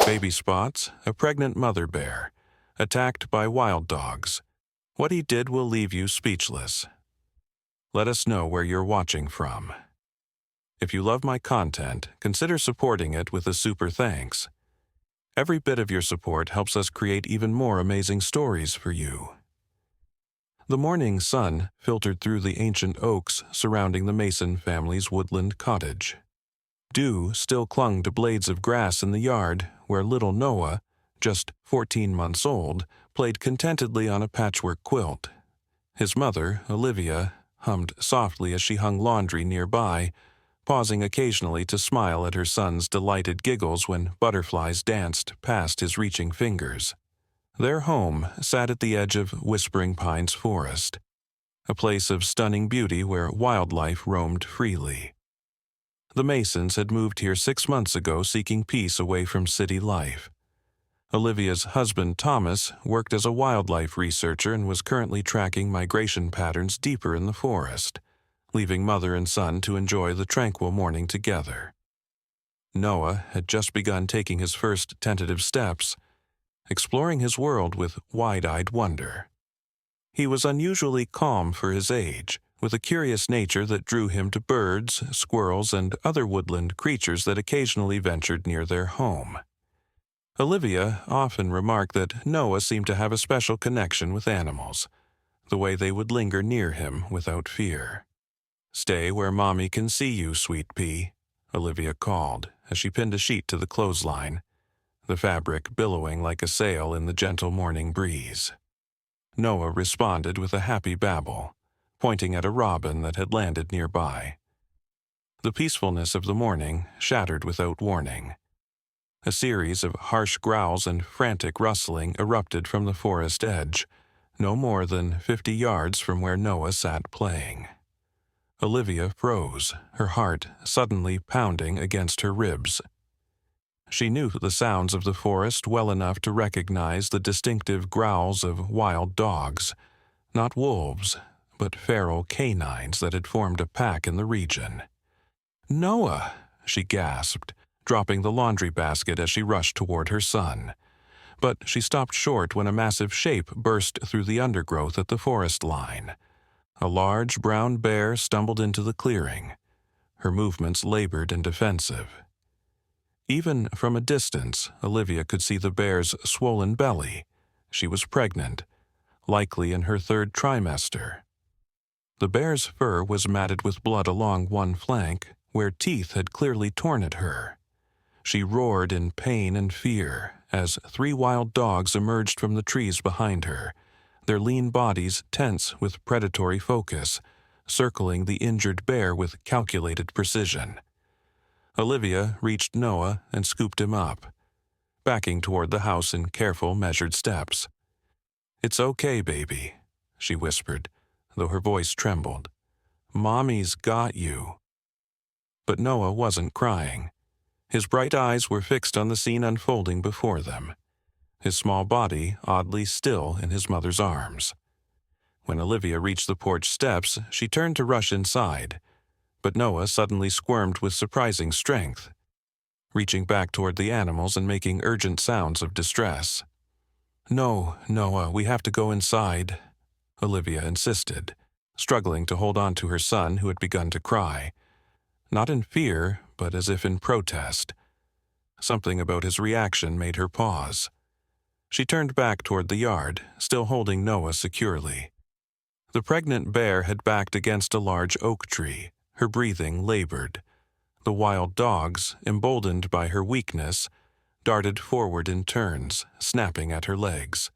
Baby Spots, a pregnant mother bear, attacked by wild dogs. What he did will leave you speechless. Let us know where you're watching from. If you love my content, consider supporting it with a super thanks. Every bit of your support helps us create even more amazing stories for you. The morning sun filtered through the ancient oaks surrounding the Mason family's woodland cottage. Dew still clung to blades of grass in the yard where little Noah, just 14 months old, played contentedly on a patchwork quilt. His mother, Olivia, hummed softly as she hung laundry nearby, pausing occasionally to smile at her son's delighted giggles when butterflies danced past his reaching fingers. Their home sat at the edge of Whispering Pines Forest, a place of stunning beauty where wildlife roamed freely. The Masons had moved here 6 months ago seeking peace away from city life. Olivia's husband, Thomas, worked as a wildlife researcher and was currently tracking migration patterns deeper in the forest, leaving mother and son to enjoy the tranquil morning together. Noah had just begun taking his first tentative steps, exploring his world with wide-eyed wonder. He was unusually calm for his age, with a curious nature that drew him to birds, squirrels, and other woodland creatures that occasionally ventured near their home. Olivia often remarked that Noah seemed to have a special connection with animals, the way they would linger near him without fear. "Stay where Mommy can see you, sweet pea," Olivia called as she pinned a sheet to the clothesline, the fabric billowing like a sail in the gentle morning breeze. Noah responded with a happy babble, pointing at a robin that had landed nearby. The peacefulness of the morning shattered without warning. A series of harsh growls and frantic rustling erupted from the forest edge, no more than 50 yards from where Noah sat playing. Olivia froze, her heart suddenly pounding against her ribs. She knew the sounds of the forest well enough to recognize the distinctive growls of wild dogs, not wolves, but feral canines that had formed a pack in the region. "Noah!" she gasped, dropping the laundry basket as she rushed toward her son. But she stopped short when a massive shape burst through the undergrowth at the forest line. A large brown bear stumbled into the clearing, her movements labored and defensive. Even from a distance, Olivia could see the bear's swollen belly. She was pregnant, likely in her 3rd trimester. The bear's fur was matted with blood along one flank, where teeth had clearly torn at her. She roared in pain and fear as 3 wild dogs emerged from the trees behind her, their lean bodies tense with predatory focus, circling the injured bear with calculated precision. Olivia reached Noah and scooped him up, backing toward the house in careful, measured steps. "It's okay, baby," she whispered, though her voice trembled. "Mommy's got you." But Noah wasn't crying. His bright eyes were fixed on the scene unfolding before them, his small body oddly still in his mother's arms. When Olivia reached the porch steps, she turned to rush inside, but Noah suddenly squirmed with surprising strength, reaching back toward the animals and making urgent sounds of distress. "No, Noah, we have to go inside," Olivia insisted, struggling to hold on to her son who had begun to cry, not in fear, but as if in protest. Something about his reaction made her pause. She turned back toward the yard, still holding Noah securely. The pregnant bear had backed against a large oak tree, her breathing labored. The wild dogs, emboldened by her weakness, darted forward in turns, snapping at her legs.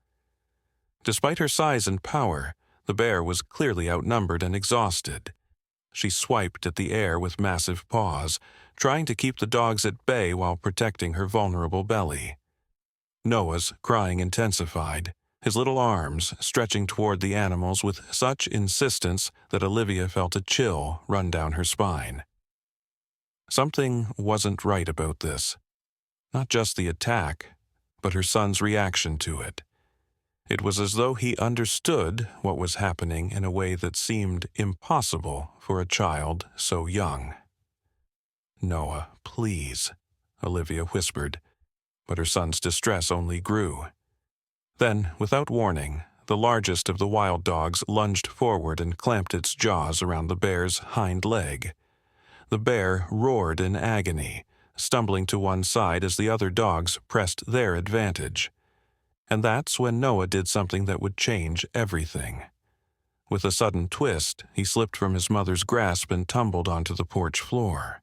Despite her size and power, the bear was clearly outnumbered and exhausted. She swiped at the air with massive paws, trying to keep the dogs at bay while protecting her vulnerable belly. Noah's crying intensified, his little arms stretching toward the animals with such insistence that Olivia felt a chill run down her spine. Something wasn't right about this. Not just the attack, but her son's reaction to it. It was as though he understood what was happening in a way that seemed impossible for a child so young. "Noah, please," Olivia whispered, But her son's distress only grew. Then, without warning, the largest of the wild dogs lunged forward and clamped its jaws around the bear's hind leg. The bear roared in agony, stumbling to one side as the other dogs pressed their advantage. And that's when Noah did something that would change everything. With a sudden twist, he slipped from his mother's grasp and tumbled onto the porch floor.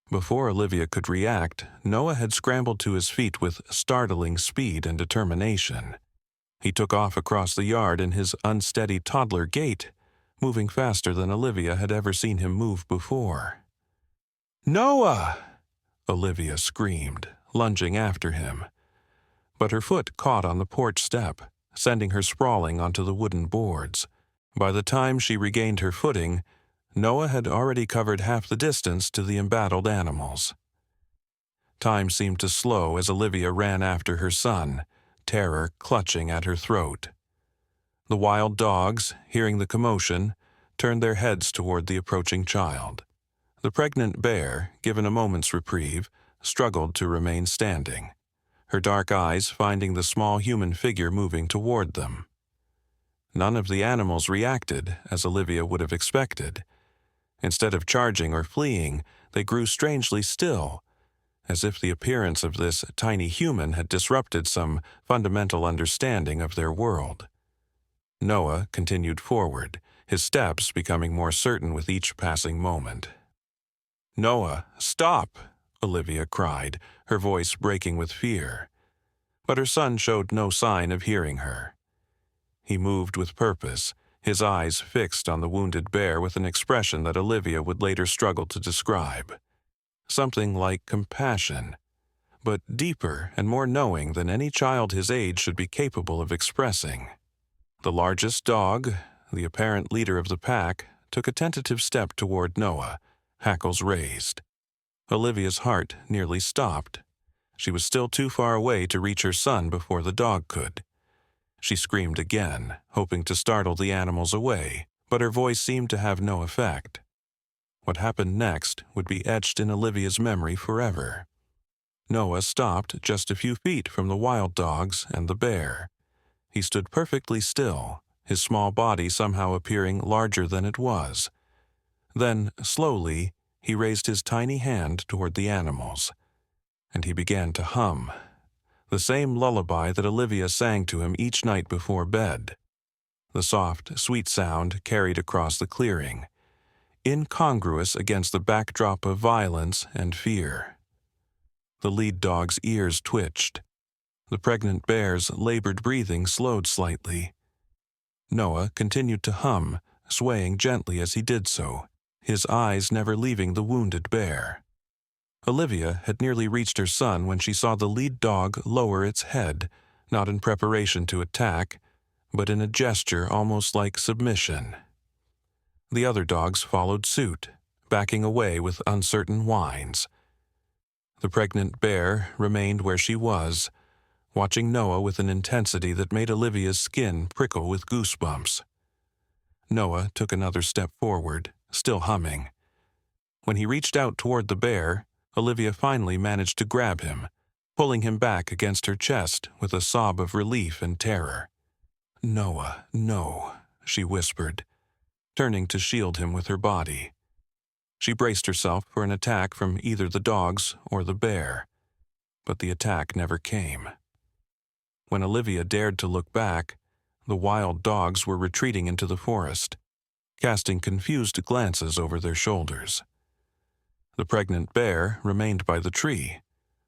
Before Olivia could react, Noah had scrambled to his feet with startling speed and determination. He took off across the yard in his unsteady toddler gait, moving faster than Olivia had ever seen him move before. "Noah!" Olivia screamed, lunging after him. But her foot caught on the porch step, sending her sprawling onto the wooden boards. By the time she regained her footing, Noah had already covered half the distance to the embattled animals. Time seemed to slow as Olivia ran after her son, terror clutching at her throat. The wild dogs, hearing the commotion, turned their heads toward the approaching child. The pregnant bear, given a moment's reprieve, struggled to remain standing, her dark eyes finding the small human figure moving toward them. None of the animals reacted, as Olivia would have expected. Instead of charging or fleeing, they grew strangely still, as if the appearance of this tiny human had disrupted some fundamental understanding of their world. Noah continued forward, his steps becoming more certain with each passing moment. "Noah, stop!" Olivia cried, her voice breaking with fear. But her son showed no sign of hearing her. He moved with purpose, his eyes fixed on the wounded bear with an expression that Olivia would later struggle to describe. Something like compassion, but deeper and more knowing than any child his age should be capable of expressing. The largest dog, the apparent leader of the pack, took a tentative step toward Noah, hackles raised. Olivia's heart nearly stopped. She was still too far away to reach her son before the dog could. She screamed again, hoping to startle the animals away, but her voice seemed to have no effect. What happened next would be etched in Olivia's memory forever. Noah stopped just a few feet from the wild dogs and the bear. He stood perfectly still, his small body somehow appearing larger than it was. Then, slowly, he raised his tiny hand toward the animals, and he began to hum, the same lullaby that Olivia sang to him each night before bed. The soft, sweet sound carried across the clearing, incongruous against the backdrop of violence and fear. The lead dog's ears twitched. The pregnant bear's labored breathing slowed slightly. Noah continued to hum, swaying gently as he did so, his eyes never leaving the wounded bear. Olivia had nearly reached her son when she saw the lead dog lower its head, not in preparation to attack, but in a gesture almost like submission. The other dogs followed suit, backing away with uncertain whines. The pregnant bear remained where she was, watching Noah with an intensity that made Olivia's skin prickle with goosebumps. Noah took another step forward, still humming. When he reached out toward the bear, Olivia finally managed to grab him, pulling him back against her chest with a sob of relief and terror. "Noah, no," she whispered, turning to shield him with her body. She braced herself for an attack from either the dogs or the bear, but the attack never came. When Olivia dared to look back, the wild dogs were retreating into the forest, casting confused glances over their shoulders. The pregnant bear remained by the tree,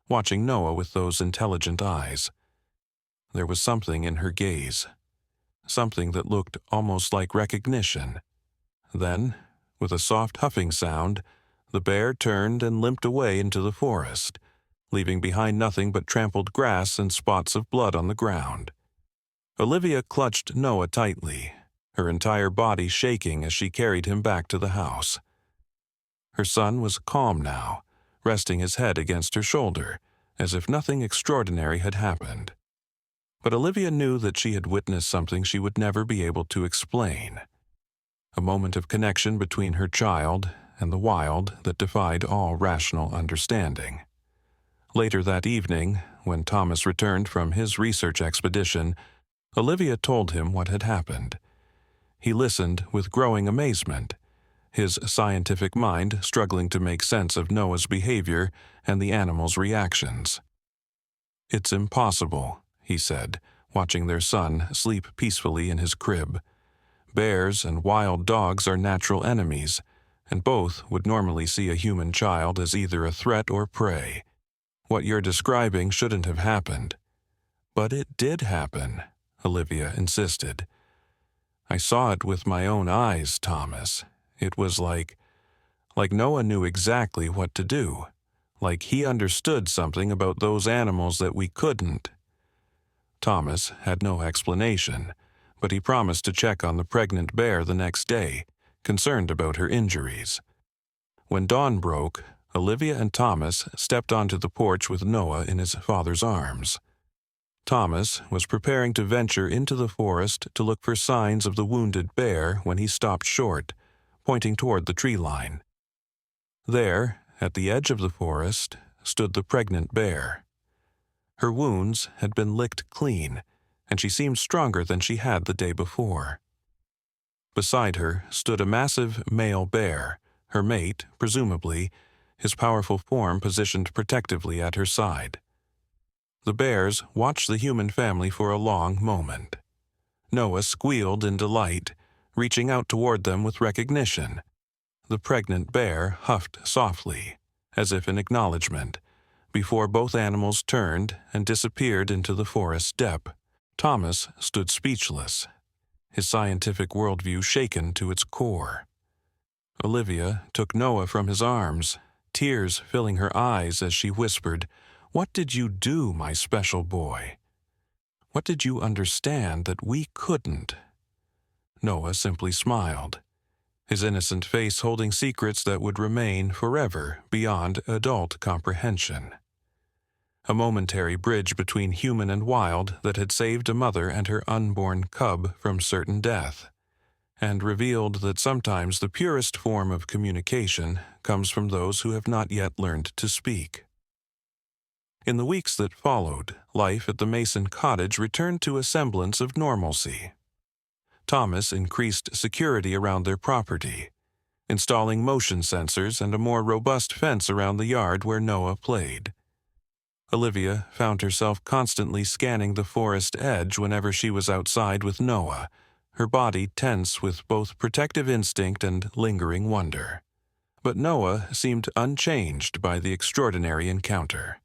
watching Noah with those intelligent eyes. There was something in her gaze, something that looked almost like recognition. Then, with a soft huffing sound, the bear turned and limped away into the forest, leaving behind nothing but trampled grass and spots of blood on the ground. Olivia clutched Noah tightly, her entire body shaking as she carried him back to the house. Her son was calm now, resting his head against her shoulder, as if nothing extraordinary had happened. But Olivia knew that she had witnessed something she would never be able to explain. A moment of connection between her child and the wild that defied all rational understanding. Later that evening, when Thomas returned from his research expedition, Olivia told him what had happened. He listened with growing amazement, his scientific mind struggling to make sense of Noah's behavior and the animal's reactions. "It's impossible," he said, watching their son sleep peacefully in his crib. "Bears and wild dogs are natural enemies, and both would normally see a human child as either a threat or prey. What you're describing shouldn't have happened." "But it did happen," Olivia insisted. "I saw it with my own eyes, Thomas. It was like Noah knew exactly what to do, like he understood something about those animals that we couldn't." Thomas had no explanation, but he promised to check on the pregnant bear the next day, concerned about her injuries. When dawn broke, Olivia and Thomas stepped onto the porch with Noah in his father's arms. Thomas was preparing to venture into the forest to look for signs of the wounded bear when he stopped short, pointing toward the tree line. There, at the edge of the forest, stood the pregnant bear. Her wounds had been licked clean, and she seemed stronger than she had the day before. Beside her stood a massive male bear, her mate, presumably, his powerful form positioned protectively at her side. The bears watched the human family for a long moment. Noah squealed in delight, reaching out toward them with recognition. The pregnant bear huffed softly, as if in acknowledgement, before both animals turned and disappeared into the forest depth. Thomas stood speechless, his scientific worldview shaken to its core. Olivia took Noah from his arms, tears filling her eyes as she whispered, "What did you do, my special boy? What did you understand that we couldn't?" Noah simply smiled, his innocent face holding secrets that would remain forever beyond adult comprehension. A momentary bridge between human and wild that had saved a mother and her unborn cub from certain death, and revealed that sometimes the purest form of communication comes from those who have not yet learned to speak. In the weeks that followed, life at the Mason cottage returned to a semblance of normalcy. Thomas increased security around their property, installing motion sensors and a more robust fence around the yard where Noah played. Olivia found herself constantly scanning the forest edge whenever she was outside with Noah, her body tense with both protective instinct and lingering wonder. But Noah seemed unchanged by the extraordinary encounter.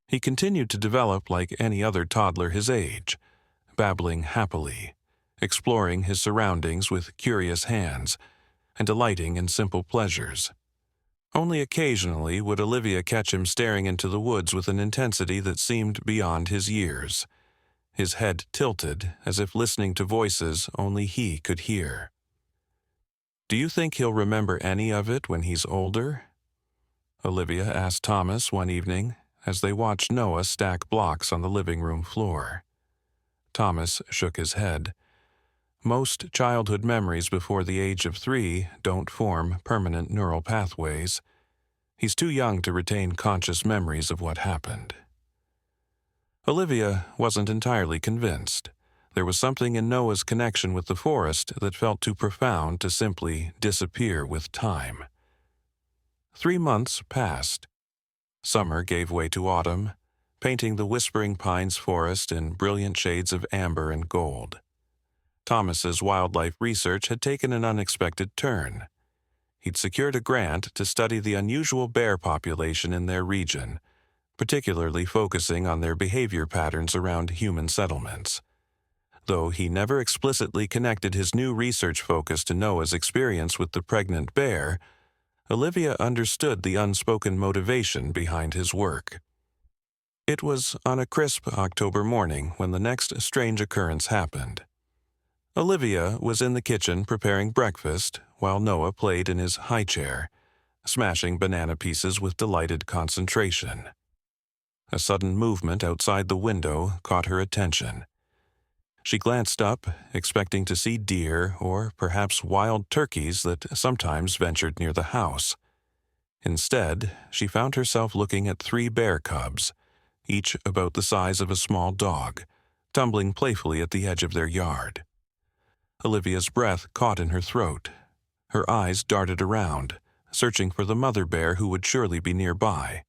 He continued to develop like any other toddler his age, babbling happily, exploring his surroundings with curious hands, and delighting in simple pleasures. Only occasionally would Olivia catch him staring into the woods with an intensity that seemed beyond his years, his head tilted as if listening to voices only he could hear. "Do you think he'll remember any of it when he's older?" Olivia asked Thomas one evening as they watched Noah stack blocks on the living room floor. Thomas shook his head. Most childhood memories before the age of 3 don't form permanent neural pathways. He's too young to retain conscious memories of what happened. Olivia wasn't entirely convinced. There was something in Noah's connection with the forest that felt too profound to simply disappear with time. 3 months passed. Summer gave way to autumn, painting the Whispering Pines forest in brilliant shades of amber and gold. Thomas's wildlife research had taken an unexpected turn. He'd secured a grant to study the unusual bear population in their region, particularly focusing on their behavior patterns around human settlements. Though he never explicitly connected his new research focus to Noah's experience with the pregnant bear, Olivia understood the unspoken motivation behind his work. It was on a crisp October morning when the next strange occurrence happened. Olivia was in the kitchen preparing breakfast while Noah played in his high chair, smashing banana pieces with delighted concentration. A sudden movement outside the window caught her attention. She glanced up, expecting to see deer or perhaps wild turkeys that sometimes ventured near the house. Instead, she found herself looking at 3 bear cubs, each about the size of a small dog, tumbling playfully at the edge of their yard. Olivia's breath caught in her throat. Her eyes darted around, searching for the mother bear who would surely be nearby.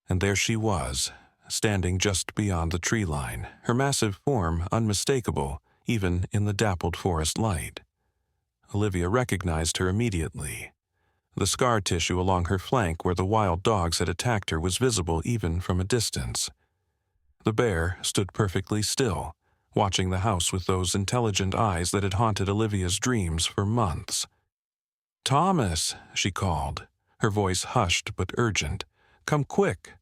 And there she was, standing just beyond the tree line, her massive form unmistakable even in the dappled forest light. Olivia recognized her immediately. The scar tissue along her flank where the wild dogs had attacked her was visible even from a distance. The bear stood perfectly still, watching the house with those intelligent eyes that had haunted Olivia's dreams for months. "Thomas," she called, her voice hushed but urgent. "Come quick."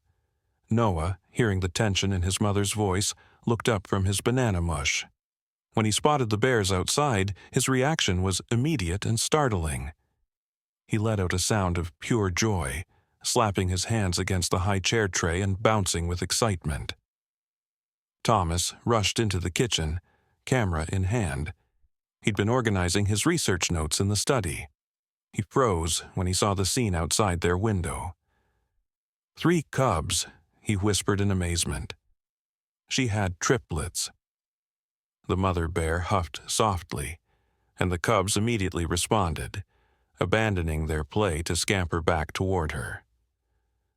Noah, hearing the tension in his mother's voice, looked up from his banana mush. When he spotted the bears outside, his reaction was immediate and startling. He let out a sound of pure joy, slapping his hands against the high chair tray and bouncing with excitement. Thomas rushed into the kitchen, camera in hand. He'd been organizing his research notes in the study. He froze when he saw the scene outside their window. 3 cubs, he whispered in amazement. She had triplets. The mother bear huffed softly, and the cubs immediately responded, abandoning their play to scamper back toward her.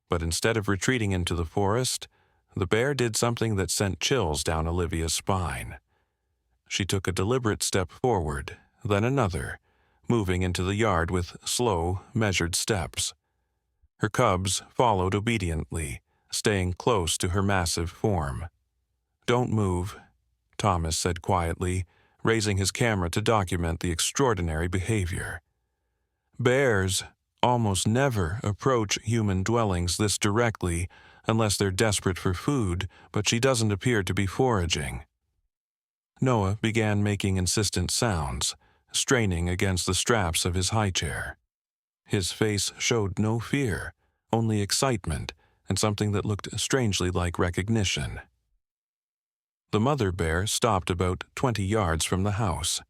But instead of retreating into the forest, the bear did something that sent chills down Olivia's spine. She took a deliberate step forward, then another, moving into the yard with slow, measured steps. Her cubs followed obediently, staying close to her massive form. "Don't move," Thomas said quietly, raising his camera to document the extraordinary behavior. "Bears almost never approach human dwellings this directly unless they're desperate for food, but she doesn't appear to be foraging." Noah began making insistent sounds, straining against the straps of his high chair. His face showed no fear, only excitement and something that looked strangely like recognition. The mother bear stopped about 20 yards from the house.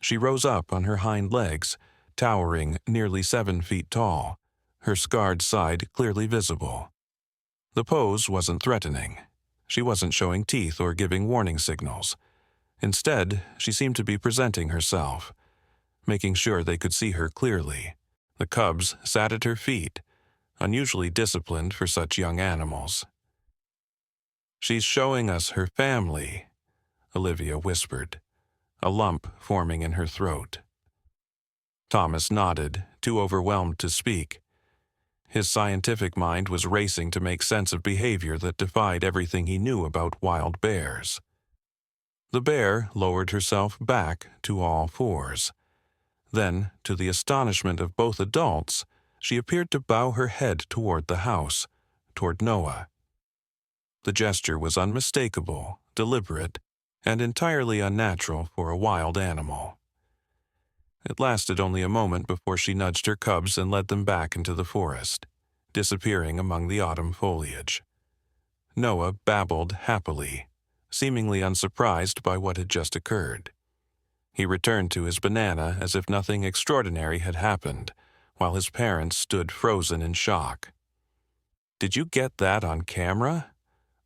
She rose up on her hind legs, towering nearly 7 feet tall, her scarred side clearly visible. The pose wasn't threatening. She wasn't showing teeth or giving warning signals. Instead, she seemed to be presenting herself, making sure they could see her clearly. The cubs sat at her feet, unusually disciplined for such young animals. "She's showing us her family," Olivia whispered, a lump forming in her throat. Thomas nodded, too overwhelmed to speak. His scientific mind was racing to make sense of behavior that defied everything he knew about wild bears. The bear lowered herself back to all fours. Then, to the astonishment of both adults, she appeared to bow her head toward the house, toward Noah. The gesture was unmistakable, deliberate, and entirely unnatural for a wild animal. It lasted only a moment before she nudged her cubs and led them back into the forest, disappearing among the autumn foliage. Noah babbled happily, seemingly unsurprised by what had just occurred. He returned to his banana as if nothing extraordinary had happened, while his parents stood frozen in shock. "Did you get that on camera?"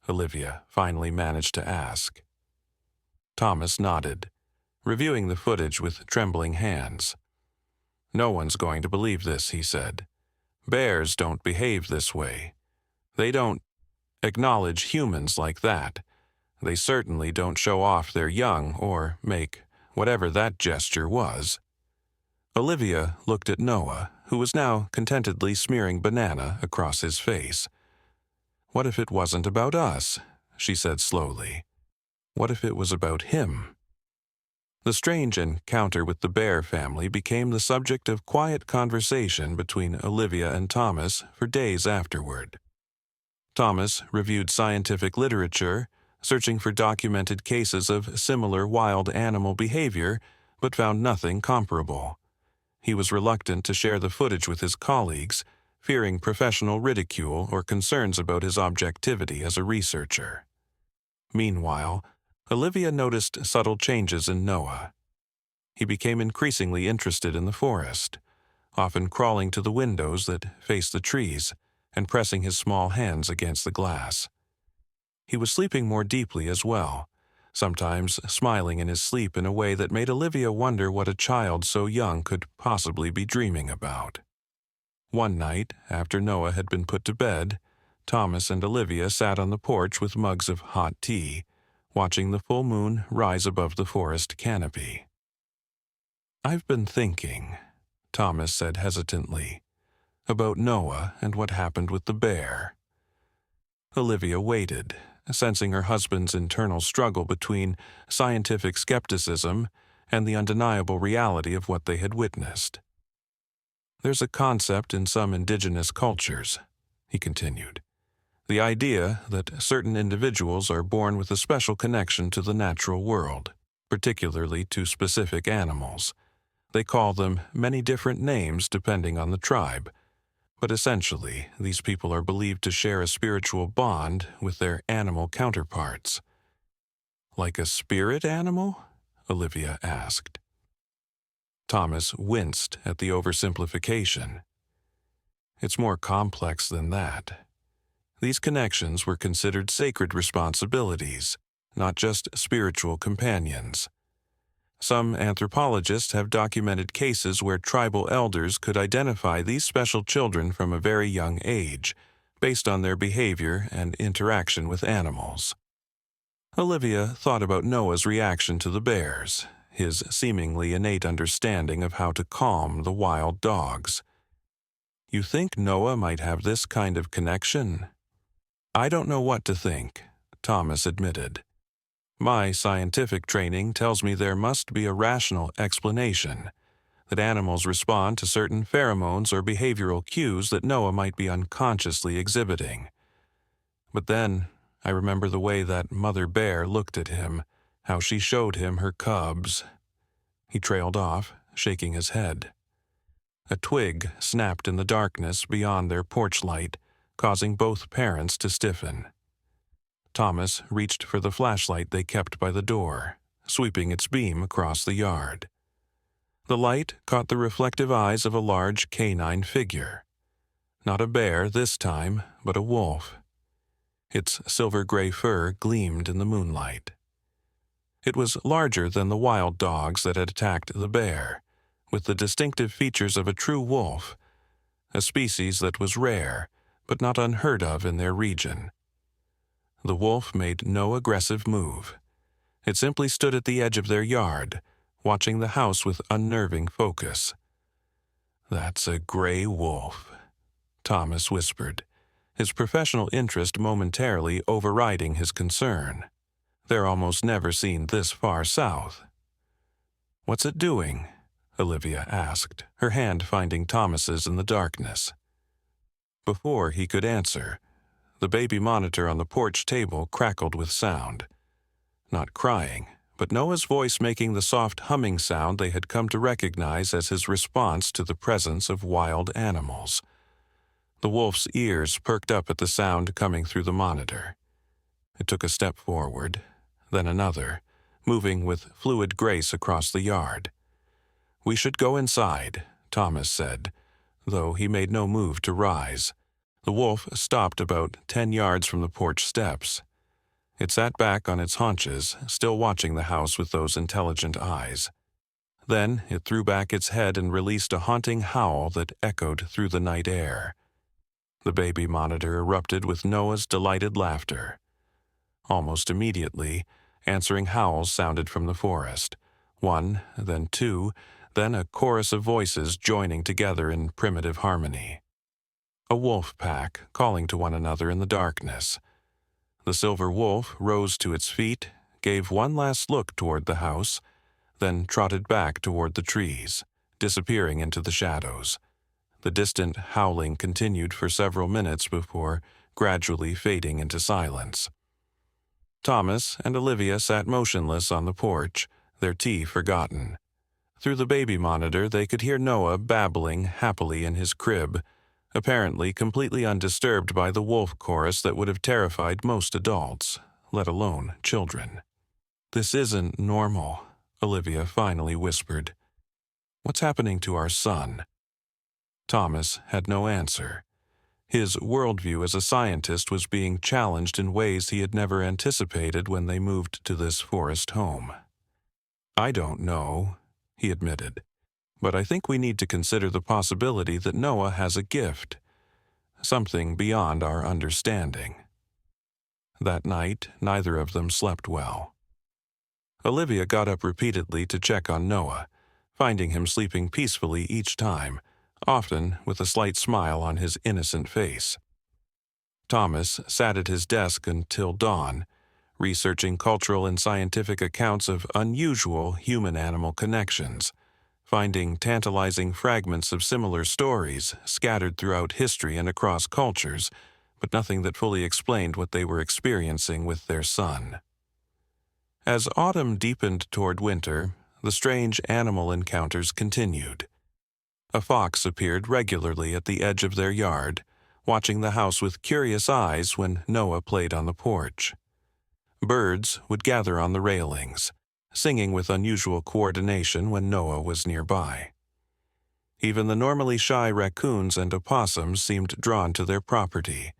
Olivia finally managed to ask. Thomas nodded, reviewing the footage with trembling hands. "No one's going to believe this," he said. "Bears don't behave this way. They don't acknowledge humans like that. They certainly don't show off their young or make whatever that gesture was." Olivia looked at Noah, who was now contentedly smearing banana across his face. "What if it wasn't about us?" she said slowly. "What if it was about him?" The strange encounter with the bear family became the subject of quiet conversation between Olivia and Thomas for days afterward. Thomas reviewed scientific literature, searching for documented cases of similar wild animal behavior, but found nothing comparable. He was reluctant to share the footage with his colleagues, fearing professional ridicule or concerns about his objectivity as a researcher. Meanwhile, Olivia noticed subtle changes in Noah. He became increasingly interested in the forest, often crawling to the windows that faced the trees and pressing his small hands against the glass. He was sleeping more deeply as well, sometimes smiling in his sleep in a way that made Olivia wonder what a child so young could possibly be dreaming about. One night, after Noah had been put to bed, Thomas and Olivia sat on the porch with mugs of hot tea, watching the full moon rise above the forest canopy. "I've been thinking," Thomas said hesitantly, "about Noah and what happened with the bear." Olivia waited, sensing her husband's internal struggle between scientific skepticism and the undeniable reality of what they had witnessed. "There's a concept in some indigenous cultures," he continued, "the idea that certain individuals are born with a special connection to the natural world, particularly to specific animals. They call them many different names depending on the tribe, but essentially these people are believed to share a spiritual bond with their animal counterparts." "Like a spirit animal?" Olivia asked. Thomas winced at the oversimplification. "It's more complex than that. These connections were considered sacred responsibilities, not just spiritual companions. Some anthropologists have documented cases where tribal elders could identify these special children from a very young age, based on their behavior and interaction with animals." Olivia thought about Noah's reaction to the bears, his seemingly innate understanding of how to calm the wild dogs. "You think Noah might have this kind of connection?" "I don't know what to think," Thomas admitted. "My scientific training tells me there must be a rational explanation, that animals respond to certain pheromones or behavioral cues that Noah might be unconsciously exhibiting. But then I remember the way that mother bear looked at him, how she showed him her cubs." He trailed off, shaking his head. A twig snapped in the darkness beyond their porch light, causing both parents to stiffen. Thomas reached for the flashlight they kept by the door, sweeping its beam across the yard. The light caught the reflective eyes of a large canine figure. Not a bear this time, but a wolf. Its silver-gray fur gleamed in the moonlight. It was larger than the wild dogs that had attacked the bear, with the distinctive features of a true wolf, a species that was rare, but not unheard of in their region. The wolf made no aggressive move. It simply stood at the edge of their yard, watching the house with unnerving focus. "That's a gray wolf," Thomas whispered, his professional interest momentarily overriding his concern. "They're almost never seen this far south." "What's it doing?" Olivia asked, her hand finding Thomas's in the darkness. Before he could answer, the baby monitor on the porch table crackled with sound. Not crying, but Noah's voice making the soft humming sound they had come to recognize as his response to the presence of wild animals. The wolf's ears perked up at the sound coming through the monitor. It took a step forward, then another, moving with fluid grace across the yard. "We should go inside," Thomas said, though he made no move to rise. The wolf stopped about 10 yards from the porch steps. It sat back on its haunches, still watching the house with those intelligent eyes. Then it threw back its head and released a haunting howl that echoed through the night air. The baby monitor erupted with Noah's delighted laughter. Almost immediately, answering howls sounded from the forest. One, then two, then a chorus of voices joining together in primitive harmony. A wolf pack calling to one another in the darkness. The silver wolf rose to its feet, gave one last look toward the house, then trotted back toward the trees, disappearing into the shadows. The distant howling continued for several minutes before gradually fading into silence. Thomas and Olivia sat motionless on the porch, their tea forgotten. Through the baby monitor they could hear Noah babbling happily in his crib, apparently completely undisturbed by the wolf chorus that would have terrified most adults, let alone children. "This isn't normal," Olivia finally whispered. "What's happening to our son?" Thomas had no answer. His worldview as a scientist was being challenged in ways he had never anticipated when they moved to this forest home. "I don't know," he admitted, "but I think we need to consider the possibility that Noah has a gift, something beyond our understanding." That night, neither of them slept well. Olivia got up repeatedly to check on Noah, finding him sleeping peacefully each time, often with a slight smile on his innocent face. Thomas sat at his desk until dawn, researching cultural and scientific accounts of unusual human-animal connections, finding tantalizing fragments of similar stories scattered throughout history and across cultures, but nothing that fully explained what they were experiencing with their son. As autumn deepened toward winter, the strange animal encounters continued. A fox appeared regularly at the edge of their yard, watching the house with curious eyes when Noah played on the porch. Birds would gather on the railings, singing with unusual coordination when Noah was nearby. Even the normally shy raccoons and opossums seemed drawn to their property,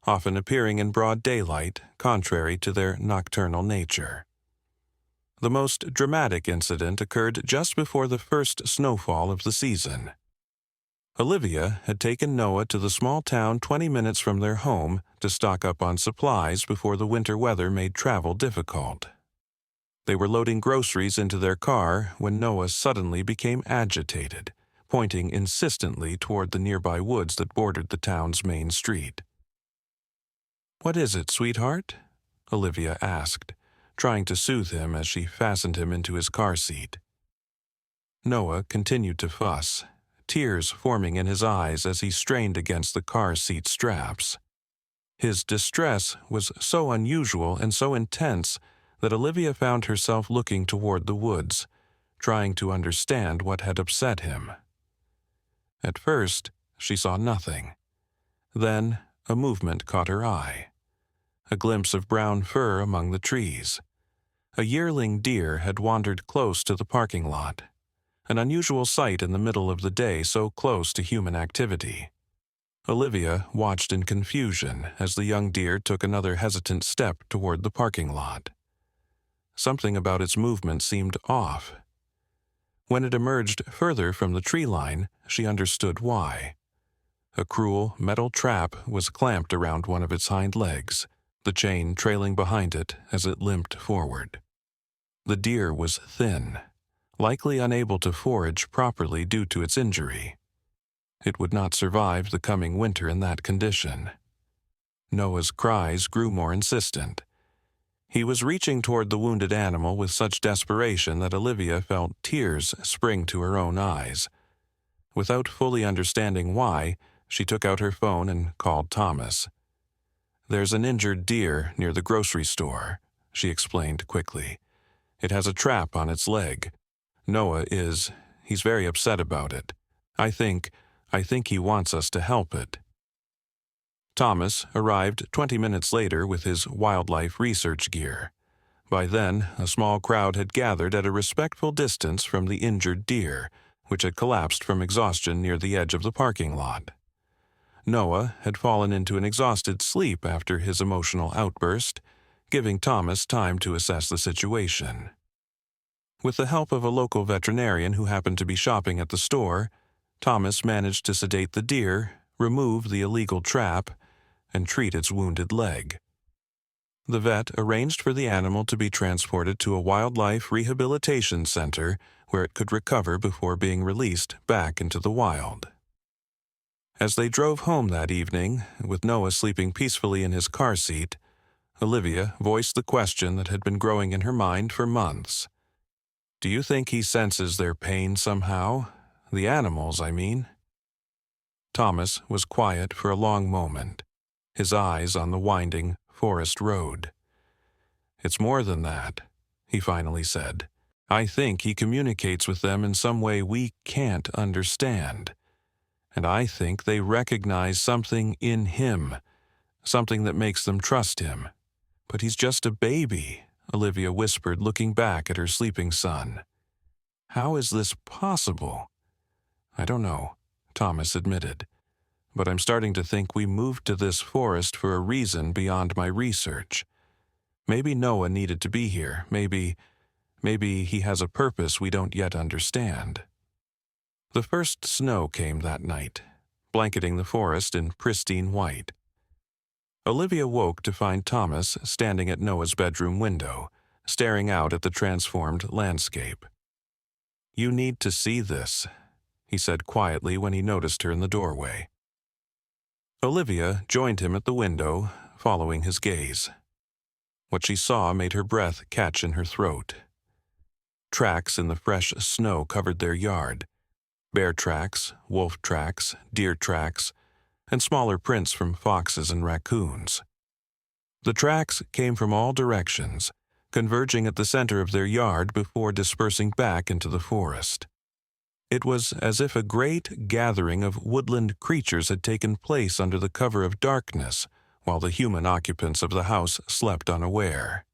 often appearing in broad daylight, contrary to their nocturnal nature. The most dramatic incident occurred just before the first snowfall of the season. Olivia had taken Noah to the small town 20 minutes from their home to stock up on supplies before the winter weather made travel difficult. They were loading groceries into their car when Noah suddenly became agitated, pointing insistently toward the nearby woods that bordered the town's main street. "What is it, sweetheart?" Olivia asked, trying to soothe him as she fastened him into his car seat. Noah continued to fuss, tears forming in his eyes as he strained against the car seat straps. His distress was so unusual and so intense that Olivia found herself looking toward the woods, trying to understand what had upset him. At first, she saw nothing. Then, a movement caught her eye. A glimpse of brown fur among the trees. A yearling deer had wandered close to the parking lot, an unusual sight in the middle of the day so close to human activity. Olivia watched in confusion as the young deer took another hesitant step toward the parking lot. Something about its movement seemed off. When it emerged further from the tree line, she understood why. A cruel metal trap was clamped around one of its hind legs, the chain trailing behind it as it limped forward. The deer was thin, likely unable to forage properly due to its injury. It would not survive the coming winter in that condition. Noah's cries grew more insistent. He was reaching toward the wounded animal with such desperation that Olivia felt tears spring to her own eyes. Without fully understanding why, she took out her phone and called Thomas. "There's an injured deer near the grocery store," she explained quickly. "It has a trap on its leg. He's very upset about it. I think he wants us to help it." Thomas arrived 20 minutes later with his wildlife research gear. By then, a small crowd had gathered at a respectful distance from the injured deer, which had collapsed from exhaustion near the edge of the parking lot. Noah had fallen into an exhausted sleep after his emotional outburst, giving Thomas time to assess the situation. With the help of a local veterinarian who happened to be shopping at the store, Thomas managed to sedate the deer, remove the illegal trap, and treat its wounded leg. The vet arranged for the animal to be transported to a wildlife rehabilitation center where it could recover before being released back into the wild. As they drove home that evening, with Noah sleeping peacefully in his car seat, Olivia voiced the question that had been growing in her mind for months. "Do you think he senses their pain somehow? The animals, I mean." Thomas was quiet for a long moment, his eyes on the winding forest road. "It's more than that," he finally said. "I think he communicates with them in some way we can't understand. And I think they recognize something in him, something that makes them trust him. But he's just a baby," Olivia whispered, looking back at her sleeping son. "How is this possible?" "I don't know," Thomas admitted. but I'm starting to think we moved to this forest for a reason beyond my research. Maybe Noah needed to be here. Maybe he has a purpose we don't yet understand." The first snow came that night, blanketing the forest in pristine white. Olivia woke to find Thomas standing at Noah's bedroom window, staring out at the transformed landscape. "You need to see this," he said quietly when he noticed her in the doorway. Olivia joined him at the window, following his gaze. What she saw made her breath catch in her throat. Tracks in the fresh snow covered their yard. Bear tracks, wolf tracks, deer tracks, and smaller prints from foxes and raccoons. The tracks came from all directions, converging at the center of their yard before dispersing back into the forest. It was as if a great gathering of woodland creatures had taken place under the cover of darkness, while the human occupants of the house slept unaware.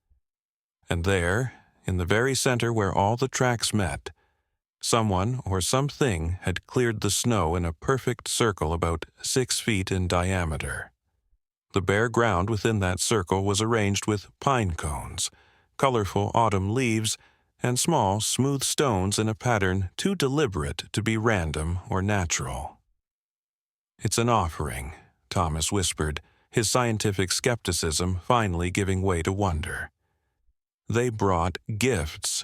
And there, in the very center where all the tracks met, someone or something had cleared the snow in a perfect circle about 6 feet in diameter. The bare ground within that circle was arranged with pine cones, colorful autumn leaves, and small, smooth stones in a pattern too deliberate to be random or natural. "It's an offering," Thomas whispered, his scientific skepticism finally giving way to wonder. "They brought gifts."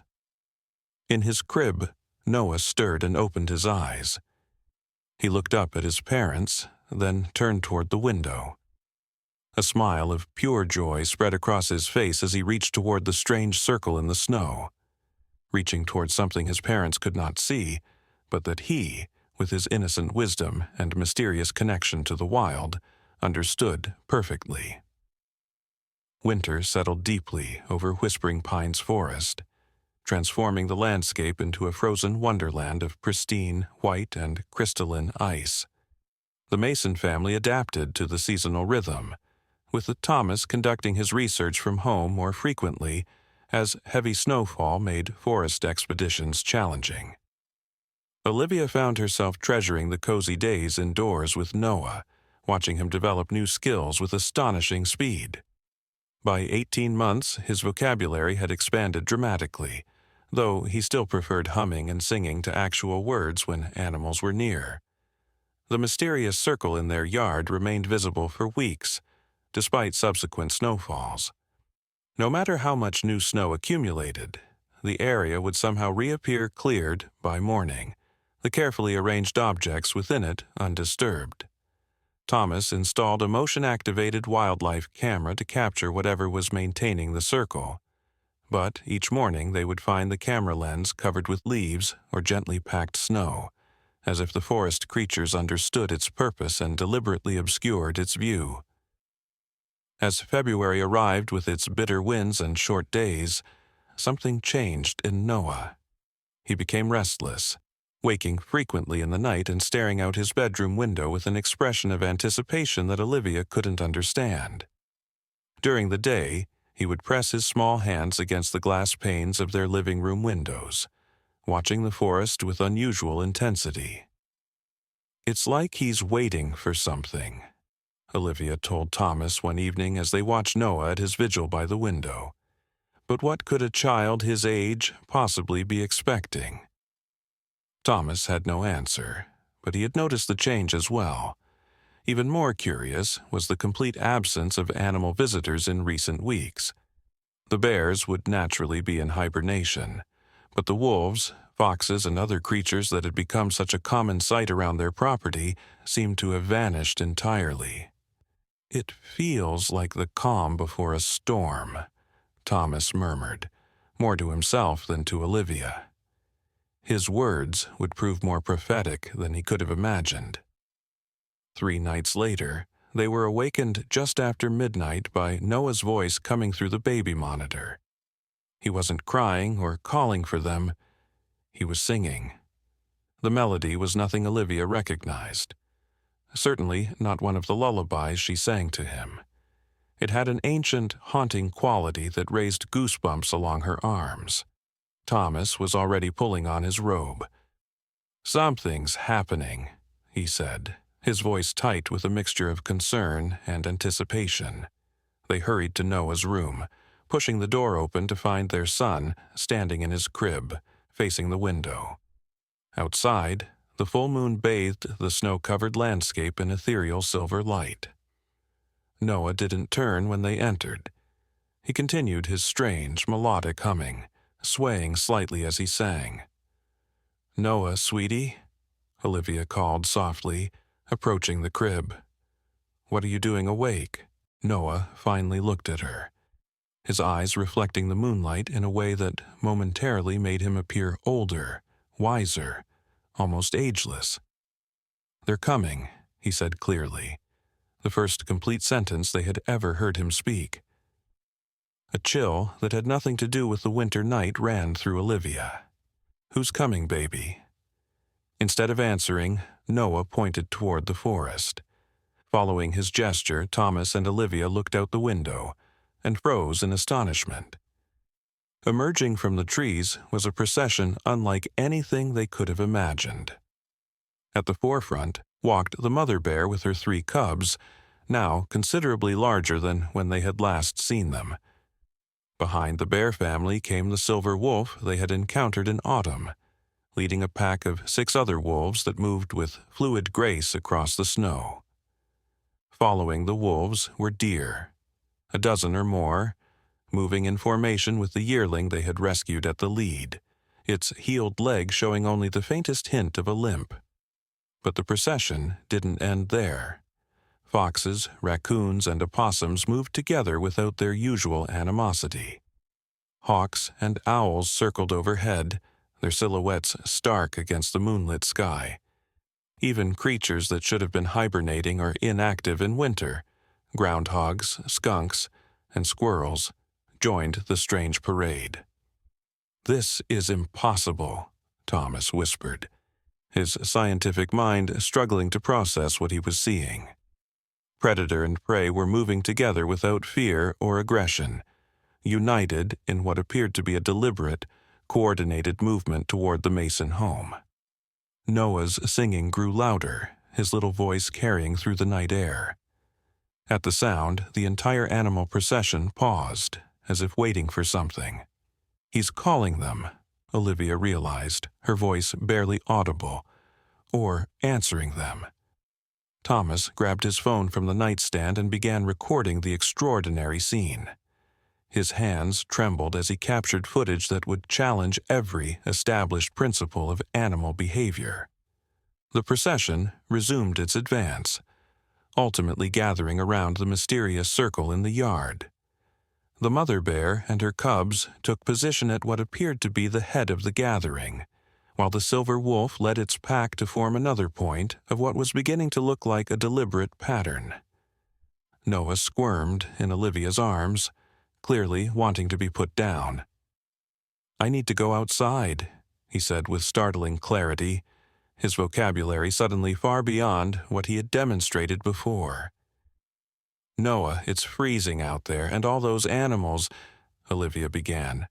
In his crib, Noah stirred and opened his eyes. He looked up at his parents, then turned toward the window. A smile of pure joy spread across his face as he reached toward the strange circle in the snow, reaching toward something his parents could not see, but that he, with his innocent wisdom and mysterious connection to the wild, understood perfectly. Winter settled deeply over Whispering Pines Forest, transforming the landscape into a frozen wonderland of pristine, white, and crystalline ice. The Mason family adapted to the seasonal rhythm, with Thomas conducting his research from home more frequently as heavy snowfall made forest expeditions challenging. Olivia found herself treasuring the cozy days indoors with Noah, watching him develop new skills with astonishing speed. By 18 months, his vocabulary had expanded dramatically, though he still preferred humming and singing to actual words when animals were near. The mysterious circle in their yard remained visible for weeks, despite subsequent snowfalls. No matter how much new snow accumulated, the area would somehow reappear cleared by morning, the carefully arranged objects within it undisturbed. Thomas installed a motion-activated wildlife camera to capture whatever was maintaining the circle, but each morning they would find the camera lens covered with leaves or gently packed snow, as if the forest creatures understood its purpose and deliberately obscured its view. As February arrived with its bitter winds and short days, something changed in Noah. He became restless, waking frequently in the night and staring out his bedroom window with an expression of anticipation that Olivia couldn't understand. During the day, he would press his small hands against the glass panes of their living room windows, watching the forest with unusual intensity. "It's like he's waiting for something," Olivia told Thomas one evening as they watched Noah at his vigil by the window. But what could a child his age possibly be expecting? Thomas had no answer, but he had noticed the change as well. Even more curious was the complete absence of animal visitors in recent weeks. The bears would naturally be in hibernation, but the wolves, foxes, and other creatures that had become such a common sight around their property seemed to have vanished entirely. "It feels like the calm before a storm," Thomas murmured, more to himself than to Olivia. His words would prove more prophetic than he could have imagined. 3 nights later, they were awakened just after midnight by Noah's voice coming through the baby monitor. He wasn't crying or calling for them. He was singing. The melody was nothing Olivia recognized. Certainly not one of the lullabies she sang to him. It had an ancient, haunting quality that raised goosebumps along her arms. Thomas was already pulling on his robe. "Something's happening," he said, his voice tight with a mixture of concern and anticipation. They hurried to Noah's room, pushing the door open to find their son standing in his crib, facing the window. Outside, the full moon bathed the snow-covered landscape in ethereal silver light. Noah didn't turn when they entered. He continued his strange, melodic humming, swaying slightly as he sang. "Noah, sweetie," Olivia called softly, approaching the crib. "What are you doing awake?" Noah finally looked at her, his eyes reflecting the moonlight in a way that momentarily made him appear older, wiser, almost ageless. "They're coming," he said clearly, the first complete sentence they had ever heard him speak. A chill that had nothing to do with the winter night ran through Olivia. "Who's coming, baby?" Instead of answering, Noah pointed toward the forest. Following his gesture, Thomas and Olivia looked out the window and froze in astonishment. Emerging from the trees was a procession unlike anything they could have imagined. At the forefront walked the mother bear with her 3 cubs, now considerably larger than when they had last seen them. Behind the bear family came the silver wolf they had encountered in autumn, leading a pack of 6 other wolves that moved with fluid grace across the snow. Following the wolves were deer, a dozen or more, moving in formation with the yearling they had rescued at the lead, its healed leg showing only the faintest hint of a limp. But the procession didn't end there. Foxes, raccoons, and opossums moved together without their usual animosity. Hawks and owls circled overhead, their silhouettes stark against the moonlit sky. Even creatures that should have been hibernating or inactive in winter, groundhogs, skunks, and squirrels, joined the strange parade. "This is impossible," Thomas whispered, his scientific mind struggling to process what he was seeing. Predator and prey were moving together without fear or aggression, united in what appeared to be a deliberate, coordinated movement toward the Mason home. Noah's singing grew louder, his little voice carrying through the night air. At the sound, the entire animal procession paused, as if waiting for something. "He's calling them," Olivia realized, her voice barely audible, or answering them. Thomas grabbed his phone from the nightstand and began recording the extraordinary scene. His hands trembled as he captured footage that would challenge every established principle of animal behavior. The procession resumed its advance, ultimately gathering around the mysterious circle in the yard. The mother bear and her cubs took position at what appeared to be the head of the gathering, while the silver wolf led its pack to form another point of what was beginning to look like a deliberate pattern. Noah squirmed in Olivia's arms, clearly wanting to be put down. "I need to go outside," he said with startling clarity, his vocabulary suddenly far beyond what he had demonstrated before. "Noah, it's freezing out there, and all those animals," Olivia began.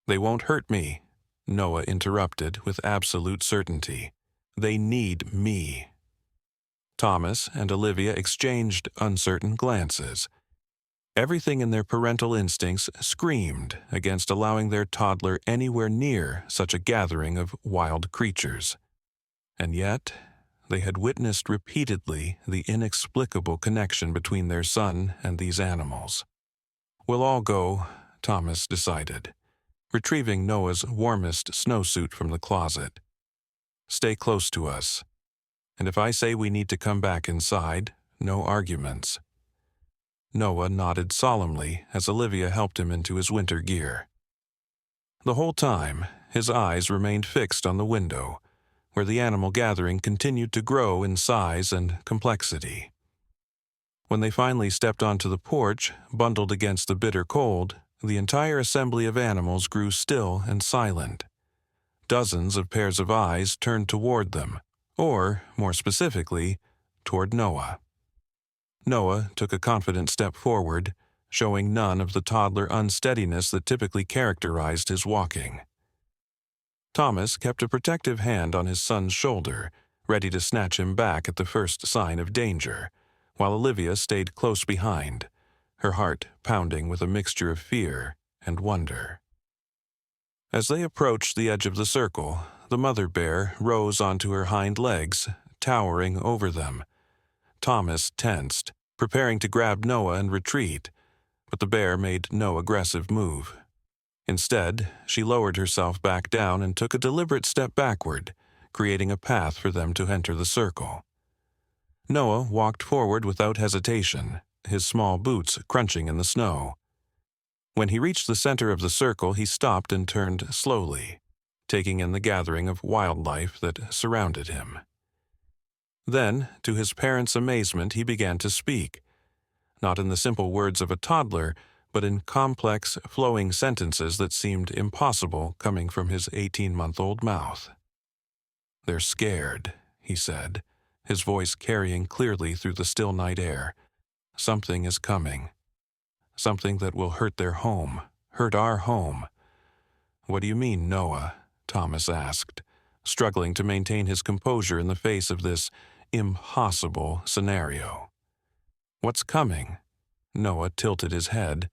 "They won't hurt me," Noah interrupted with absolute certainty. "They need me." Thomas and Olivia exchanged uncertain glances. Everything in their parental instincts screamed against allowing their toddler anywhere near such a gathering of wild creatures. And yet, they had witnessed repeatedly the inexplicable connection between their son and these animals. "We'll all go," Thomas decided, retrieving Noah's warmest snowsuit from the closet. "Stay close to us. And if I say we need to come back inside, no arguments." Noah nodded solemnly as Olivia helped him into his winter gear. The whole time, his eyes remained fixed on the window, where the animal gathering continued to grow in size and complexity. When they finally stepped onto the porch, bundled against the bitter cold, the entire assembly of animals grew still and silent. Dozens of pairs of eyes turned toward them, or, more specifically, toward Noah. Noah took a confident step forward, showing none of the toddler unsteadiness that typically characterized his walking. Thomas kept a protective hand on his son's shoulder, ready to snatch him back at the first sign of danger, while Olivia stayed close behind, her heart pounding with a mixture of fear and wonder. As they approached the edge of the circle, the mother bear rose onto her hind legs, towering over them. Thomas tensed, preparing to grab Noah and retreat, but the bear made no aggressive move. Instead, she lowered herself back down and took a deliberate step backward, creating a path for them to enter the circle. Noah walked forward without hesitation, his small boots crunching in the snow. When he reached the center of the circle, he stopped and turned slowly, taking in the gathering of wildlife that surrounded him. Then, to his parents' amazement, he began to speak, not in the simple words of a toddler, but in complex, flowing sentences that seemed impossible coming from his 18-month-old mouth. "They're scared," he said, his voice carrying clearly through the still night air. "Something is coming. Something that will hurt their home, hurt our home." "What do you mean, Noah?" Thomas asked, struggling to maintain his composure in the face of this impossible scenario. "What's coming?" Noah tilted his head,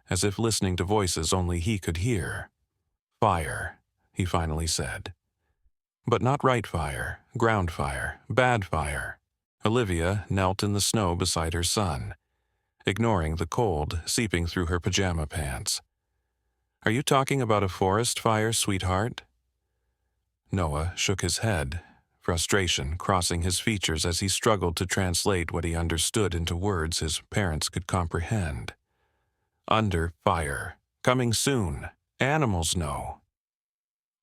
as if listening to voices only he could hear. "Fire," he finally said. But not right fire, ground fire, bad fire. Olivia knelt in the snow beside her son, ignoring the cold seeping through her pajama pants. "Are you talking about a forest fire, sweetheart?" Noah shook his head, frustration crossing his features as he struggled to translate what he understood into words his parents could comprehend. "Under fire. Coming soon. Animals know."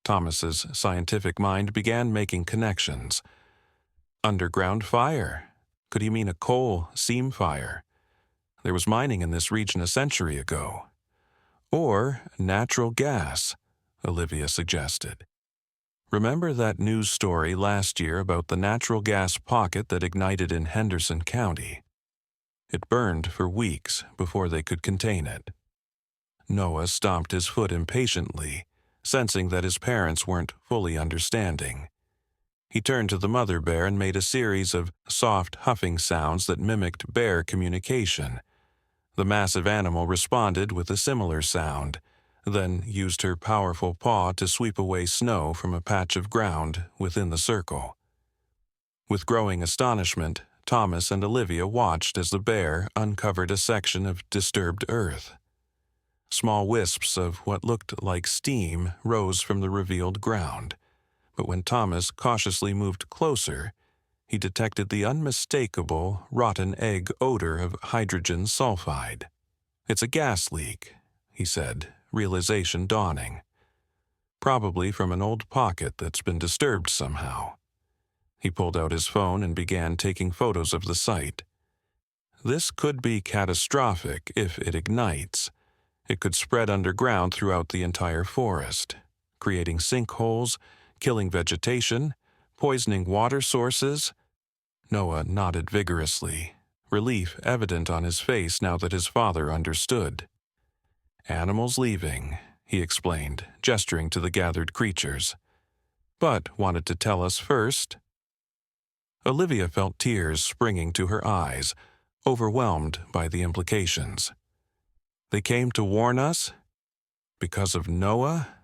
Thomas's scientific mind began making connections. Underground fire. Could he mean a coal seam fire? There was mining in this region a century ago. Or natural gas, Olivia suggested. "Remember that news story last year about the natural gas pocket that ignited in Henderson County? It burned for weeks before they could contain it." Noah stomped his foot impatiently, sensing that his parents weren't fully understanding. He turned to the mother bear and made a series of soft huffing sounds that mimicked bear communication. The massive animal responded with a similar sound, then used her powerful paw to sweep away snow from a patch of ground within the circle. With growing astonishment, Thomas and Olivia watched as the bear uncovered a section of disturbed earth. Small wisps of what looked like steam rose from the revealed ground, but when Thomas cautiously moved closer, he detected the unmistakable rotten egg odor of hydrogen sulfide. "It's a gas leak," he said, realization dawning. "Probably from an old pocket that's been disturbed somehow." He pulled out his phone and began taking photos of the site. This could be catastrophic if it ignites. It could spread underground throughout the entire forest, creating sinkholes, killing vegetation, poisoning water sources. Noah nodded vigorously, relief evident on his face now that his father understood. "Animals leaving," he explained, gesturing to the gathered creatures. "But wanted to tell us first?" Olivia felt tears springing to her eyes, overwhelmed by the implications. "They came to warn us? Because of Noah?"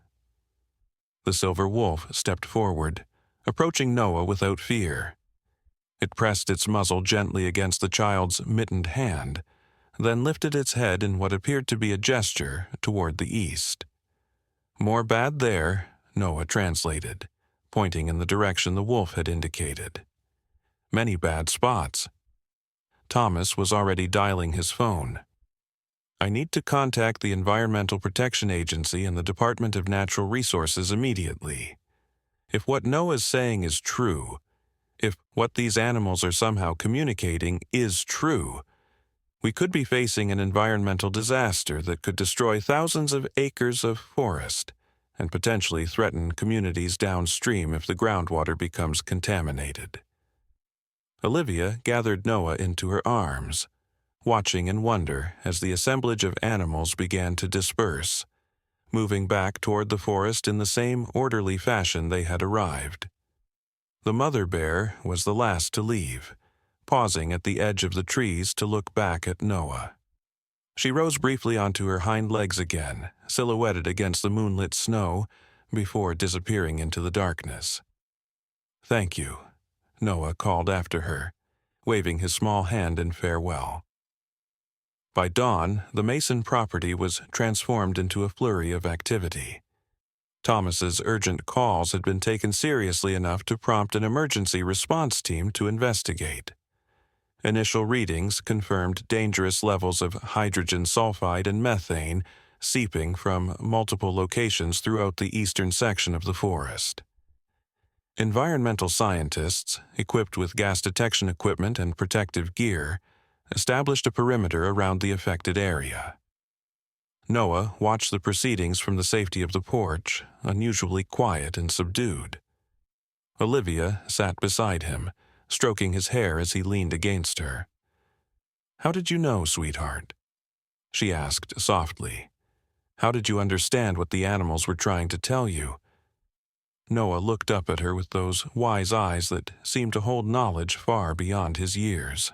The silver wolf stepped forward, approaching Noah without fear. It pressed its muzzle gently against the child's mittened hand, then lifted its head in what appeared to be a gesture toward the east. "More bad there," Noah translated, pointing in the direction the wolf had indicated. "Many bad spots." Thomas was already dialing his phone. "I need to contact the Environmental Protection Agency and the Department of Natural Resources immediately. If what Noah's saying is true, if what these animals are somehow communicating is true, we could be facing an environmental disaster that could destroy thousands of acres of forest and potentially threaten communities downstream if the groundwater becomes contaminated." Olivia gathered Noah into her arms, watching in wonder as the assemblage of animals began to disperse, moving back toward the forest in the same orderly fashion they had arrived. The mother bear was the last to leave, pausing at the edge of the trees to look back at Noah. She rose briefly onto her hind legs again, silhouetted against the moonlit snow, before disappearing into the darkness. "Thank you," Noah called after her, waving his small hand in farewell. By dawn, the Mason property was transformed into a flurry of activity. Thomas's urgent calls had been taken seriously enough to prompt an emergency response team to investigate. Initial readings confirmed dangerous levels of hydrogen sulfide and methane seeping from multiple locations throughout the eastern section of the forest. Environmental scientists, equipped with gas detection equipment and protective gear, established a perimeter around the affected area. Noah watched the proceedings from the safety of the porch, unusually quiet and subdued. Olivia sat beside him, stroking his hair as he leaned against her. "How did you know, sweetheart?" she asked softly. "How did you understand what the animals were trying to tell you?" Noah looked up at her with those wise eyes that seemed to hold knowledge far beyond his years.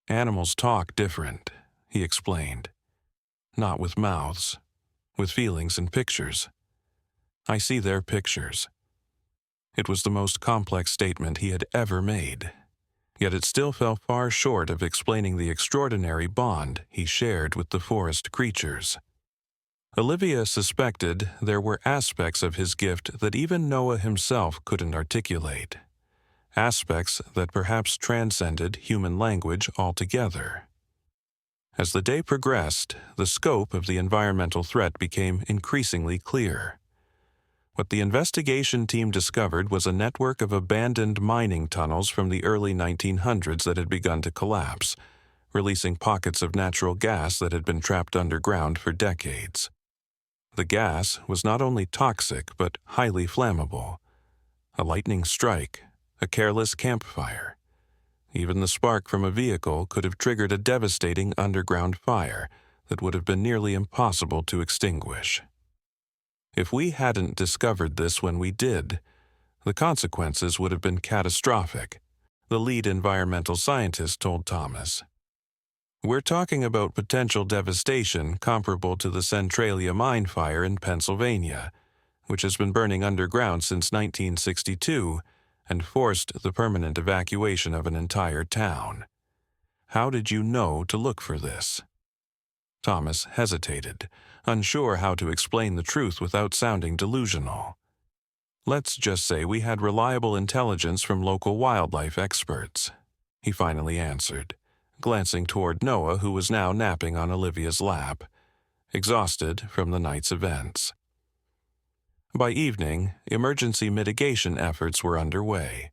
"Animals talk different," he explained. "Not with mouths, with feelings and pictures. I see their pictures." It was the most complex statement he had ever made, yet it still fell far short of explaining the extraordinary bond he shared with the forest creatures. Olivia suspected there were aspects of his gift that even Noah himself couldn't articulate, aspects that perhaps transcended human language altogether. As the day progressed, the scope of the environmental threat became increasingly clear. What the investigation team discovered was a network of abandoned mining tunnels from the early 1900s that had begun to collapse, releasing pockets of natural gas that had been trapped underground for decades. The gas was not only toxic but highly flammable. A lightning strike, a careless campfire. Even the spark from a vehicle could have triggered a devastating underground fire that would have been nearly impossible to extinguish. If we hadn't discovered this when we did, the consequences would have been catastrophic, the lead environmental scientist told Thomas. "We're talking about potential devastation comparable to the Centralia mine fire in Pennsylvania, which has been burning underground since 1962 and forced the permanent evacuation of an entire town. How did you know to look for this?" Thomas hesitated, unsure how to explain the truth without sounding delusional. "Let's just say we had reliable intelligence from local wildlife experts," he finally answered, glancing toward Noah, who was now napping on Olivia's lap, exhausted from the night's events. By evening, emergency mitigation efforts were underway.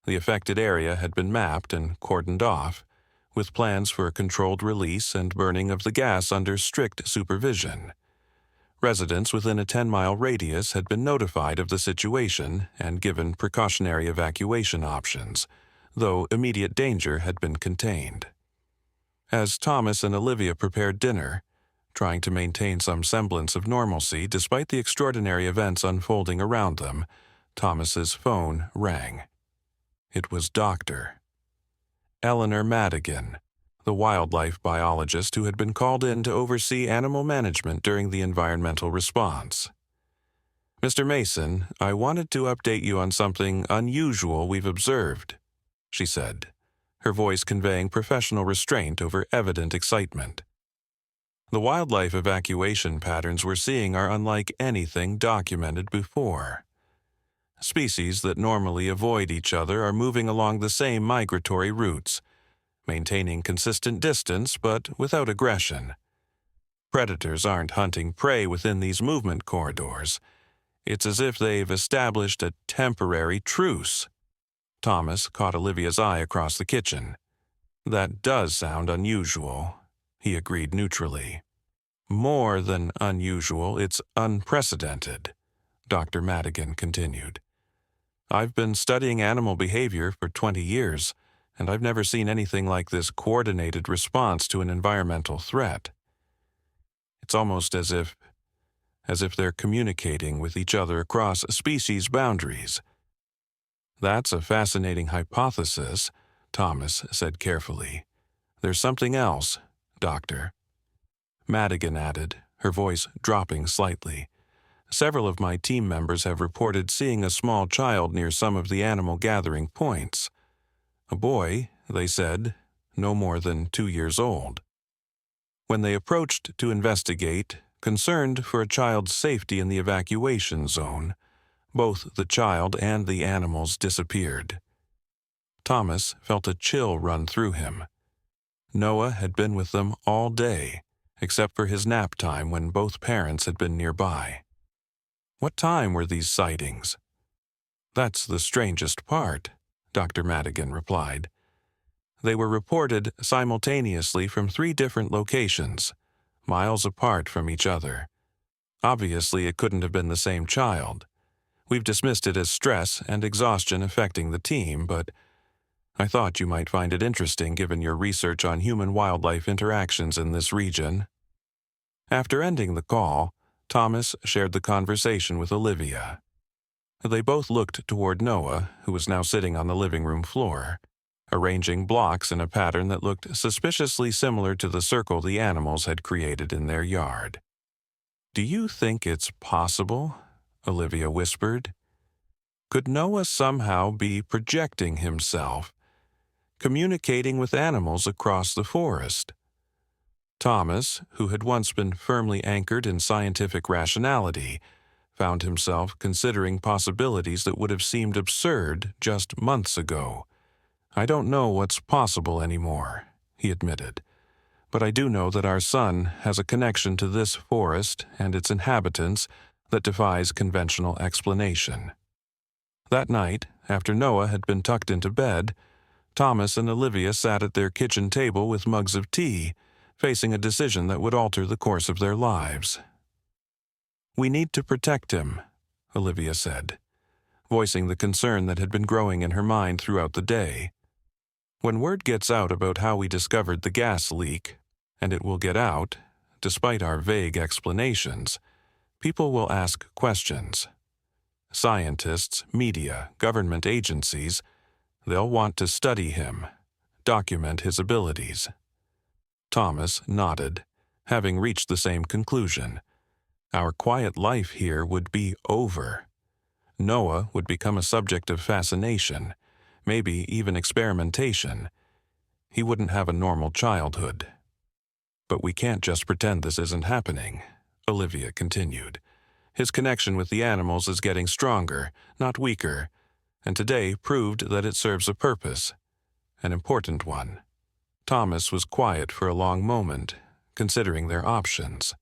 The affected area had been mapped and cordoned off, with plans for a controlled release and burning of the gas under strict supervision. Residents within a 10-mile radius had been notified of the situation and given precautionary evacuation options, though immediate danger had been contained. As Thomas and Olivia prepared dinner, trying to maintain some semblance of normalcy despite the extraordinary events unfolding around them, Thomas's phone rang. It was Dr. Eleanor Madigan, the wildlife biologist who had been called in to oversee animal management during the environmental response. "Mr. Mason, I wanted to update you on something unusual we've observed," she said, her voice conveying professional restraint over evident excitement. "The wildlife evacuation patterns we're seeing are unlike anything documented before. Species that normally avoid each other are moving along the same migratory routes, maintaining consistent distance but without aggression. Predators aren't hunting prey within these movement corridors. It's as if they've established a temporary truce." Thomas caught Olivia's eye across the kitchen. "That does sound unusual," he agreed neutrally. "More than unusual, it's unprecedented," Dr. Madigan continued. "I've been studying animal behavior for 20 years, and I've never seen anything like this coordinated response to an environmental threat. It's almost as if they're communicating with each other across species boundaries. "That's a fascinating hypothesis," Thomas said carefully. "There's something else, Doctor." Madigan added, her voice dropping slightly. "Several of my team members have reported seeing a small child near some of the animal gathering points. A boy, they said, no more than 2 years old. When they approached to investigate, concerned for a child's safety in the evacuation zone, both the child and the animals disappeared." Thomas felt a chill run through him. Noah had been with them all day, except for his nap time when both parents had been nearby. What time were these sightings? "That's the strangest part," Dr. Madigan replied. "They were reported simultaneously from 3 different locations, miles apart from each other. Obviously, it couldn't have been the same child. We've dismissed it as stress and exhaustion affecting the team, but I thought you might find it interesting given your research on human-wildlife interactions in this region." After ending the call, Thomas shared the conversation with Olivia. They both looked toward Noah, who was now sitting on the living room floor, arranging blocks in a pattern that looked suspiciously similar to the circle the animals had created in their yard. "Do you think it's possible?" Olivia whispered. "Could Noah somehow be projecting himself, communicating with animals across the forest?" Thomas, who had once been firmly anchored in scientific rationality, found himself considering possibilities that would have seemed absurd just months ago. "I don't know what's possible anymore," he admitted, "but I do know that our son has a connection to this forest and its inhabitants that defies conventional explanation." That night, after Noah had been tucked into bed, Thomas and Olivia sat at their kitchen table with mugs of tea, facing a decision that would alter the course of their lives. "We need to protect him," Olivia said, voicing the concern that had been growing in her mind throughout the day. "When word gets out about how we discovered the gas leak, and it will get out, despite our vague explanations, people will ask questions. Scientists, media, government agencies, they'll want to study him, document his abilities." Thomas nodded, having reached the same conclusion. Our quiet life here would be over. Noah would become a subject of fascination, maybe even experimentation. He wouldn't have a normal childhood. "But we can't just pretend this isn't happening," Olivia continued. "His connection with the animals is getting stronger, not weaker, and today proved that it serves a purpose, an important one." Thomas was quiet for a long moment, considering their options.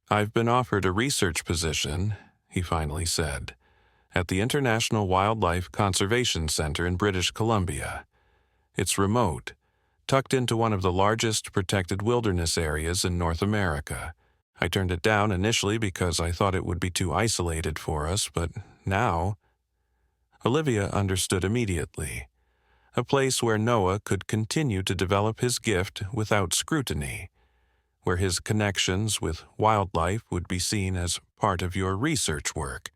"I've been offered a research position," he finally said, "at the International Wildlife Conservation Center in British Columbia. It's remote, tucked into one of the largest protected wilderness areas in North America. I turned it down initially because I thought it would be too isolated for us, but now—" Olivia understood immediately. A place where Noah could continue to develop his gift without scrutiny, where his connections with wildlife would be seen as part of your research work,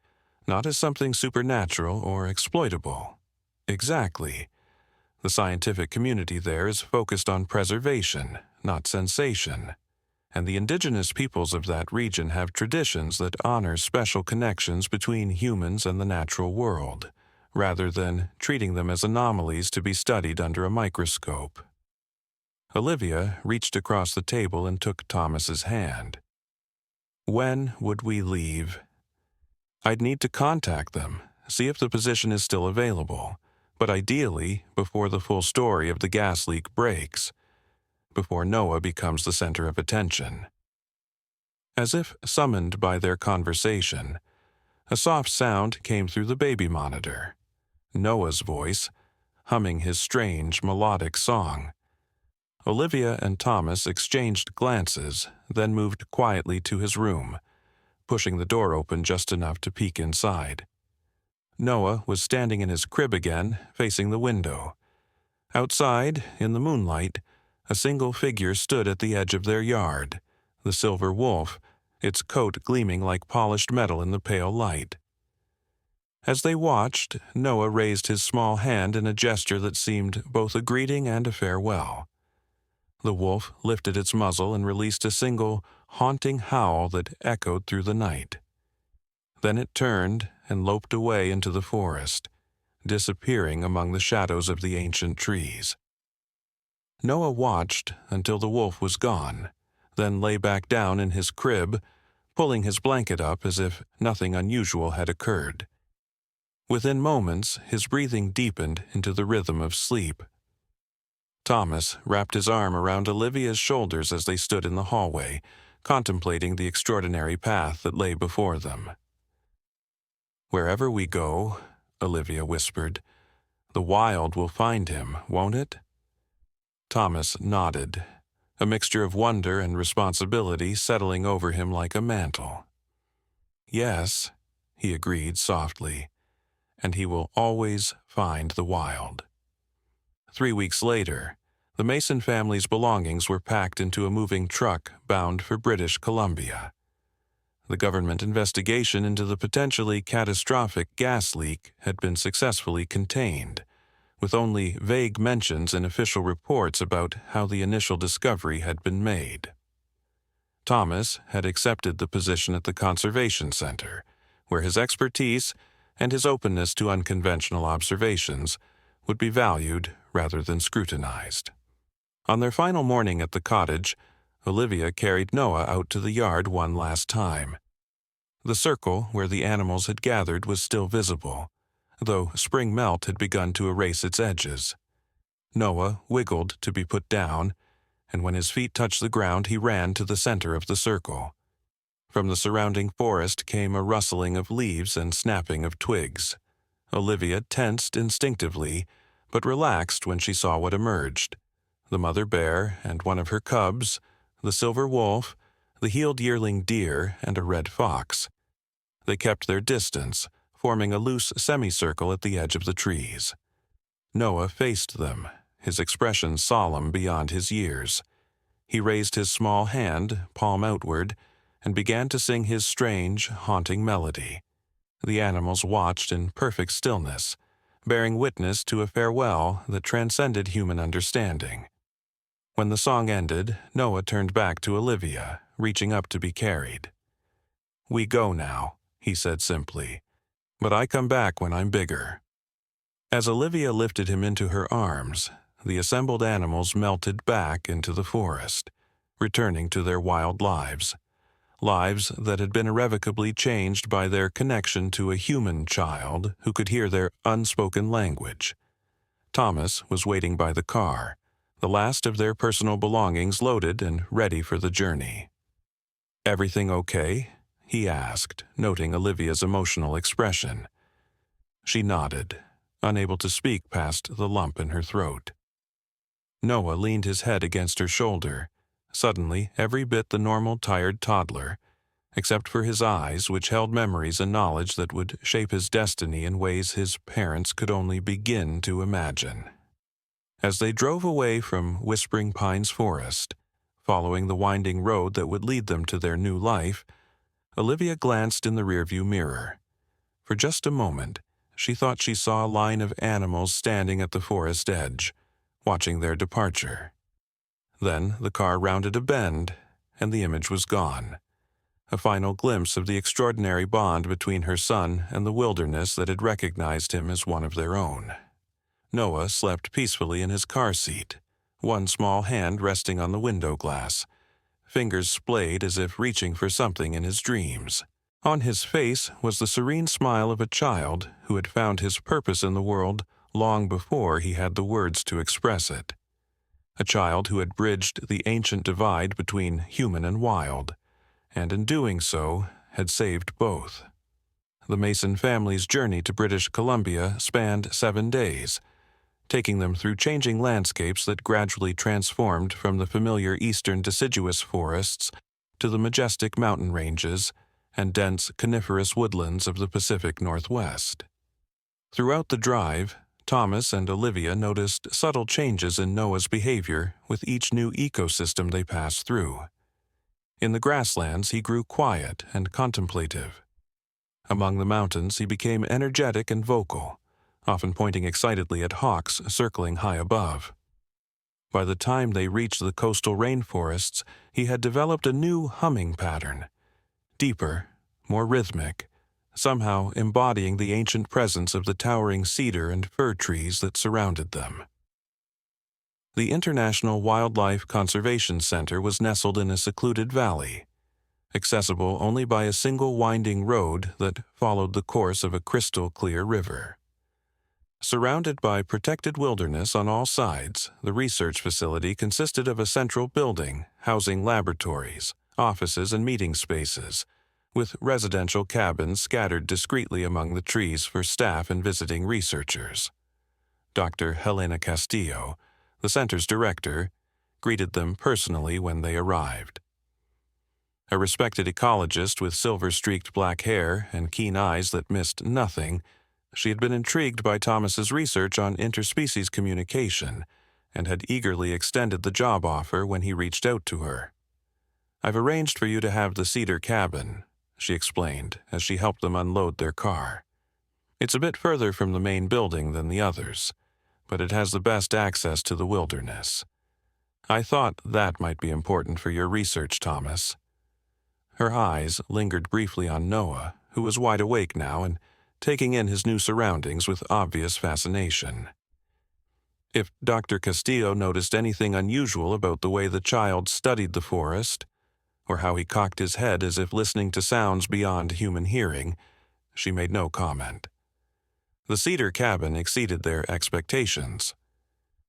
not as something supernatural or exploitable. Exactly. The scientific community there is focused on preservation, not sensation, and the indigenous peoples of that region have traditions that honor special connections between humans and the natural world, rather than treating them as anomalies to be studied under a microscope. Olivia reached across the table and took Thomas's hand. "When would we leave?" "I'd need to contact them, see if the position is still available, but ideally before the full story of the gas leak breaks, before Noah becomes the center of attention." As if summoned by their conversation, a soft sound came through the baby monitor. Noah's voice, humming his strange melodic song. Olivia and Thomas exchanged glances, then moved quietly to his room, pushing the door open just enough to peek inside. Noah was standing in his crib again, facing the window. Outside, in the moonlight, a single figure stood at the edge of their yard, the silver wolf, its coat gleaming like polished metal in the pale light. As they watched, Noah raised his small hand in a gesture that seemed both a greeting and a farewell. The wolf lifted its muzzle and released a single, haunting howl that echoed through the night. Then it turned and loped away into the forest, disappearing among the shadows of the ancient trees. Noah watched until the wolf was gone, then lay back down in his crib, pulling his blanket up as if nothing unusual had occurred. Within moments, his breathing deepened into the rhythm of sleep. Thomas wrapped his arm around Olivia's shoulders as they stood in the hallway, contemplating the extraordinary path that lay before them. "Wherever we go," Olivia whispered, "the wild will find him, won't it?" Thomas nodded, a mixture of wonder and responsibility settling over him like a mantle. "Yes," he agreed softly, "and he will always find the wild." 3 weeks later, the Mason family's belongings were packed into a moving truck bound for British Columbia. The government investigation into the potentially catastrophic gas leak had been successfully contained, with only vague mentions in official reports about how the initial discovery had been made. Thomas had accepted the position at the Conservation Center, where his expertise and his openness to unconventional observations would be valued rather than scrutinized. On their final morning at the cottage, Olivia carried Noah out to the yard one last time. The circle where the animals had gathered was still visible, though spring melt had begun to erase its edges. Noah wiggled to be put down, and when his feet touched the ground he ran to the center of the circle. From the surrounding forest came a rustling of leaves and snapping of twigs. Olivia tensed instinctively, but relaxed when she saw what emerged: the mother bear and one of her cubs, the silver wolf, the healed yearling deer, and a red fox. They kept their distance, forming a loose semicircle at the edge of the trees. Noah faced them, his expression solemn beyond his years. He raised his small hand, palm outward, and began to sing his strange, haunting melody. The animals watched in perfect stillness, bearing witness to a farewell that transcended human understanding. When the song ended, Noah turned back to Olivia, reaching up to be carried. "We go now," he said simply, "but I come back when I'm bigger." As Olivia lifted him into her arms, the assembled animals melted back into the forest, returning to their wild lives that had been irrevocably changed by their connection to a human child who could hear their unspoken language. Thomas was waiting by the car, the last of their personal belongings loaded and ready for the journey. "Everything okay?" he asked, noting Olivia's emotional expression. She nodded, unable to speak past the lump in her throat. Noah leaned his head against her shoulder, suddenly every bit the normal tired toddler, except for his eyes, which held memories and knowledge that would shape his destiny in ways his parents could only begin to imagine. As they drove away from Whispering Pines Forest, following the winding road that would lead them to their new life, Olivia glanced in the rearview mirror. For just a moment, she thought she saw a line of animals standing at the forest edge, watching their departure. Then the car rounded a bend, and the image was gone. A final glimpse of the extraordinary bond between her son and the wilderness that had recognized him as one of their own. Noah slept peacefully in his car seat, one small hand resting on the window glass, fingers splayed as if reaching for something in his dreams. On his face was the serene smile of a child who had found his purpose in the world long before he had the words to express it. A child who had bridged the ancient divide between human and wild, and in doing so had saved both. The Mason family's journey to British Columbia spanned 7 days, taking them through changing landscapes that gradually transformed from the familiar eastern deciduous forests to the majestic mountain ranges and dense coniferous woodlands of the Pacific Northwest. Throughout the drive, Thomas and Olivia noticed subtle changes in Noah's behavior with each new ecosystem they passed through. In the grasslands, he grew quiet and contemplative. Among the mountains, he became energetic and vocal, often pointing excitedly at hawks circling high above. By the time they reached the coastal rainforests, he had developed a new humming pattern, deeper, more rhythmic, somehow embodying the ancient presence of the towering cedar and fir trees that surrounded them. The International Wildlife Conservation Center was nestled in a secluded valley, accessible only by a single winding road that followed the course of a crystal-clear river. Surrounded by protected wilderness on all sides, the research facility consisted of a central building housing laboratories, offices, and meeting spaces, with residential cabins scattered discreetly among the trees for staff and visiting researchers. Dr. Helena Castillo, the center's director, greeted them personally when they arrived. A respected ecologist with silver-streaked black hair and keen eyes that missed nothing, she had been intrigued by Thomas's research on interspecies communication and had eagerly extended the job offer when he reached out to her. "I've arranged for you to have the cedar cabin," she explained as she helped them unload their car. "It's a bit further from the main building than the others, but it has the best access to the wilderness. I thought that might be important for your research, Thomas." Her eyes lingered briefly on Noah, who was wide awake now and taking in his new surroundings with obvious fascination. If Dr. Castillo noticed anything unusual about the way the child studied the forest, or how he cocked his head as if listening to sounds beyond human hearing, she made no comment. The cedar cabin exceeded their expectations.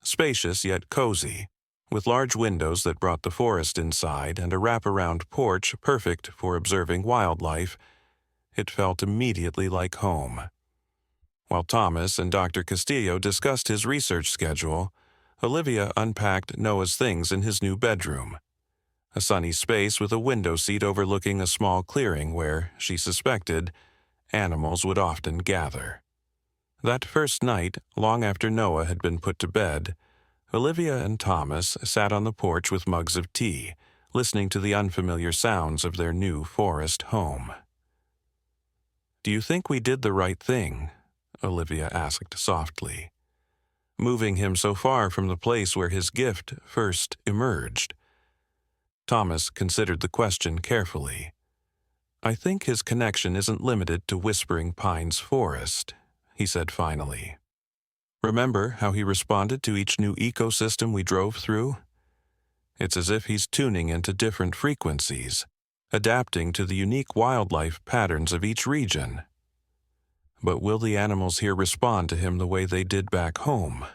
Spacious yet cozy, with large windows that brought the forest inside and a wraparound porch perfect for observing wildlife, it felt immediately like home. While Thomas and Dr. Castillo discussed his research schedule, Olivia unpacked Noah's things in his new bedroom, a sunny space with a window seat overlooking a small clearing where, she suspected, animals would often gather. That first night, long after Noah had been put to bed, Olivia and Thomas sat on the porch with mugs of tea, listening to the unfamiliar sounds of their new forest home. "Do you think we did the right thing?" Olivia asked softly, "moving him so far from the place where his gift first emerged?" Thomas considered the question carefully. "I think his connection isn't limited to Whispering Pines Forest," he said finally. "Remember how he responded to each new ecosystem we drove through? It's as if he's tuning into different frequencies, adapting to the unique wildlife patterns of each region. But will the animals here respond to him the way they did back home?"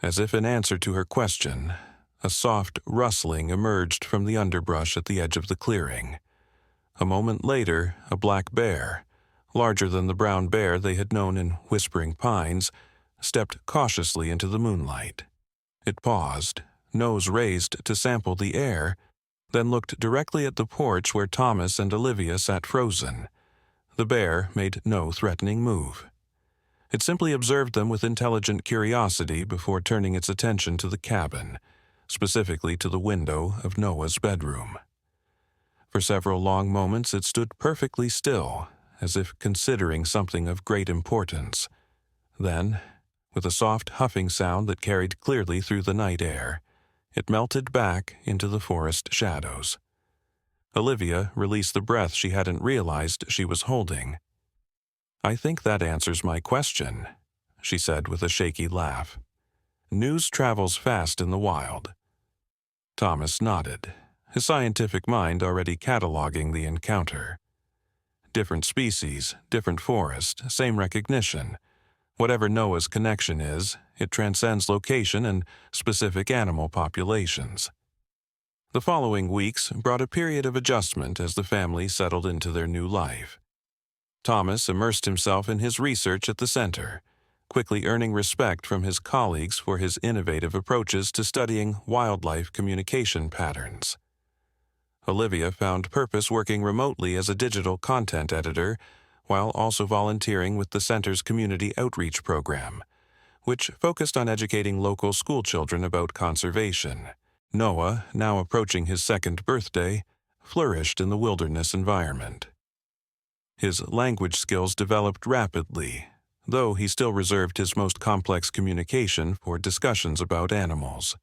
As if in answer to her question, a soft rustling emerged from the underbrush at the edge of the clearing. A moment later, a black bear, larger than the brown bear they had known in Whispering Pines, stepped cautiously into the moonlight. It paused, nose raised to sample the air, then looked directly at the porch where Thomas and Olivia sat frozen. The bear made no threatening move. It simply observed them with intelligent curiosity before turning its attention to the cabin, specifically to the window of Noah's bedroom. For several long moments it stood perfectly still, as if considering something of great importance. Then, with a soft huffing sound that carried clearly through the night air, it melted back into the forest shadows. Olivia released the breath she hadn't realized she was holding. "I think that answers my question," she said with a shaky laugh. "News travels fast in the wild." Thomas nodded, his scientific mind already cataloging the encounter. Different species, different forest, same recognition. Whatever Noah's connection is, it transcends location and specific animal populations. The following weeks brought a period of adjustment as the family settled into their new life. Thomas immersed himself in his research at the center, quickly earning respect from his colleagues for his innovative approaches to studying wildlife communication patterns. Olivia found purpose working remotely as a digital content editor, while also volunteering with the center's community outreach program, which focused on educating local schoolchildren about conservation. Noah, now approaching his second birthday, flourished in the wilderness environment. His language skills developed rapidly, though he still reserved his most complex communication for discussions about animals.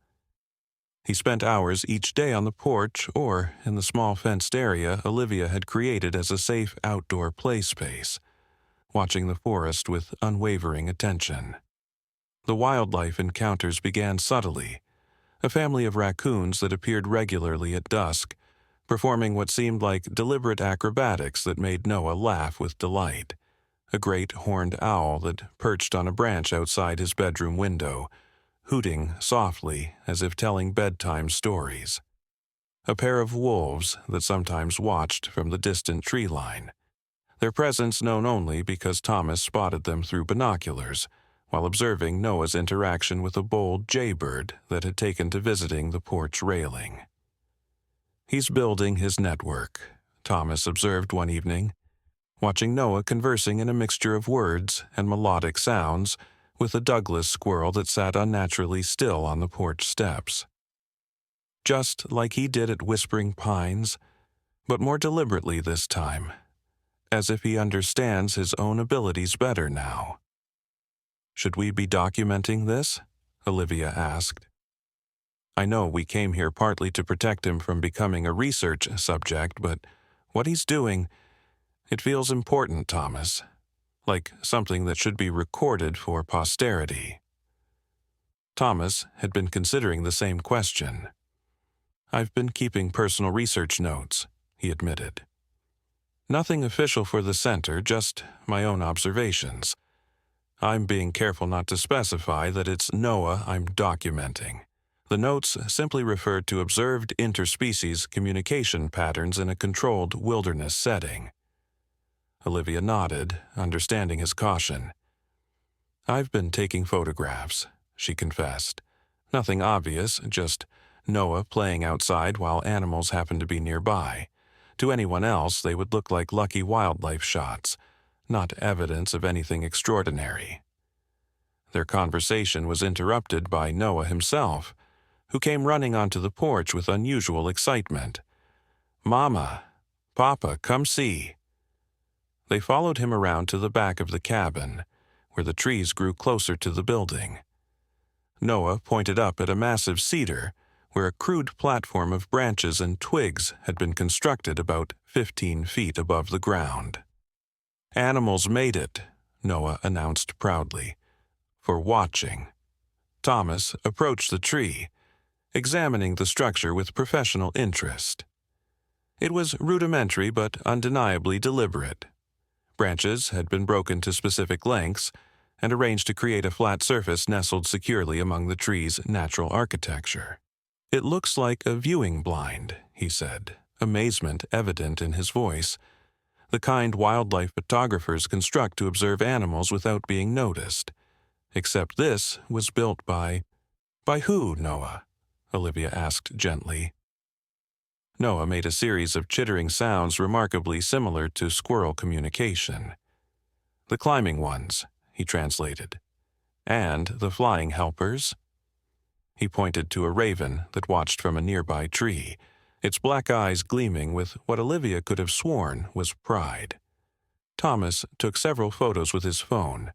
He spent hours each day on the porch or in the small fenced area Olivia had created as a safe outdoor play space, watching the forest with unwavering attention. The wildlife encounters began subtly, a family of raccoons that appeared regularly at dusk, performing what seemed like deliberate acrobatics that made Noah laugh with delight, a great horned owl that perched on a branch outside his bedroom window, hooting softly as if telling bedtime stories, a pair of wolves that sometimes watched from the distant tree line, their presence known only because Thomas spotted them through binoculars while observing Noah's interaction with a bold jaybird that had taken to visiting the porch railing. "He's building his network," Thomas observed one evening, watching Noah conversing in a mixture of words and melodic sounds with a Douglas squirrel that sat unnaturally still on the porch steps. Just like he did at Whispering Pines, but more deliberately this time, as if he understands his own abilities better now. "Should we be documenting this?" Olivia asked. "I know we came here partly to protect him from becoming a research subject, but what he's doing, it feels important, Thomas, like something that should be recorded for posterity." Thomas had been considering the same question. "I've been keeping personal research notes," he admitted. "Nothing official for the center, just my own observations. I'm being careful not to specify that it's Noah I'm documenting. The notes simply refer to observed interspecies communication patterns in a controlled wilderness setting." Olivia nodded, understanding his caution. "I've been taking photographs," she confessed. "Nothing obvious, just Noah playing outside while animals happen to be nearby. To anyone else, they would look like lucky wildlife shots, not evidence of anything extraordinary." Their conversation was interrupted by Noah himself, who came running onto the porch with unusual excitement. "Mama, Papa, come see." They followed him around to the back of the cabin, where the trees grew closer to the building. Noah pointed up at a massive cedar, where a crude platform of branches and twigs had been constructed about 15 feet above the ground. "Animals made it," Noah announced proudly, "for watching." Thomas approached the tree, examining the structure with professional interest. It was rudimentary but undeniably deliberate. Branches had been broken to specific lengths and arranged to create a flat surface nestled securely among the tree's natural architecture. "It looks like a viewing blind," he said, amazement evident in his voice, "the kind wildlife photographers construct to observe animals without being noticed. Except this was built by—" "By who, Noah?" Olivia asked gently. Noah made a series of chittering sounds remarkably similar to squirrel communication. "The climbing ones," he translated. "And the flying helpers." He pointed to a raven that watched from a nearby tree, its black eyes gleaming with what Olivia could have sworn was pride. Thomas took several photos with his phone,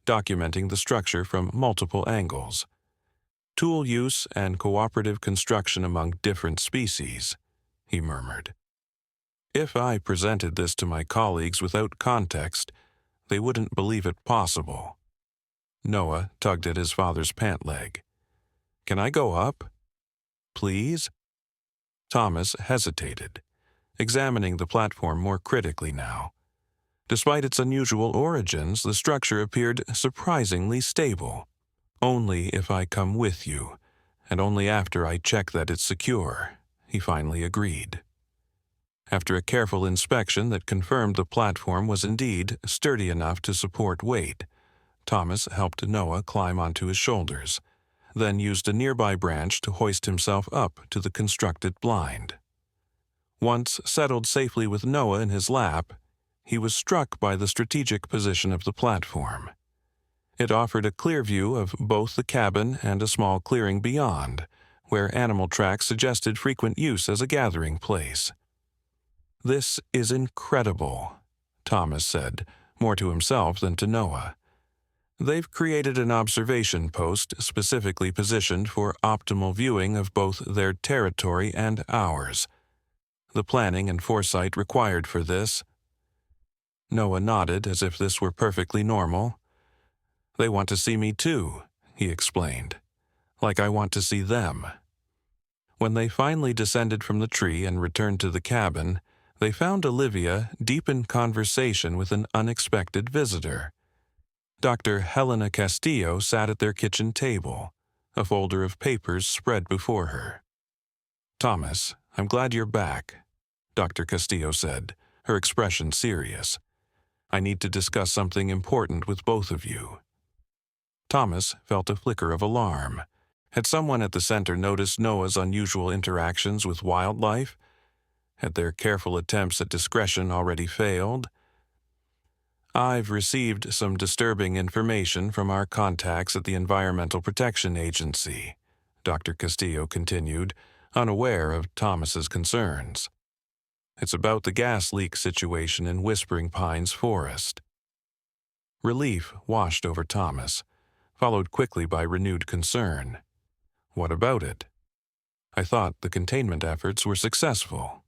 documenting the structure from multiple angles. "Tool use and cooperative construction among different species," he murmured. "If I presented this to my colleagues without context, they wouldn't believe it possible." Noah tugged at his father's pant leg. "Can I go up?" "Please?" Thomas hesitated, examining the platform more critically now. Despite its unusual origins, the structure appeared surprisingly stable. "Only if I come with you, and only after I check that it's secure," he finally agreed. After a careful inspection that confirmed the platform was indeed sturdy enough to support weight, Thomas helped Noah climb onto his shoulders, then used a nearby branch to hoist himself up to the constructed blind. Once settled safely with Noah in his lap, he was struck by the strategic position of the platform. It offered a clear view of both the cabin and a small clearing beyond, where animal tracks suggested frequent use as a gathering place. "This is incredible," Thomas said, more to himself than to Noah. They've created an observation post specifically positioned for optimal viewing of both their territory and ours. The planning and foresight required for this. Noah nodded as if this were perfectly normal. They want to see me too, he explained, like I want to see them. When they finally descended from the tree and returned to the cabin, they found Olivia deep in conversation with an unexpected visitor. Dr. Helena Castillo sat at their kitchen table, a folder of papers spread before her. "Thomas, I'm glad you're back," Dr. Castillo said, her expression serious. "I need to discuss something important with both of you." Thomas felt a flicker of alarm. Had someone at the center noticed Noah's unusual interactions with wildlife? Had their careful attempts at discretion already failed? "I've received some disturbing information from our contacts at the Environmental Protection Agency," Dr. Castillo continued, unaware of Thomas's concerns. "It's about the gas leak situation in Whispering Pines Forest." Relief washed over Thomas, followed quickly by renewed concern. "What about it? I thought the containment efforts were successful."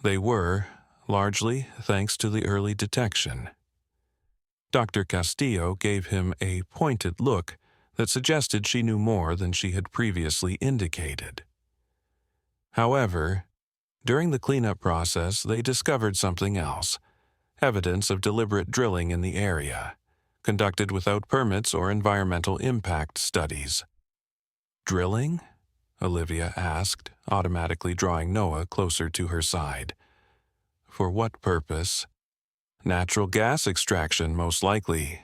"They were, largely thanks to the early detection." Dr. Castillo gave him a pointed look that suggested she knew more than she had previously indicated. "However, during the cleanup process, they discovered something else, evidence of deliberate drilling in the area, conducted without permits or environmental impact studies." "Drilling?" Olivia asked, automatically drawing Noah closer to her side. "For what purpose?" "Natural gas extraction, most likely,"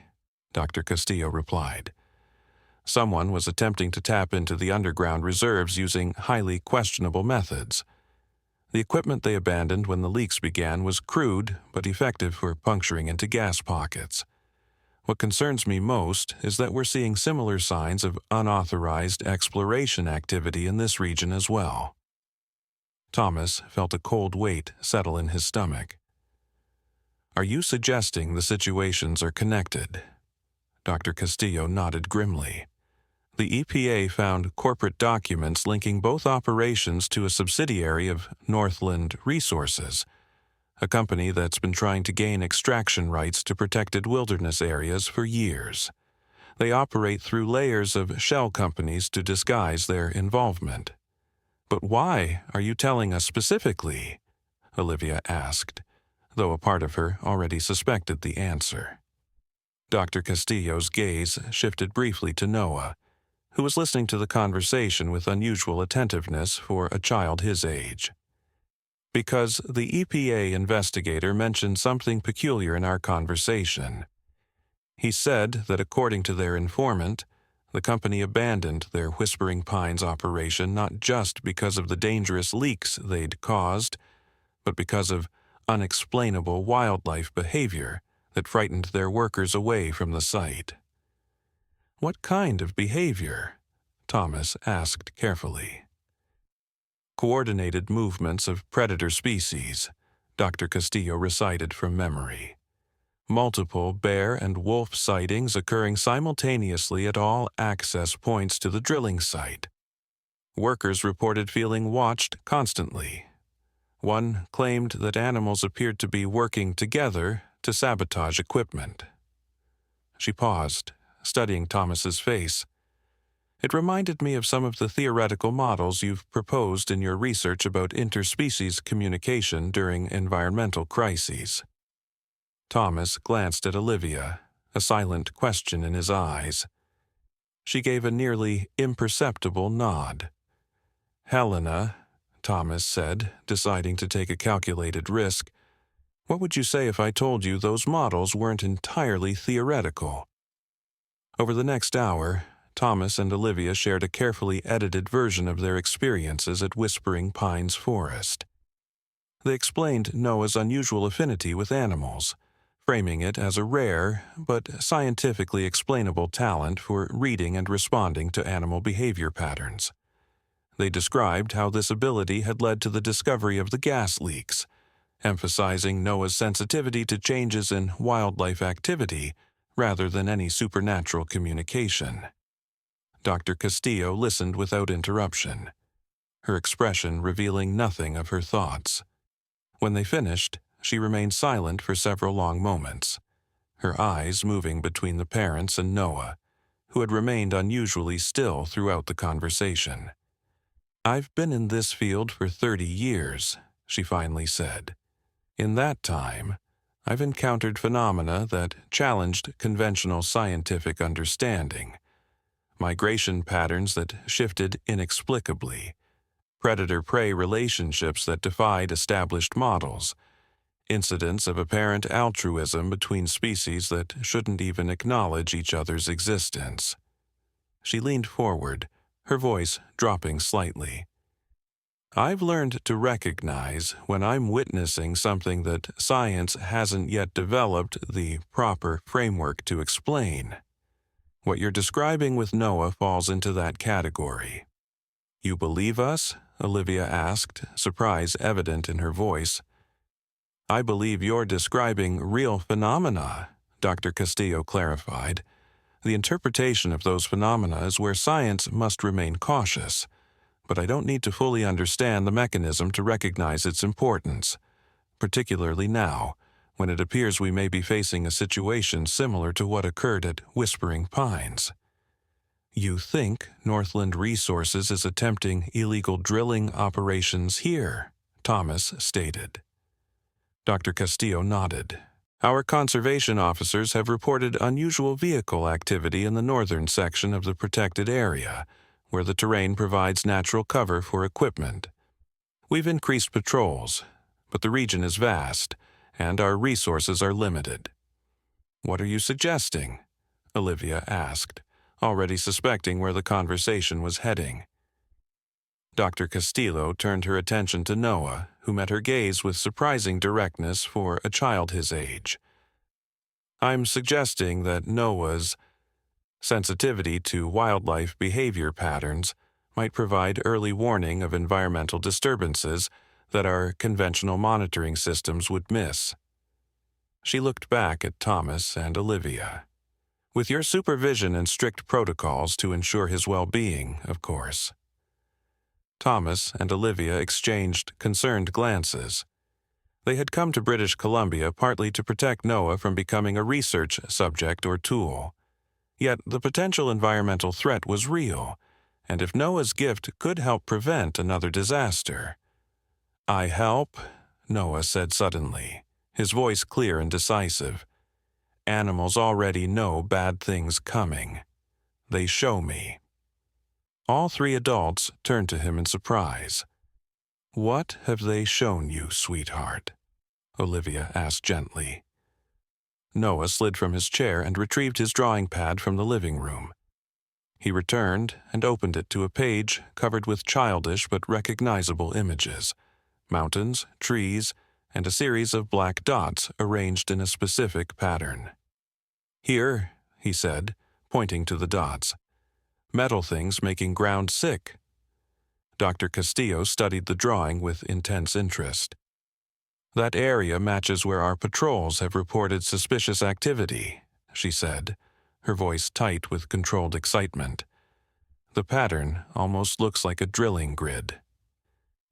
Dr. Castillo replied. "Someone was attempting to tap into the underground reserves using highly questionable methods. The equipment they abandoned when the leaks began was crude but effective for puncturing into gas pockets. What concerns me most is that we're seeing similar signs of unauthorized exploration activity in this region as well." Thomas felt a cold weight settle in his stomach. "Are you suggesting the situations are connected?" Dr. Castillo nodded grimly. "The EPA found corporate documents linking both operations to a subsidiary of Northland Resources, a company that's been trying to gain extraction rights to protected wilderness areas for years. They operate through layers of shell companies to disguise their involvement." "But why are you telling us specifically?" Olivia asked, though a part of her already suspected the answer. Dr. Castillo's gaze shifted briefly to Noah, who was listening to the conversation with unusual attentiveness for a child his age. "Because the EPA investigator mentioned something peculiar in our conversation. He said that according to their informant, the company abandoned their Whispering Pines operation not just because of the dangerous leaks they'd caused, but because of unexplainable wildlife behavior that frightened their workers away from the site." "What kind of behavior?" Thomas asked carefully. "Coordinated movements of predator species," Dr. Castillo recited from memory. "Multiple bear and wolf sightings occurring simultaneously at all access points to the drilling site. Workers reported feeling watched constantly. One claimed that animals appeared to be working together to sabotage equipment." She paused, studying Thomas's face. "It reminded me of some of the theoretical models you've proposed in your research about interspecies communication during environmental crises." Thomas glanced at Olivia, a silent question in his eyes. She gave a nearly imperceptible nod. "Helena," Thomas said, deciding to take a calculated risk, "what would you say if I told you those models weren't entirely theoretical?" Over the next hour, Thomas and Olivia shared a carefully edited version of their experiences at Whispering Pines Forest. They explained Noah's unusual affinity with animals, framing it as a rare but scientifically explainable talent for reading and responding to animal behavior patterns. They described how this ability had led to the discovery of the gas leaks, emphasizing Noah's sensitivity to changes in wildlife activity rather than any supernatural communication. Dr. Castillo listened without interruption, her expression revealing nothing of her thoughts. When they finished, she remained silent for several long moments, her eyes moving between the parents and Noah, who had remained unusually still throughout the conversation. "I've been in this field for 30 years, she finally said. In that time, I've encountered phenomena that challenged conventional scientific understanding. Migration patterns that shifted inexplicably, predator-prey relationships that defied established models, incidents of apparent altruism between species that shouldn't even acknowledge each other's existence." She leaned forward, her voice dropping slightly. "I've learned to recognize when I'm witnessing something that science hasn't yet developed the proper framework to explain. What you're describing with Noah falls into that category." "You believe us?" Olivia asked, surprise evident in her voice. "I believe you're describing real phenomena," Dr. Castillo clarified. "The interpretation of those phenomena is where science must remain cautious, but I don't need to fully understand the mechanism to recognize its importance, particularly now, when it appears we may be facing a situation similar to what occurred at Whispering Pines." "You think Northland Resources is attempting illegal drilling operations here," Thomas stated. Dr. Castillo nodded. "Our conservation officers have reported unusual vehicle activity in the northern section of the protected area, where the terrain provides natural cover for equipment. We've increased patrols, but the region is vast, and our resources are limited." "What are you suggesting?" Olivia asked, already suspecting where the conversation was heading. Dr. Castillo turned her attention to Noah, who met her gaze with surprising directness for a child his age. "I'm suggesting that Noah's sensitivity to wildlife behavior patterns might provide early warning of environmental disturbances that our conventional monitoring systems would miss." She looked back at Thomas and Olivia. "With your supervision and strict protocols to ensure his well-being, of course." Thomas and Olivia exchanged concerned glances. They had come to British Columbia partly to protect Noah from becoming a research subject or tool. Yet the potential environmental threat was real, and if Noah's gift could help prevent another disaster. "I help," Noah said suddenly, his voice clear and decisive. "Animals already know bad things coming. They show me." All three adults turned to him in surprise. "What have they shown you, sweetheart?" Olivia asked gently. Noah slid from his chair and retrieved his drawing pad from the living room. He returned and opened it to a page covered with childish but recognizable images: mountains, trees, and a series of black dots arranged in a specific pattern. "Here," he said, pointing to the dots. "Metal things making ground sick." Dr. Castillo studied the drawing with intense interest. "That area matches where our patrols have reported suspicious activity," she said, her voice tight with controlled excitement. "The pattern almost looks like a drilling grid."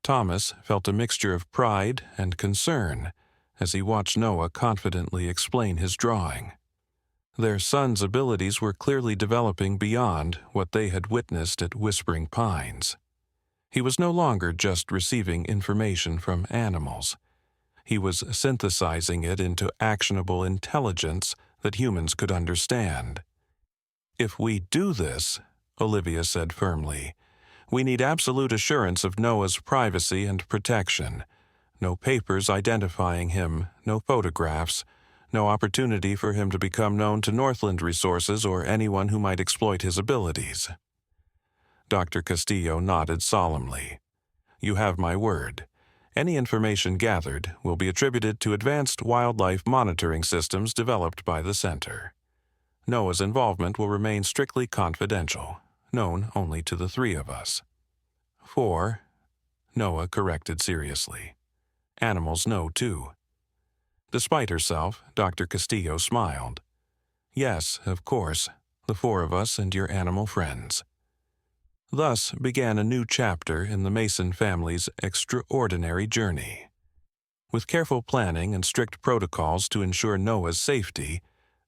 Thomas felt a mixture of pride and concern as he watched Noah confidently explain his drawing. Their son's abilities were clearly developing beyond what they had witnessed at Whispering Pines. He was no longer just receiving information from animals. He was synthesizing it into actionable intelligence that humans could understand. "If we do this," Olivia said firmly, "we need absolute assurance of Noah's privacy and protection. No papers identifying him, no photographs, no opportunity for him to become known to Northland Resources or anyone who might exploit his abilities." Dr. Castillo nodded solemnly. "You have my word. Any information gathered will be attributed to advanced wildlife monitoring systems developed by the Center. Noah's involvement will remain strictly confidential, known only to the three of us." "4," Noah corrected seriously. Animals know too. Despite herself, Dr. Castillo smiled. Yes, of course, the four of us and your animal friends. Thus began a new chapter in the Mason family's extraordinary journey. With careful planning and strict protocols to ensure Noah's safety,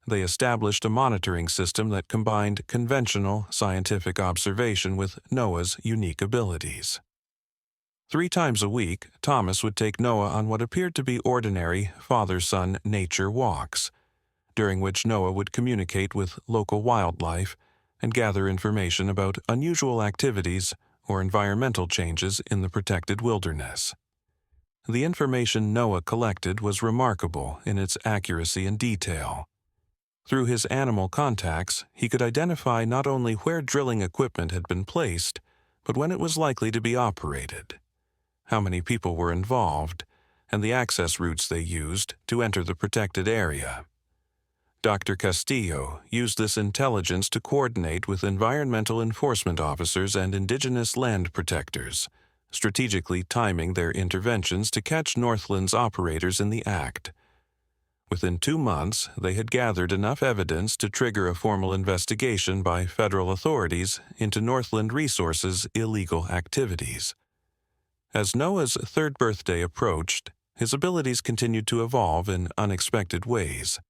they established a monitoring system that combined conventional scientific observation with Noah's unique abilities. 3 times a week, Thomas would take Noah on what appeared to be ordinary father-son nature walks, during which Noah would communicate with local wildlife and gather information about unusual activities or environmental changes in the protected wilderness. The information Noah collected was remarkable in its accuracy and detail. Through his animal contacts, he could identify not only where drilling equipment had been placed, but when it was likely to be operated, how many people were involved, and the access routes they used to enter the protected area. Dr. Castillo used this intelligence to coordinate with environmental enforcement officers and indigenous land protectors, strategically timing their interventions to catch Northland's operators in the act. Within 2 months, they had gathered enough evidence to trigger a formal investigation by federal authorities into Northland Resources' illegal activities. As Noah's 3rd birthday approached, his abilities continued to evolve in unexpected ways.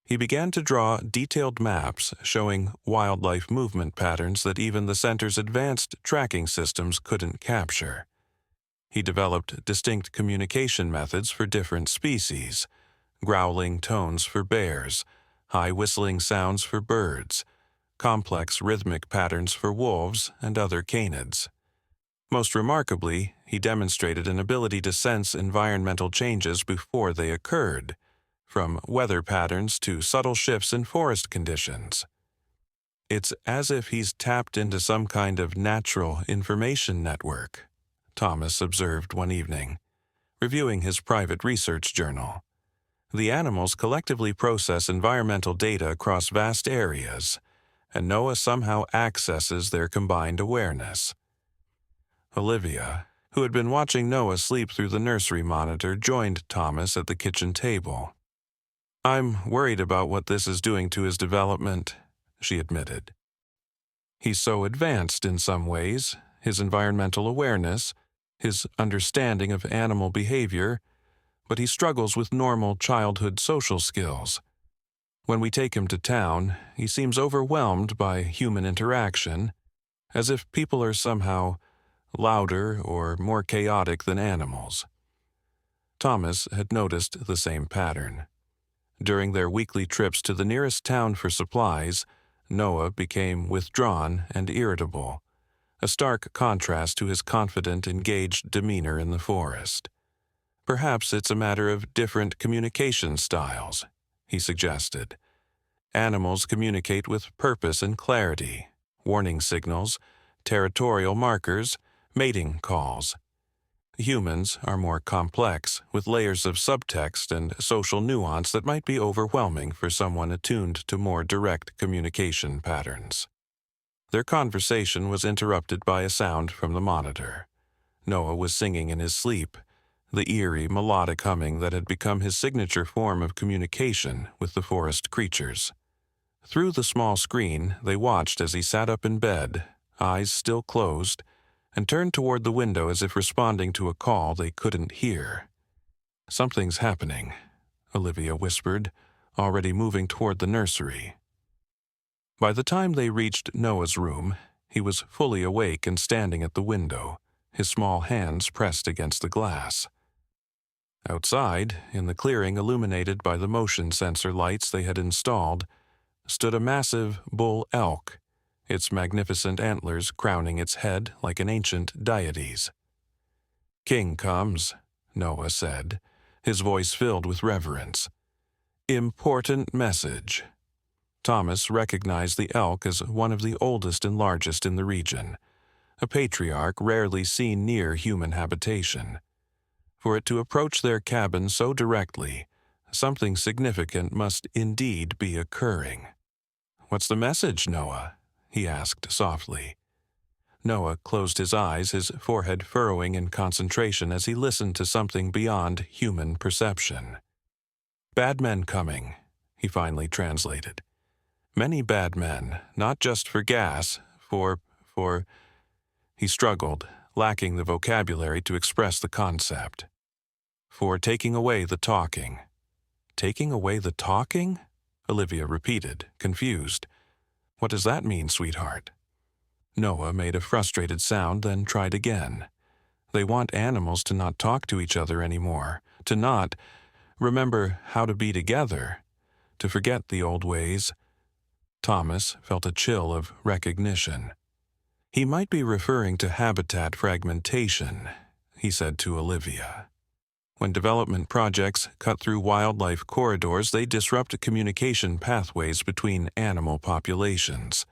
He began to draw detailed maps showing wildlife movement patterns that even the center's advanced tracking systems couldn't capture. He developed distinct communication methods for different species, growling tones for bears, high whistling sounds for birds, complex rhythmic patterns for wolves and other canids. Most remarkably, he demonstrated an ability to sense environmental changes before they occurred, from weather patterns to subtle shifts in forest conditions. It's as if he's tapped into some kind of natural information network, Thomas observed one evening, reviewing his private research journal. The animals collectively process environmental data across vast areas, and Noah somehow accesses their combined awareness. Olivia, who had been watching Noah sleep through the nursery monitor, joined Thomas at the kitchen table. "I'm worried about what this is doing to his development," she admitted. "He's so advanced in some ways, his environmental awareness, his understanding of animal behavior, but he struggles with normal childhood social skills. When we take him to town, he seems overwhelmed by human interaction, as if people are somehow louder or more chaotic than animals." Thomas had noticed the same pattern. During their weekly trips to the nearest town for supplies, Noah became withdrawn and irritable, a stark contrast to his confident, engaged demeanor in the forest. "Perhaps it's a matter of different communication styles," he suggested. "Animals communicate with purpose and clarity, warning signals, territorial markers, mating calls. Humans are more complex, with layers of subtext and social nuance that might be overwhelming for someone attuned to more direct communication patterns." Their conversation was interrupted by a sound from the monitor. Noah was singing in his sleep, the eerie, melodic humming that had become his signature form of communication with the forest creatures. Through the small screen, they watched as he sat up in bed, eyes still closed, and turned toward the window as if responding to a call they couldn't hear. "Something's happening," Olivia whispered, already moving toward the nursery. By the time they reached Noah's room, he was fully awake and standing at the window, his small hands pressed against the glass. Outside, in the clearing illuminated by the motion sensor lights they had installed, stood a massive bull elk, its magnificent antlers crowning its head like an ancient deity's. "King comes," Noah said, his voice filled with reverence. "Important message." Thomas recognized the elk as one of the oldest and largest in the region, a patriarch rarely seen near human habitation. For it to approach their cabin so directly, something significant must indeed be occurring. "What's the message, Noah?" he asked softly. Noah closed his eyes, his forehead furrowing in concentration as he listened to something beyond human perception. "Bad men coming," he finally translated. "Many bad men, not just for gas, for... He struggled, lacking the vocabulary to express the concept. "For taking away the talking." "Taking away the talking?" Olivia repeated, confused. "What does that mean, sweetheart?" Noah made a frustrated sound, then tried again. "They want animals to not talk to each other anymore, to not remember how to be together, to forget the old ways." Thomas felt a chill of recognition. "He might be referring to habitat fragmentation," he said to Olivia. "When development projects cut through wildlife corridors, they disrupt communication pathways between animal populations.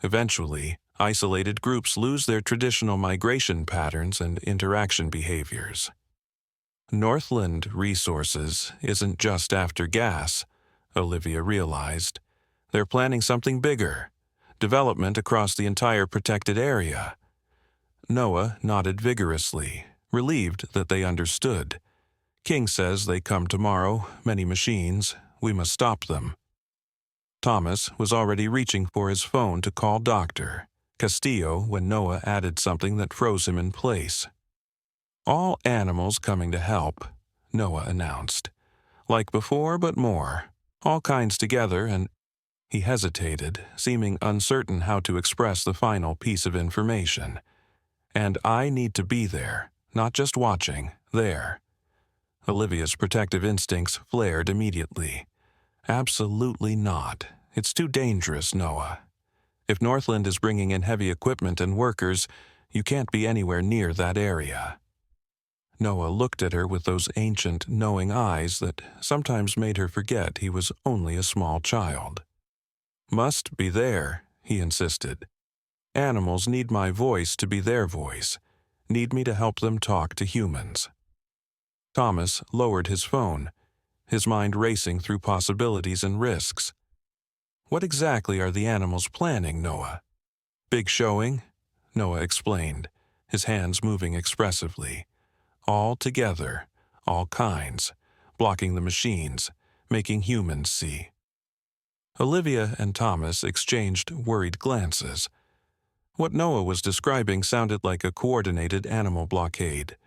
Eventually, isolated groups lose their traditional migration patterns and interaction behaviors." Northland Resources isn't just after gas, Olivia realized. They're planning something bigger. Development across the entire protected area. Noah nodded vigorously, relieved that they understood. "King says they come tomorrow, many machines. We must stop them." Thomas was already reaching for his phone to call Dr. Castillo when Noah added something that froze him in place. "All animals coming to help," Noah announced. "Like before, but more. All kinds together," and he hesitated, seeming uncertain how to express the final piece of information. "And I need to be there, not just watching, there." Olivia's protective instincts flared immediately. "Absolutely not. It's too dangerous, Noah. If Northland is bringing in heavy equipment and workers, you can't be anywhere near that area." Noah looked at her with those ancient, knowing eyes that sometimes made her forget he was only a small child. "Must be there," he insisted. "Animals need my voice to be their voice, need me to help them talk to humans." Thomas lowered his phone, his mind racing through possibilities and risks. "What exactly are the animals planning, Noah?" "Big showing," Noah explained, his hands moving expressively. "All together, all kinds, blocking the machines, making humans see." Olivia and Thomas exchanged worried glances. What Noah was describing sounded like a coordinated animal blockade.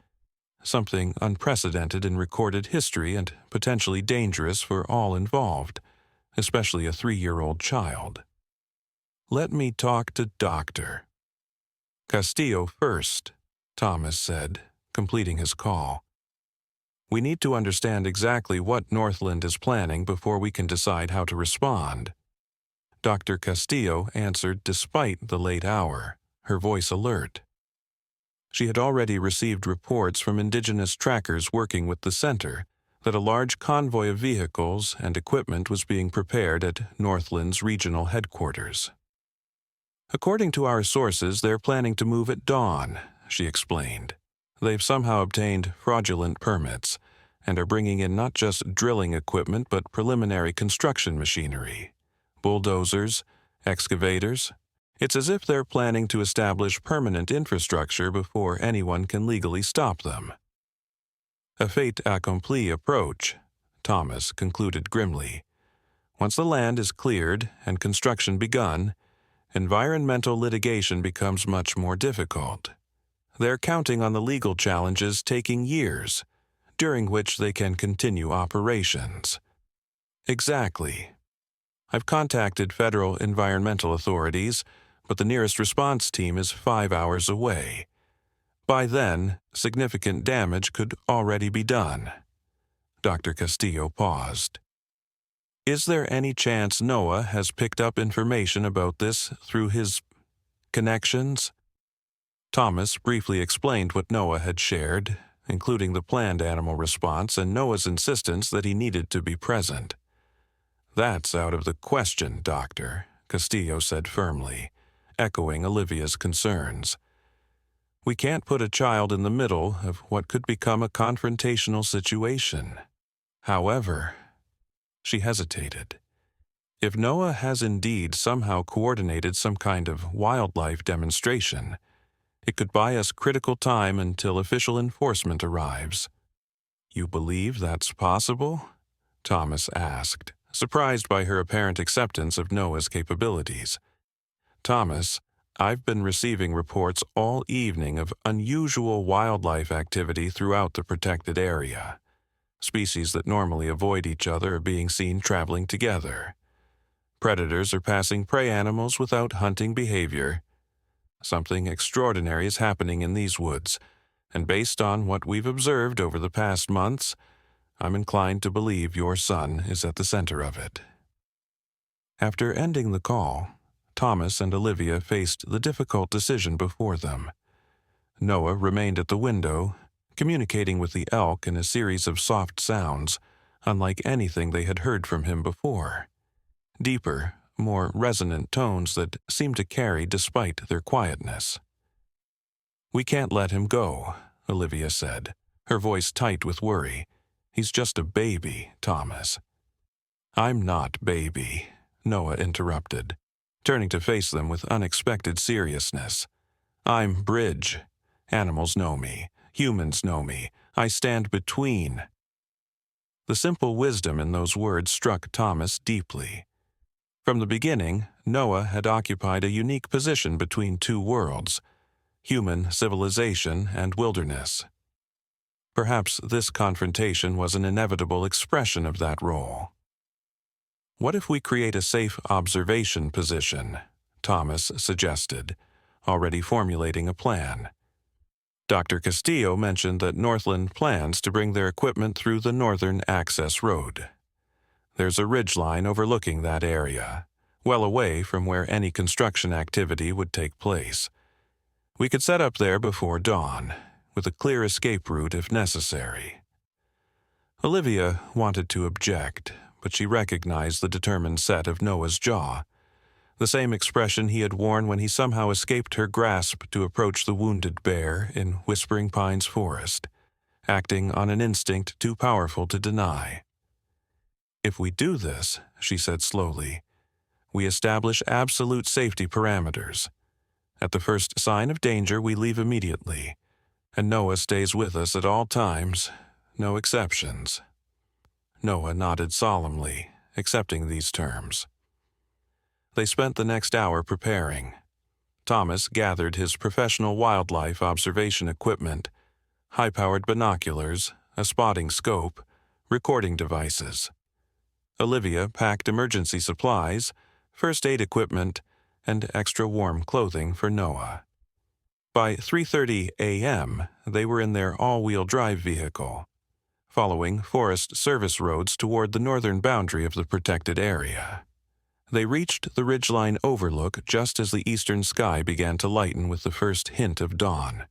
Something unprecedented in recorded history and potentially dangerous for all involved, especially a 3-year-old child. "Let me talk to Dr. Castillo first," Thomas said, completing his call. "We need to understand exactly what Northland is planning before we can decide how to respond." Dr. Castillo answered despite the late hour, her voice alert. She had already received reports from indigenous trackers working with the center that a large convoy of vehicles and equipment was being prepared at Northland's regional headquarters. "According to our sources, they're planning to move at dawn," she explained. "They've somehow obtained fraudulent permits and are bringing in not just drilling equipment but preliminary construction machinery. Bulldozers, excavators. It's as if they're planning to establish permanent infrastructure before anyone can legally stop them." "A fait accompli approach," Thomas concluded grimly. "Once the land is cleared and construction begun, environmental litigation becomes much more difficult. They're counting on the legal challenges taking years, during which they can continue operations." "Exactly. I've contacted federal environmental authorities, but the nearest response team is 5 hours away. By then, significant damage could already be done." Dr. Castillo paused. "Is there any chance Noah has picked up information about this through his connections?" Thomas briefly explained what Noah had shared, including the planned animal response and Noah's insistence that he needed to be present. "That's out of the question, Doctor," Castillo said firmly, echoing Olivia's concerns. "We can't put a child in the middle of what could become a confrontational situation. However," she hesitated, If Noah has indeed somehow coordinated some kind of wildlife demonstration, it could buy us critical time until official enforcement arrives. You believe that's possible? Thomas asked, surprised by her apparent acceptance of Noah's capabilities. Thomas, I've been receiving reports all evening of unusual wildlife activity throughout the protected area. Species that normally avoid each other are being seen traveling together. Predators are passing prey animals without hunting behavior. Something extraordinary is happening in these woods, and based on what we've observed over the past months, I'm inclined to believe your son is at the center of it. After ending the call, Thomas and Olivia faced the difficult decision before them. Noah remained at the window, communicating with the elk in a series of soft sounds, unlike anything they had heard from him before. Deeper, more resonant tones that seemed to carry despite their quietness. "We can't let him go," Olivia said, her voice tight with worry. "He's just a baby, Thomas." "I'm not baby," Noah interrupted, turning to face them with unexpected seriousness. "I'm Bridge. Animals know me. Humans know me. I stand between." The simple wisdom in those words struck Thomas deeply. From the beginning, Noah had occupied a unique position between two worlds, human civilization and wilderness. Perhaps this confrontation was an inevitable expression of that role. "What if we create a safe observation position?" Thomas suggested, already formulating a plan. Dr. Castillo mentioned that Northland plans to bring their equipment through the northern access road. There's a ridgeline overlooking that area, well away from where any construction activity would take place. We could set up there before dawn, with a clear escape route if necessary. Olivia wanted to object, but she recognized the determined set of Noah's jaw, the same expression he had worn when he somehow escaped her grasp to approach the wounded bear in Whispering Pines Forest, acting on an instinct too powerful to deny. "If we do this," she said slowly, "we establish absolute safety parameters. At the first sign of danger, we leave immediately, and Noah stays with us at all times, no exceptions." Noah nodded solemnly, accepting these terms. They spent the next hour preparing. Thomas gathered his professional wildlife observation equipment, high-powered binoculars, a spotting scope, recording devices. Olivia packed emergency supplies, first aid equipment, and extra warm clothing for Noah. By 3:30 a.m., they were in their all-wheel drive vehicle, following Forest Service roads toward the northern boundary of the protected area. They reached the ridgeline overlook just as the eastern sky began to lighten with the first hint of dawn.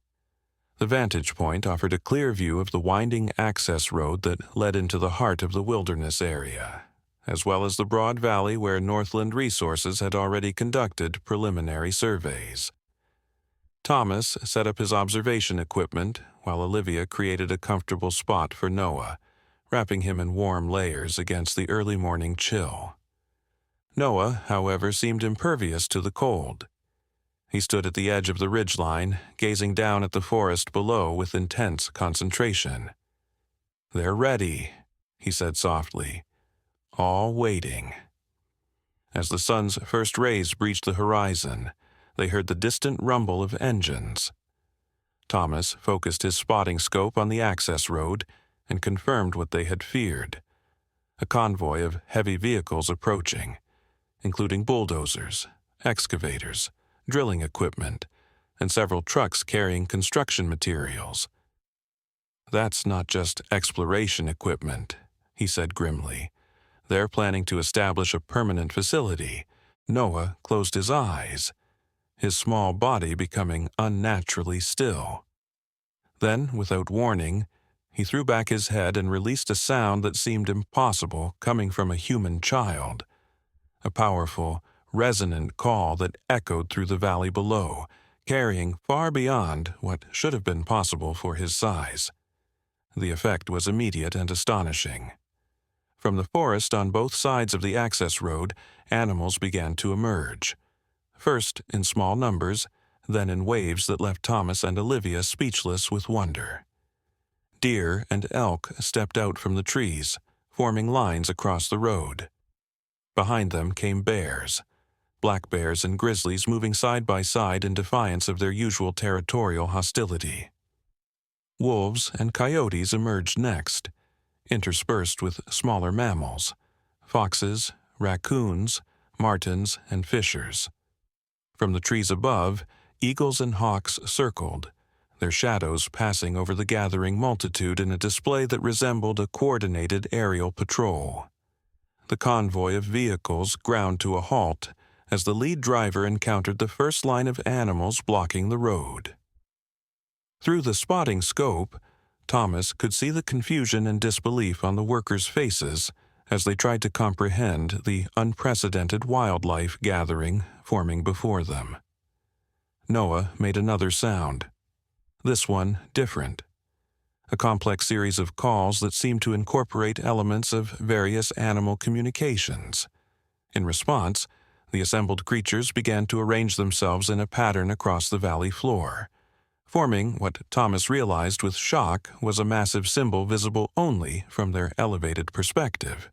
The vantage point offered a clear view of the winding access road that led into the heart of the wilderness area, as well as the broad valley where Northland Resources had already conducted preliminary surveys. Thomas set up his observation equipment, while Olivia created a comfortable spot for Noah, wrapping him in warm layers against the early morning chill. Noah, however, seemed impervious to the cold. He stood at the edge of the ridgeline, gazing down at the forest below with intense concentration. "They're ready," he said softly, "all waiting." As the sun's first rays breached the horizon, they heard the distant rumble of engines. Thomas focused his spotting scope on the access road and confirmed what they had feared: a convoy of heavy vehicles approaching, including bulldozers, excavators, drilling equipment, and several trucks carrying construction materials. "That's not just exploration equipment," he said grimly. "They're planning to establish a permanent facility." Noah closed his eyes, his small body becoming unnaturally still. Then, without warning, he threw back his head and released a sound that seemed impossible coming from a human child. A powerful, resonant call that echoed through the valley below, carrying far beyond what should have been possible for his size. The effect was immediate and astonishing. From the forest on both sides of the access road, animals began to emerge. First in small numbers, then in waves that left Thomas and Olivia speechless with wonder. Deer and elk stepped out from the trees, forming lines across the road. Behind them came bears, black bears and grizzlies moving side by side in defiance of their usual territorial hostility. Wolves and coyotes emerged next, interspersed with smaller mammals, foxes, raccoons, martens, and fishers. From the trees above, eagles and hawks circled, their shadows passing over the gathering multitude in a display that resembled a coordinated aerial patrol. The convoy of vehicles ground to a halt as the lead driver encountered the first line of animals blocking the road. Through the spotting scope, Thomas could see the confusion and disbelief on the workers' faces as they tried to comprehend the unprecedented wildlife gathering forming before them. Noah made another sound, this one different. A complex series of calls that seemed to incorporate elements of various animal communications. In response, the assembled creatures began to arrange themselves in a pattern across the valley floor, forming what Thomas realized with shock was a massive symbol visible only from their elevated perspective,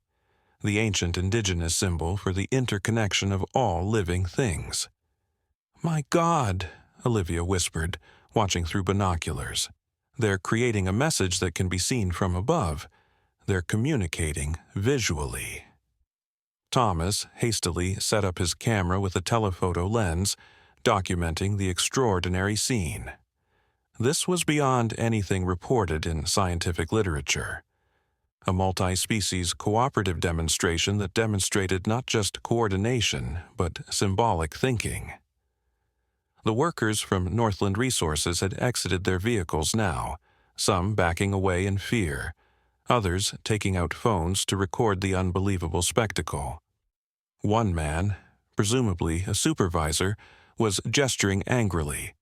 the ancient indigenous symbol for the interconnection of all living things. "My God," Olivia whispered, watching through binoculars. "They're creating a message that can be seen from above. They're communicating visually." Thomas hastily set up his camera with a telephoto lens, documenting the extraordinary scene. This was beyond anything reported in scientific literature. A multi-species cooperative demonstration that demonstrated not just coordination, but symbolic thinking. The workers from Northland Resources had exited their vehicles now, some backing away in fear, others taking out phones to record the unbelievable spectacle. One man, presumably a supervisor, was gesturing angrily,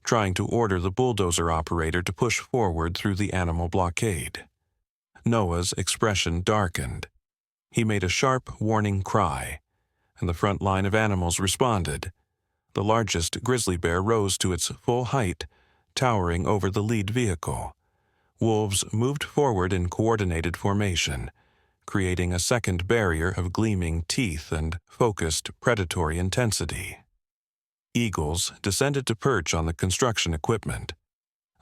trying to order the bulldozer operator to push forward through the animal blockade. Noah's expression darkened. He made a sharp, warning cry, and the front line of animals responded. The largest grizzly bear rose to its full height, towering over the lead vehicle. Wolves moved forward in coordinated formation, creating a second barrier of gleaming teeth and focused predatory intensity. Eagles descended to perch on the construction equipment,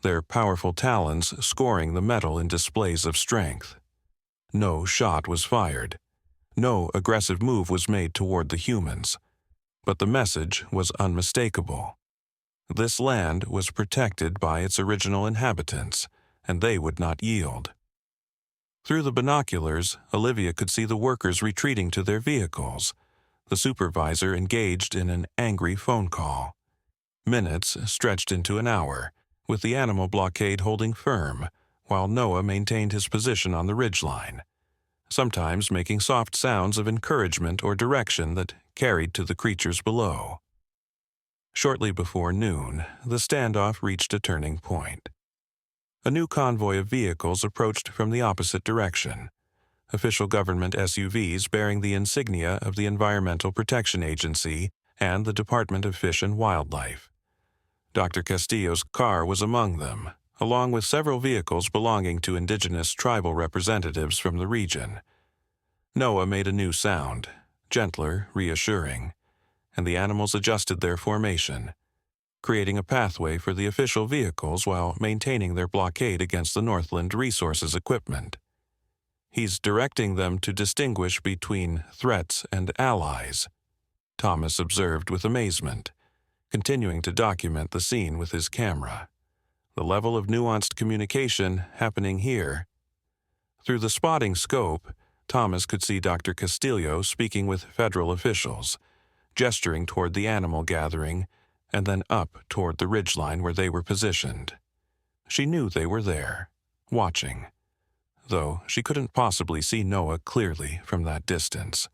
their powerful talons scoring the metal in displays of strength. No shot was fired. No aggressive move was made toward the humans. But the message was unmistakable. This land was protected by its original inhabitants, and they would not yield. Through the binoculars, Olivia could see the workers retreating to their vehicles, the supervisor engaged in an angry phone call. Minutes stretched into an hour, with the animal blockade holding firm, while Noah maintained his position on the ridgeline, sometimes making soft sounds of encouragement or direction that carried to the creatures below. Shortly before noon, the standoff reached a turning point. A new convoy of vehicles approached from the opposite direction, official government SUVs bearing the insignia of the Environmental Protection Agency and the Department of Fish and Wildlife. Dr. Castillo's car was among them, along with several vehicles belonging to indigenous tribal representatives from the region. Noah made a new sound, gentler, reassuring, and the animals adjusted their formation, creating a pathway for the official vehicles while maintaining their blockade against the Northland Resources equipment. "He's directing them to distinguish between threats and allies," Thomas observed with amazement, continuing to document the scene with his camera. The level of nuanced communication happening here. Through the spotting scope, Thomas could see Dr. Castillo speaking with federal officials, gesturing toward the animal gathering, and then up toward the ridgeline where they were positioned. She knew they were there, watching, though she couldn't possibly see Noah clearly from that distance.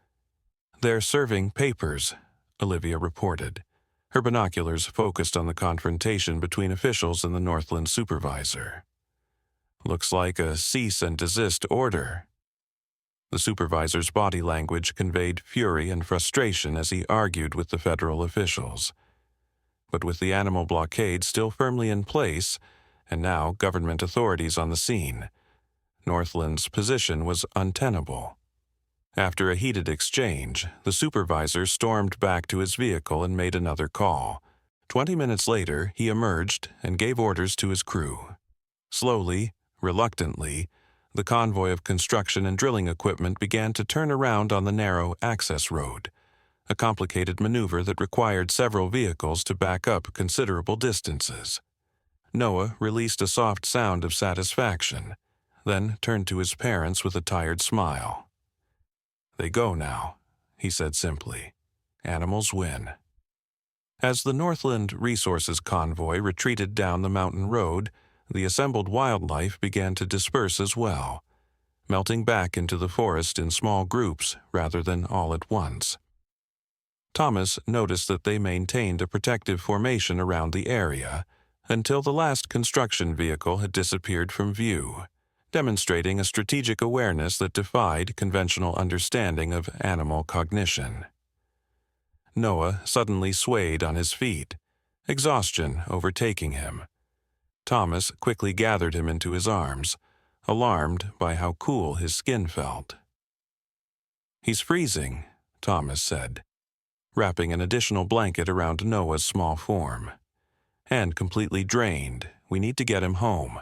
"They're serving papers," Olivia reported, her binoculars focused on the confrontation between officials and the Northland supervisor. "Looks like a cease and desist order." The supervisor's body language conveyed fury and frustration as he argued with the federal officials. But with the animal blockade still firmly in place, and now government authorities on the scene, Northland's position was untenable. After a heated exchange, the supervisor stormed back to his vehicle and made another call. 20 minutes later, he emerged and gave orders to his crew. Slowly, reluctantly, the convoy of construction and drilling equipment began to turn around on the narrow access road, a complicated maneuver that required several vehicles to back up considerable distances. Noah released a soft sound of satisfaction, then turned to his parents with a tired smile. "They go now," he said simply. "Animals win." As the Northland Resources convoy retreated down the mountain road, the assembled wildlife began to disperse as well, melting back into the forest in small groups rather than all at once. Thomas noticed that they maintained a protective formation around the area until the last construction vehicle had disappeared from view, demonstrating a strategic awareness that defied conventional understanding of animal cognition. Noah suddenly swayed on his feet, exhaustion overtaking him. Thomas quickly gathered him into his arms, alarmed by how cool his skin felt. "He's freezing," Thomas said, wrapping an additional blanket around Noah's small form. "And completely drained. We need to get him home."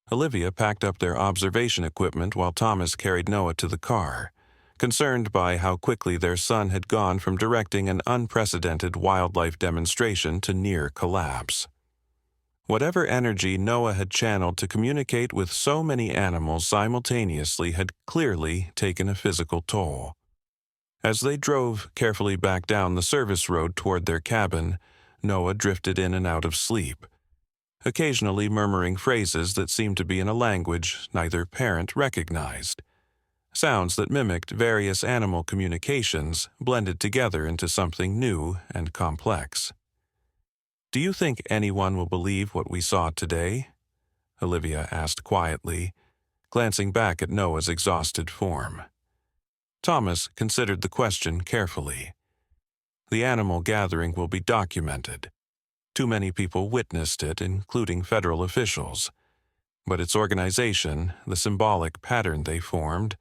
Olivia packed up their observation equipment while Thomas carried Noah to the car, concerned by how quickly their son had gone from directing an unprecedented wildlife demonstration to near collapse. Whatever energy Noah had channeled to communicate with so many animals simultaneously had clearly taken a physical toll. As they drove carefully back down the service road toward their cabin, Noah drifted in and out of sleep, occasionally murmuring phrases that seemed to be in a language neither parent recognized. Sounds that mimicked various animal communications blended together into something new and complex. "Do you think anyone will believe what we saw today?" Olivia asked quietly, glancing back at Noah's exhausted form. Thomas considered the question carefully. The animal gathering will be documented. Too many people witnessed it, including federal officials. But its organization, the symbolic pattern they formed,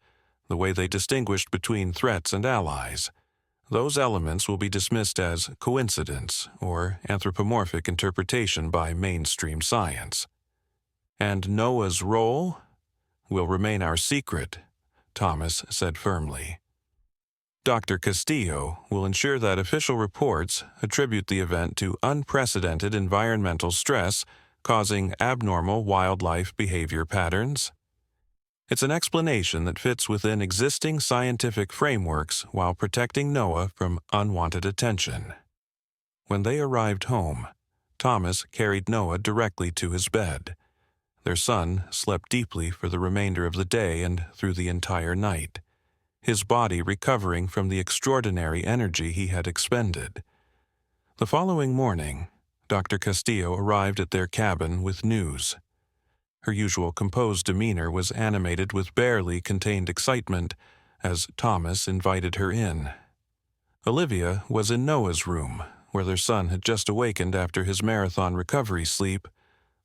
the way they distinguished between threats and allies, those elements will be dismissed as coincidence or anthropomorphic interpretation by mainstream science. "And Noah's role will remain our secret," Thomas said firmly. "Dr. Castillo will ensure that official reports attribute the event to unprecedented environmental stress causing abnormal wildlife behavior patterns. It's an explanation that fits within existing scientific frameworks while protecting Noah from unwanted attention." When they arrived home, Thomas carried Noah directly to his bed. Their son slept deeply for the remainder of the day and through the entire night, his body recovering from the extraordinary energy he had expended. The following morning, Dr. Castillo arrived at their cabin with news. Her usual composed demeanor was animated with barely contained excitement as Thomas invited her in. Olivia was in Noah's room, where their son had just awakened after his marathon recovery sleep,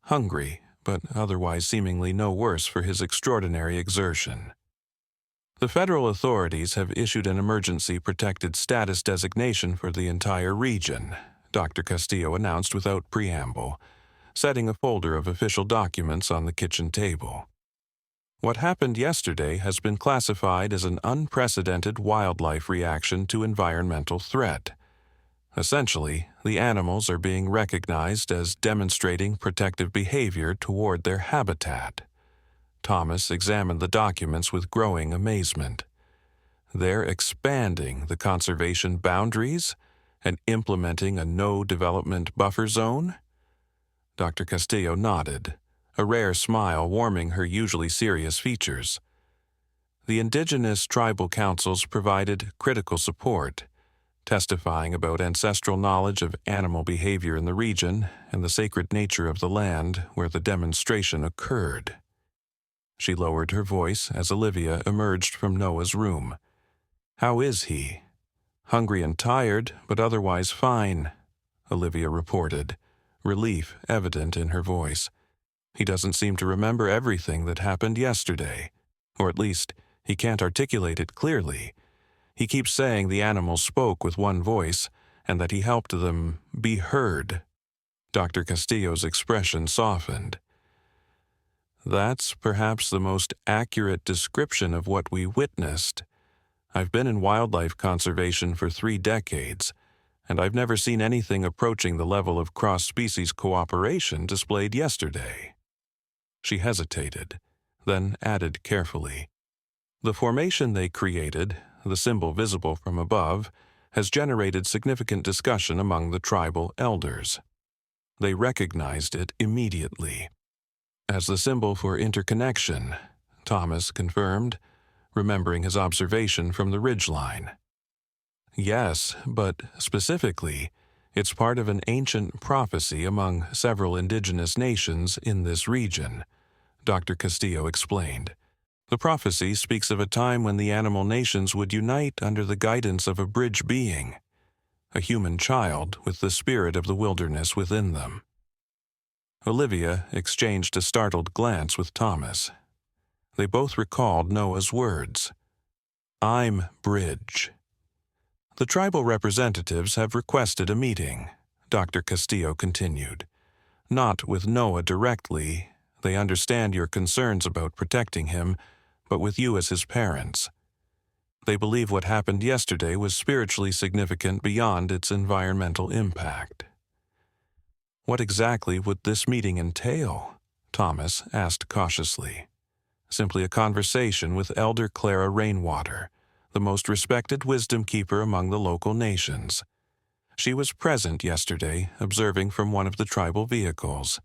hungry, but otherwise seemingly no worse for his extraordinary exertion. "The federal authorities have issued an emergency protected status designation for the entire region," Dr. Castillo announced without preamble, setting a folder of official documents on the kitchen table. "What happened yesterday has been classified as an unprecedented wildlife reaction to environmental threat. Essentially, the animals are being recognized as demonstrating protective behavior toward their habitat." Thomas examined the documents with growing amazement. "They're expanding the conservation boundaries and implementing a no-development buffer zone?" Dr. Castillo nodded, a rare smile warming her usually serious features. The indigenous tribal councils provided critical support, testifying about ancestral knowledge of animal behavior in the region and the sacred nature of the land where the demonstration occurred. She lowered her voice as Olivia emerged from Noah's room. "How is he?" "Hungry and tired, but otherwise fine," Olivia reported, relief evident in her voice. "He doesn't seem to remember everything that happened yesterday, or at least he can't articulate it clearly. He keeps saying the animals spoke with one voice and that he helped them be heard." Dr. Castillo's expression softened. "That's perhaps the most accurate description of what we witnessed. I've been in wildlife conservation for 3 decades, and I've never seen anything approaching the level of cross-species cooperation displayed yesterday." She hesitated, then added carefully, "The formation they created, the symbol visible from above, has generated significant discussion among the tribal elders. They recognized it immediately." "As the symbol for interconnection," Thomas confirmed, remembering his observation from the ridgeline. "Yes, but specifically, it's part of an ancient prophecy among several indigenous nations in this region," Dr. Castillo explained. "The prophecy speaks of a time when the animal nations would unite under the guidance of a bridge being, a human child with the spirit of the wilderness within them." Olivia exchanged a startled glance with Thomas. They both recalled Noah's words. "I'm bridge." "The tribal representatives have requested a meeting," Dr. Castillo continued. "Not with Noah directly. They understand your concerns about protecting him, but with you as his parents. They believe what happened yesterday was spiritually significant beyond its environmental impact." "What exactly would this meeting entail?" Thomas asked cautiously. "Simply a conversation with Elder Clara Rainwater, the most respected wisdom keeper among the local nations. She was present yesterday, observing from one of the tribal vehicles.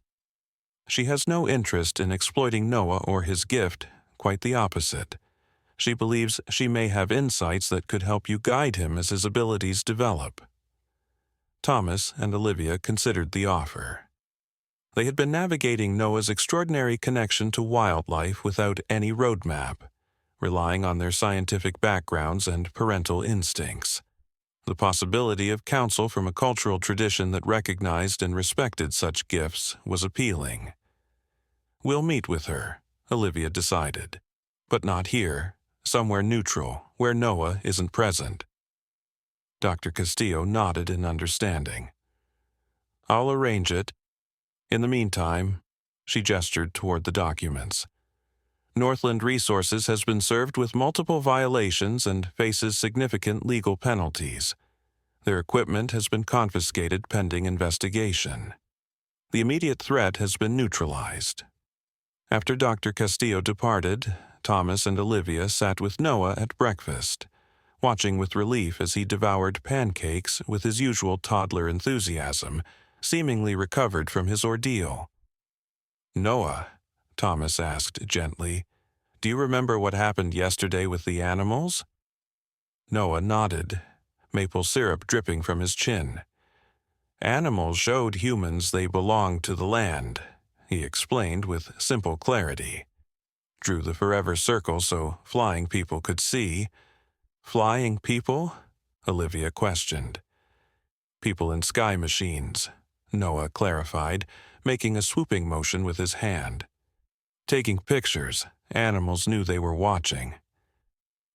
She has no interest in exploiting Noah or his gift, quite the opposite. She believes she may have insights that could help you guide him as his abilities develop." Thomas and Olivia considered the offer. They had been navigating Noah's extraordinary connection to wildlife without any roadmap, relying on their scientific backgrounds and parental instincts. The possibility of counsel from a cultural tradition that recognized and respected such gifts was appealing. "We'll meet with her," Olivia decided, "but not here, somewhere neutral, where Noah isn't present." Dr. Castillo nodded in understanding. "I'll arrange it. In the meantime," she gestured toward the documents, "Northland Resources has been served with multiple violations and faces significant legal penalties. Their equipment has been confiscated pending investigation. The immediate threat has been neutralized." After Dr. Castillo departed, Thomas and Olivia sat with Noah at breakfast, watching with relief as he devoured pancakes with his usual toddler enthusiasm, seemingly recovered from his ordeal. "Noah," Thomas asked gently, "do you remember what happened yesterday with the animals?" Noah nodded, maple syrup dripping from his chin. "Animals showed humans they belonged to the land," he explained with simple clarity. "Drew the forever circle so flying people could see." "Flying people?" Olivia questioned. "People in sky machines," Noah clarified, making a swooping motion with his hand. "Taking pictures, animals knew they were watching."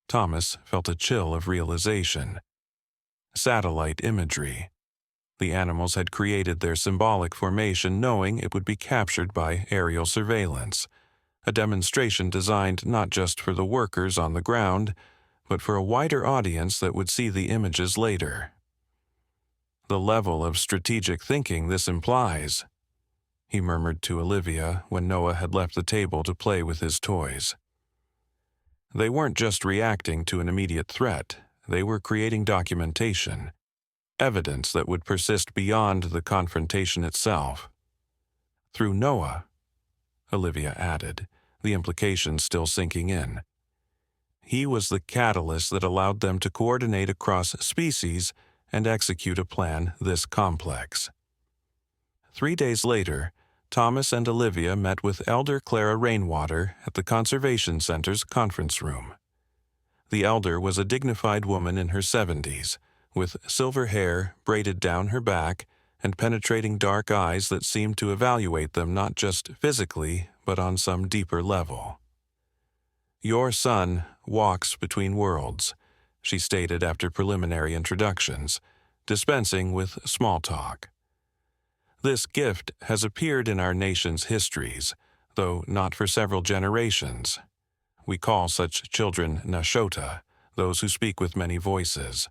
Thomas felt a chill of realization. Satellite imagery. The animals had created their symbolic formation knowing it would be captured by aerial surveillance, a demonstration designed not just for the workers on the ground, but for a wider audience that would see the images later. "The level of strategic thinking this implies," he murmured to Olivia when Noah had left the table to play with his toys. They weren't just reacting to an immediate threat, they were creating documentation, evidence that would persist beyond the confrontation itself. "Through Noah," Olivia added, the implications still sinking in. "He was the catalyst that allowed them to coordinate across species and execute a plan this complex." 3 days later, Thomas and Olivia met with Elder Clara Rainwater at the Conservation Center's conference room. The elder was a dignified woman in her 70s, with silver hair braided down her back and penetrating dark eyes that seemed to evaluate them not just physically, but on some deeper level. "Your son walks between worlds," she stated after preliminary introductions, dispensing with small talk. "This gift has appeared in our nation's histories, though not for several generations. We call such children Nashota, those who speak with many voices.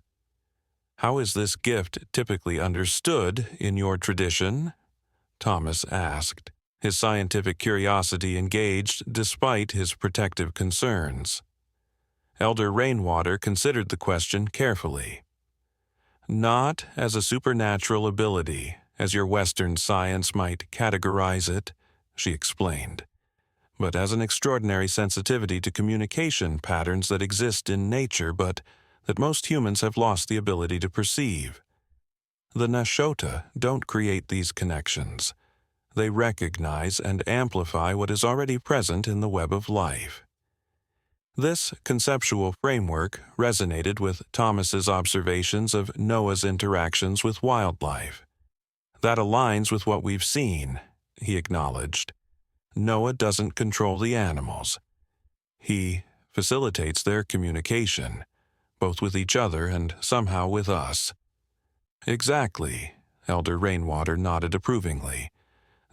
How is this gift typically understood in your tradition?" Thomas asked, his scientific curiosity engaged despite his protective concerns. Elder Rainwater considered the question carefully. "Not as a supernatural ability, as your Western science might categorize it," she explained, "but as an extraordinary sensitivity to communication patterns that exist in nature but that most humans have lost the ability to perceive. The Nashota don't create these connections. They recognize and amplify what is already present in the web of life." This conceptual framework resonated with Thomas's observations of Noah's interactions with wildlife. "That aligns with what we've seen," he acknowledged. "Noah doesn't control the animals. He facilitates their communication, both with each other and somehow with us." "Exactly," Elder Rainwater nodded approvingly.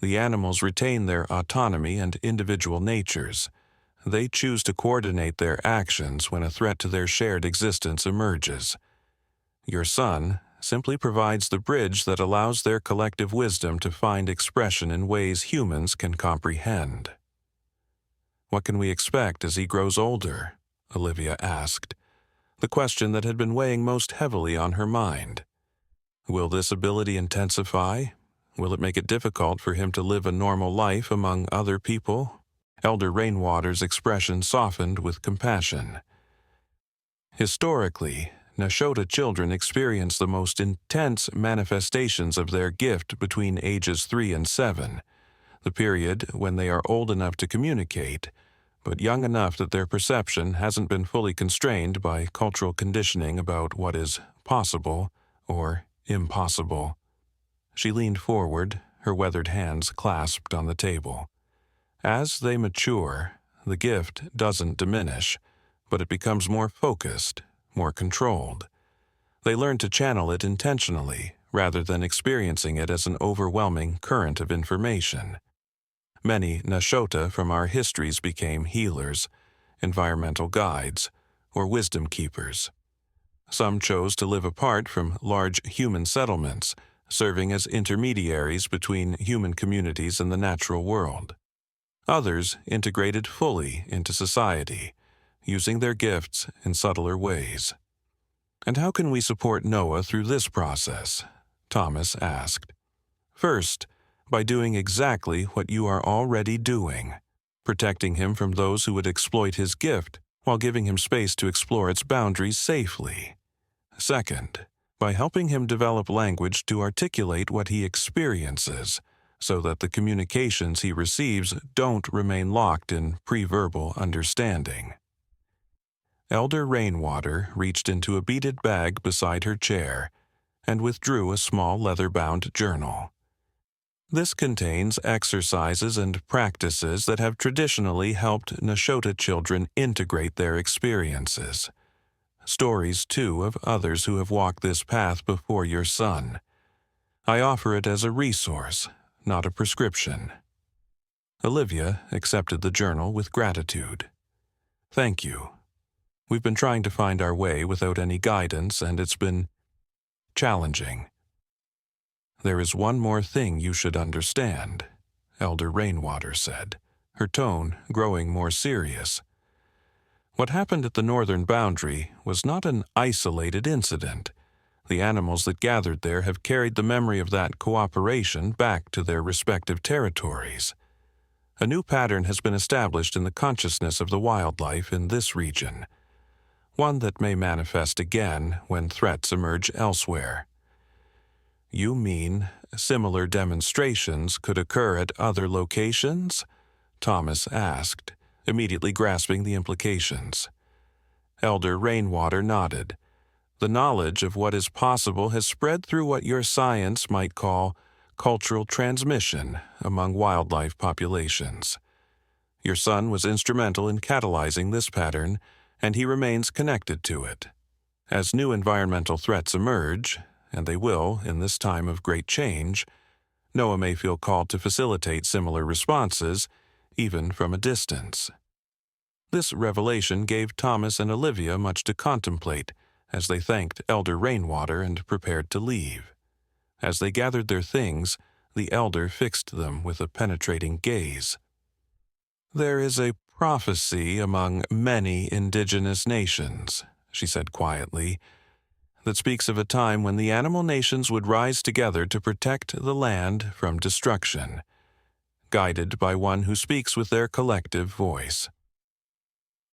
"The animals retain their autonomy and individual natures. They choose to coordinate their actions when a threat to their shared existence emerges. Your son simply provides the bridge that allows their collective wisdom to find expression in ways humans can comprehend." "What can we expect as he grows older?" Olivia asked, the question that had been weighing most heavily on her mind. "Will this ability intensify? Will it make it difficult for him to live a normal life among other people?" Elder Rainwater's expression softened with compassion. "Historically, Nashota children experience the most intense manifestations of their gift between ages 3 and 7, the period when they are old enough to communicate, but young enough that their perception hasn't been fully constrained by cultural conditioning about what is possible or impossible." She leaned forward, her weathered hands clasped on the table. "As they mature, the gift doesn't diminish, but it becomes more focused, more controlled. They learn to channel it intentionally, rather than experiencing it as an overwhelming current of information. Many Nashota from our histories became healers, environmental guides, or wisdom keepers. Some chose to live apart from large human settlements, serving as intermediaries between human communities and the natural world. Others integrated fully into society, using their gifts in subtler ways." "And how can we support Noah through this process?" Thomas asked. "First, by doing exactly what you are already doing, protecting him from those who would exploit his gift while giving him space to explore its boundaries safely. Second, by helping him develop language to articulate what he experiences, so that the communications he receives don't remain locked in pre-verbal understanding." Elder Rainwater reached into a beaded bag beside her chair and withdrew a small leather-bound journal. "This contains exercises and practices that have traditionally helped Nashota children integrate their experiences. Stories, too, of others who have walked this path before your son. I offer it as a resource, not a prescription." Olivia accepted the journal with gratitude. "Thank you. We've been trying to find our way without any guidance, and it's been challenging. There is one more thing you should understand," Elder Rainwater said, her tone growing more serious. "What happened at the northern boundary was not an isolated incident. The animals that gathered there have carried the memory of that cooperation back to their respective territories. A new pattern has been established in the consciousness of the wildlife in this region, one that may manifest again when threats emerge elsewhere." "You mean similar demonstrations could occur at other locations? Thomas asked, immediately grasping the implications. Elder Rainwater nodded. The knowledge of what is possible has spread through what your science might call cultural transmission among wildlife populations. Your son was instrumental in catalyzing this pattern, and he remains connected to it. As new environmental threats emerge, and they will in this time of great change, NOAA may feel called to facilitate similar responses, even from a distance. This revelation gave Thomas and Olivia much to contemplate as they thanked Elder Rainwater and prepared to leave. As they gathered their things, the elder fixed them with a penetrating gaze. "There is a prophecy among many indigenous nations," she said quietly, "that speaks of a time when the animal nations would rise together to protect the land from destruction, guided by one who speaks with their collective voice.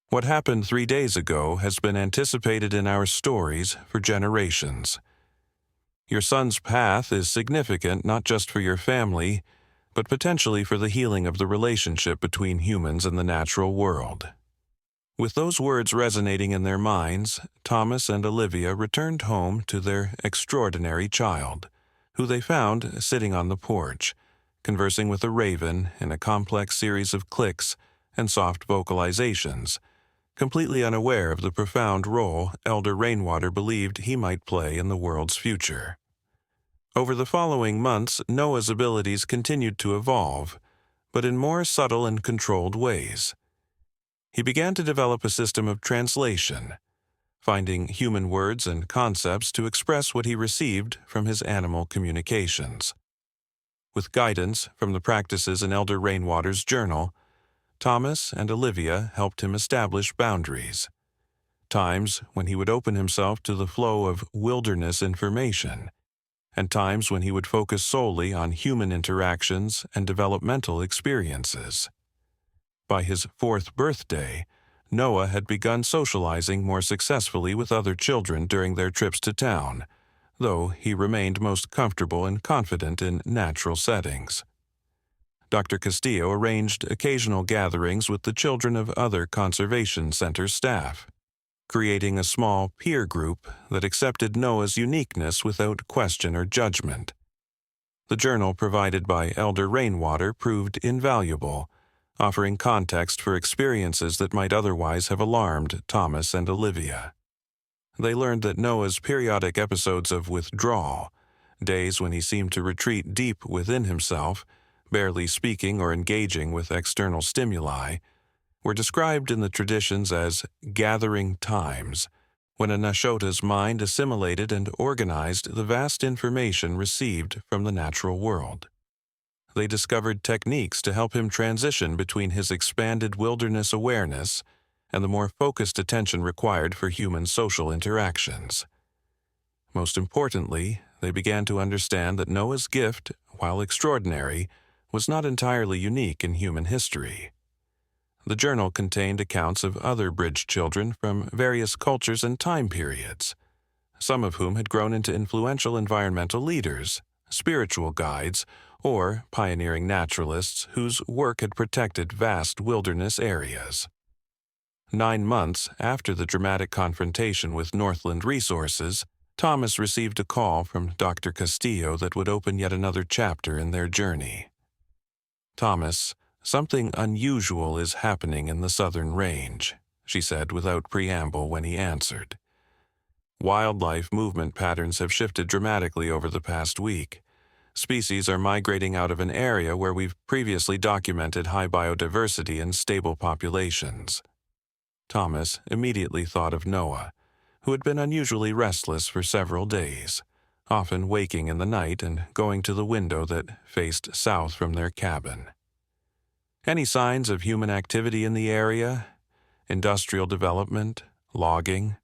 What happened 3 days ago has been anticipated in our stories for generations. Your son's path is significant not just for your family, but potentially for the healing of the relationship between humans and the natural world." With those words resonating in their minds, Thomas and Olivia returned home to their extraordinary child, who they found sitting on the porch, conversing with a raven in a complex series of clicks and soft vocalizations, completely unaware of the profound role Elder Rainwater believed he might play in the world's future. Over the following months, NOAA's abilities continued to evolve, but in more subtle and controlled ways. He began to develop a system of translation, finding human words and concepts to express what he received from his animal communications. With guidance from the practices in Elder Rainwater's journal, Thomas and Olivia helped him establish boundaries. Times when he would open himself to the flow of wilderness information, and times when he would focus solely on human interactions and developmental experiences. By his 4th birthday, Noah had begun socializing more successfully with other children during their trips to town, though he remained most comfortable and confident in natural settings. Dr. Castillo arranged occasional gatherings with the children of other conservation center staff, creating a small peer group that accepted Noah's uniqueness without question or judgment. The journal provided by Elder Rainwater proved invaluable, offering context for experiences that might otherwise have alarmed Thomas and Olivia. They learned that Noah's periodic episodes of withdrawal, days when he seemed to retreat deep within himself, barely speaking or engaging with external stimuli, were described in the traditions as gathering times, when a Nashota's mind assimilated and organized the vast information received from the natural world. They discovered techniques to help him transition between his expanded wilderness awareness and the more focused attention required for human social interactions. Most importantly, they began to understand that Noah's gift, while extraordinary, was not entirely unique in human history. The journal contained accounts of other bridge children from various cultures and time periods, some of whom had grown into influential environmental leaders, spiritual guides, or pioneering naturalists whose work had protected vast wilderness areas. 9 months after the dramatic confrontation with Northland Resources, Thomas received a call from Dr. Castillo that would open yet another chapter in their journey. "Thomas, something unusual is happening in the southern range," she said without preamble when he answered. "Wildlife movement patterns have shifted dramatically over the past week. Species are migrating out of an area where we've previously documented high biodiversity and stable populations." Thomas immediately thought of Noah, who had been unusually restless for several days, often waking in the night and going to the window that faced south from their cabin. Any signs of human activity in the area? Industrial development? Logging?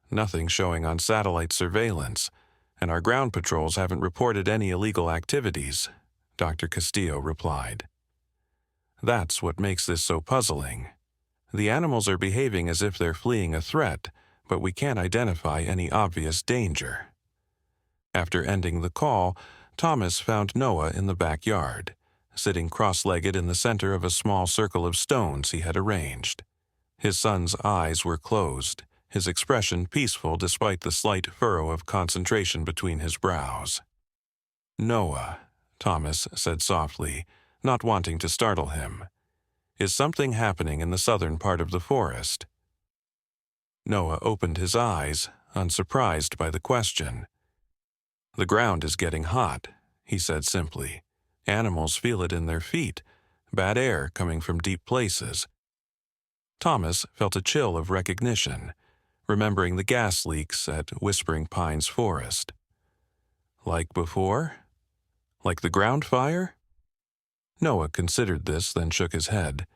Nothing showing on satellite surveillance, and our ground patrols haven't reported any illegal activities, Dr. Castillo replied. "That's what makes this so puzzling. The animals are behaving as if they're fleeing a threat, but we can't identify any obvious danger." After ending the call, Thomas found Noah in the backyard, sitting cross-legged in the center of a small circle of stones he had arranged. His son's eyes were closed, his expression peaceful despite the slight furrow of concentration between his brows. "Noah," Thomas said softly, not wanting to startle him, "is something happening in the southern part of the forest?" Noah opened his eyes, unsurprised by the question. "The ground is getting hot," he said simply. "Animals feel it in their feet, bad air coming from deep places." Thomas felt a chill of recognition, remembering the gas leaks at Whispering Pines Forest. Like before? Like the ground fire? Noah considered this, then shook his head.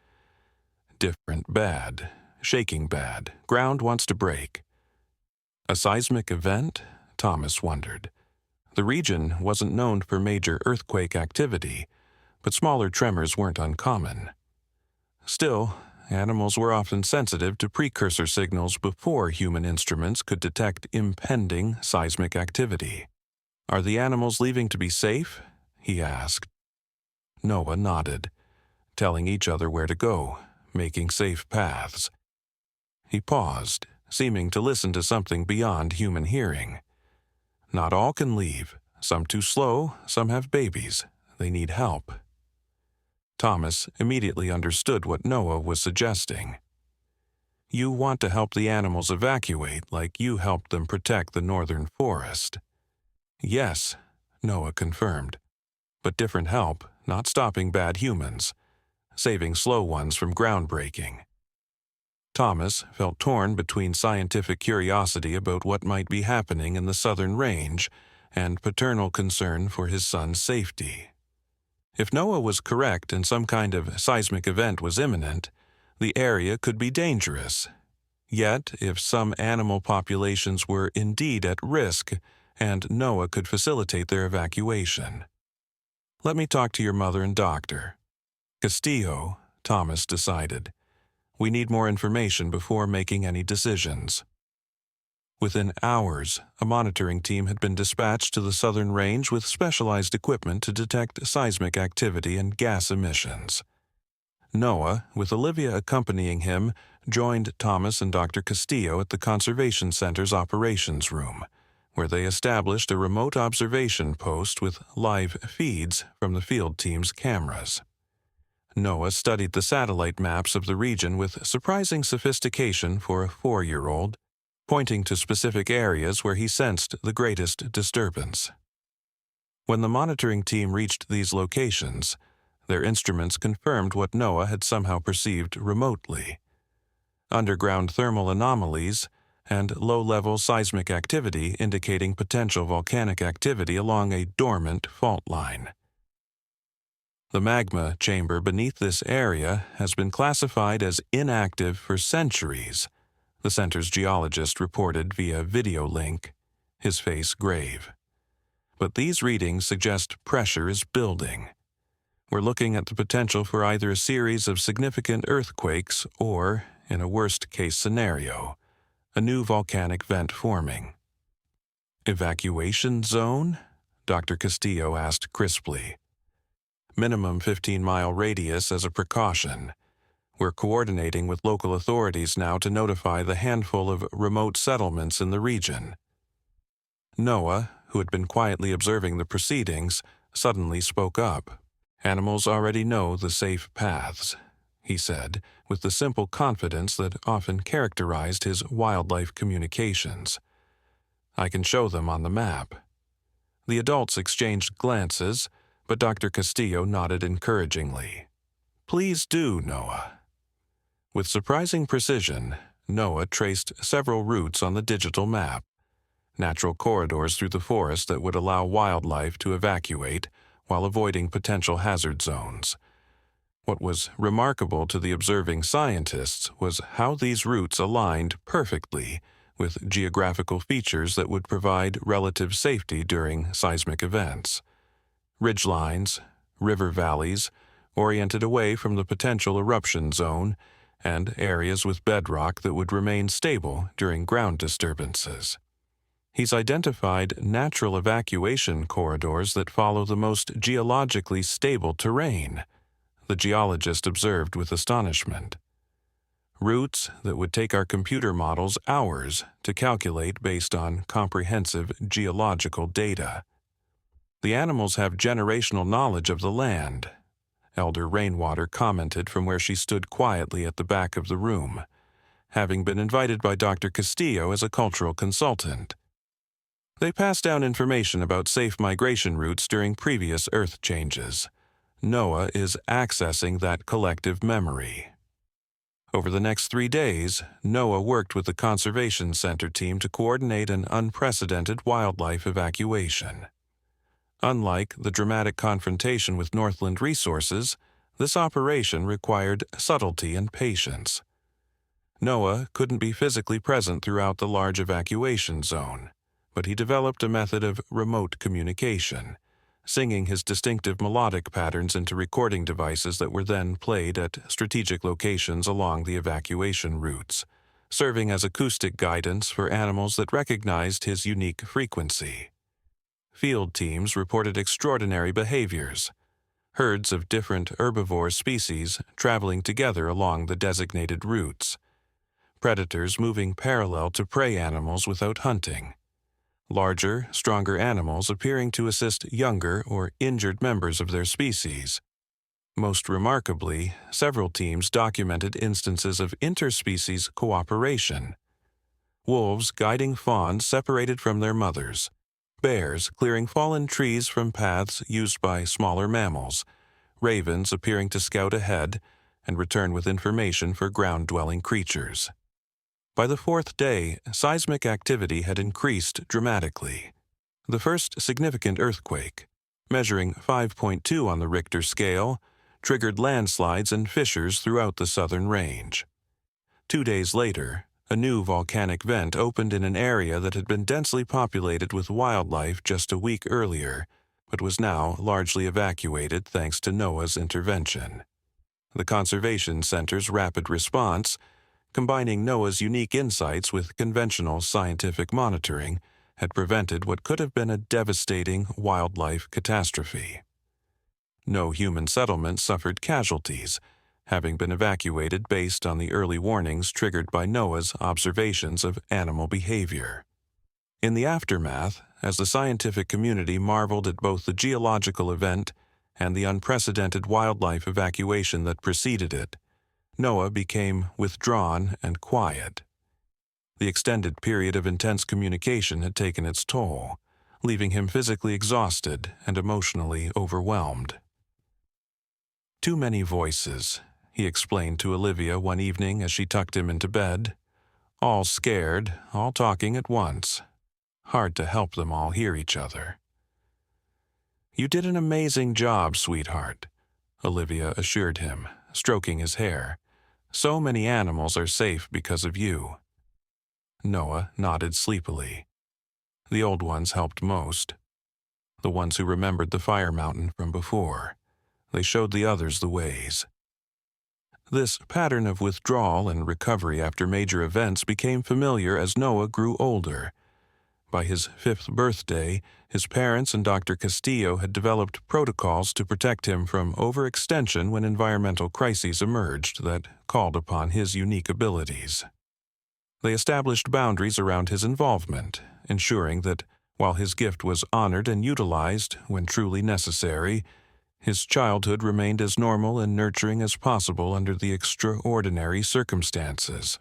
Different bad, shaking bad, ground wants to break. A seismic event? Thomas wondered. The region wasn't known for major earthquake activity, but smaller tremors weren't uncommon. Still, animals were often sensitive to precursor signals before human instruments could detect impending seismic activity. "Are the animals leaving to be safe?" he asked. Noah nodded, telling each other where to go, making safe paths. He paused, seeming to listen to something beyond human hearing. "Not all can leave. Some too slow, some have babies. They need help." Thomas immediately understood what Noah was suggesting. "You want to help the animals evacuate like you helped them protect the northern forest." "Yes," Noah confirmed. "But different help, not stopping bad humans, saving slow ones from groundbreaking." Thomas felt torn between scientific curiosity about what might be happening in the southern range and paternal concern for his son's safety. If Noah was correct and some kind of seismic event was imminent, the area could be dangerous. Yet, if some animal populations were indeed at risk, and Noah could facilitate their evacuation. "Let me talk to your mother and doctor." "Castillo," Thomas decided. "We need more information before making any decisions." Within hours, a monitoring team had been dispatched to the southern range with specialized equipment to detect seismic activity and gas emissions. Noah, with Olivia accompanying him, joined Thomas and Dr. Castillo at the Conservation Center's operations room, where they established a remote observation post with live feeds from the field team's cameras. Noah studied the satellite maps of the region with surprising sophistication for a 4-year-old, pointing to specific areas where he sensed the greatest disturbance. When the monitoring team reached these locations, their instruments confirmed what Noah had somehow perceived remotely: underground thermal anomalies and low-level seismic activity indicating potential volcanic activity along a dormant fault line. The magma chamber beneath this area has been classified as inactive for centuries, the center's geologist reported via video link, his face grave. But these readings suggest pressure is building. We're looking at the potential for either a series of significant earthquakes or, in a worst-case scenario, a new volcanic vent forming. "Evacuation zone?" Dr. Castillo asked crisply. "Minimum 15-mile radius as a precaution. We're coordinating with local authorities now to notify the handful of remote settlements in the region." Noah, who had been quietly observing the proceedings, suddenly spoke up. "Animals already know the safe paths," he said, with the simple confidence that often characterized his wildlife communications. "I can show them on the map." The adults exchanged glances, but Dr. Castillo nodded encouragingly. "Please do, Noah." With surprising precision, Noah traced several routes on the digital map, natural corridors through the forest that would allow wildlife to evacuate while avoiding potential hazard zones. What was remarkable to the observing scientists was how these routes aligned perfectly with geographical features that would provide relative safety during seismic events. Ridgelines, river valleys, oriented away from the potential eruption zone, and areas with bedrock that would remain stable during ground disturbances. He's identified natural evacuation corridors that follow the most geologically stable terrain, the geologist observed with astonishment. Routes that would take our computer models hours to calculate based on comprehensive geological data. The animals have generational knowledge of the land, Elder Rainwater commented from where she stood quietly at the back of the room, having been invited by Dr. Castillo as a cultural consultant. They passed down information about safe migration routes during previous Earth changes. NOAA is accessing that collective memory. Over the next 3 days, NOAA worked with the Conservation Center team to coordinate an unprecedented wildlife evacuation. Unlike the dramatic confrontation with Northland Resources, this operation required subtlety and patience. NOAA couldn't be physically present throughout the large evacuation zone, but he developed a method of remote communication, singing his distinctive melodic patterns into recording devices that were then played at strategic locations along the evacuation routes, serving as acoustic guidance for animals that recognized his unique frequency. Field teams reported extraordinary behaviors, herds of different herbivore species traveling together along the designated routes, predators moving parallel to prey animals without hunting, larger, stronger animals appearing to assist younger or injured members of their species. Most remarkably, several teams documented instances of interspecies cooperation. Wolves guiding fawns separated from their mothers, bears clearing fallen trees from paths used by smaller mammals, ravens appearing to scout ahead and return with information for ground-dwelling creatures. By the 4th day, seismic activity had increased dramatically. The first significant earthquake, measuring 5.2 on the Richter scale, triggered landslides and fissures throughout the southern range. 2 days later, a new volcanic vent opened in an area that had been densely populated with wildlife just a week earlier, but was now largely evacuated thanks to NOAA's intervention. The Conservation Center's rapid response, combining NOAA's unique insights with conventional scientific monitoring, had prevented what could have been a devastating wildlife catastrophe. No human settlement suffered casualties, having been evacuated based on the early warnings triggered by NOAA's observations of animal behavior. In the aftermath, as the scientific community marveled at both the geological event and the unprecedented wildlife evacuation that preceded it, NOAA became withdrawn and quiet. The extended period of intense communication had taken its toll, leaving him physically exhausted and emotionally overwhelmed. "Too many voices," he explained to Olivia one evening as she tucked him into bed. "All scared, all talking at once. Hard to help them all hear each other." "You did an amazing job, sweetheart," Olivia assured him, stroking his hair. "So many animals are safe because of you." NOAA nodded sleepily. The old ones helped most. The ones who remembered the fire mountain from before. They showed the others the ways. This pattern of withdrawal and recovery after major events became familiar as NOAA grew older. By his 5th birthday, his parents and Dr. Castillo had developed protocols to protect him from overextension when environmental crises emerged that called upon his unique abilities. They established boundaries around his involvement, ensuring that, while his gift was honored and utilized when truly necessary, his childhood remained as normal and nurturing as possible under the extraordinary circumstances.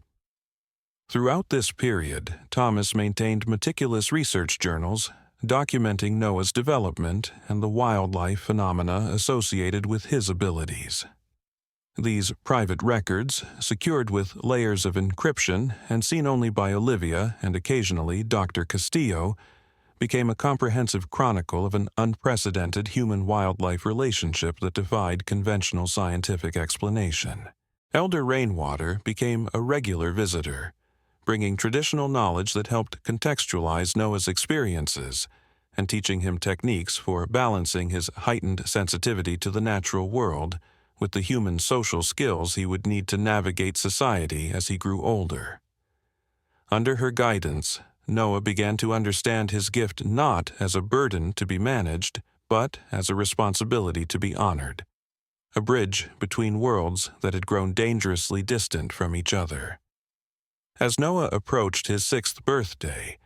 Throughout this period, Thomas maintained meticulous research journals documenting NOAA's development and the wildlife phenomena associated with his abilities. These private records, secured with layers of encryption and seen only by Olivia and occasionally Dr. Castillo, became a comprehensive chronicle of an unprecedented human-wildlife relationship that defied conventional scientific explanation. Elder Rainwater became a regular visitor, bringing traditional knowledge that helped contextualize NOAA's experiences and teaching him techniques for balancing his heightened sensitivity to the natural world with the human social skills he would need to navigate society as he grew older. Under her guidance, Noah began to understand his gift not as a burden to be managed, but as a responsibility to be honored, a bridge between worlds that had grown dangerously distant from each other. As Noah approached his 6th birthday,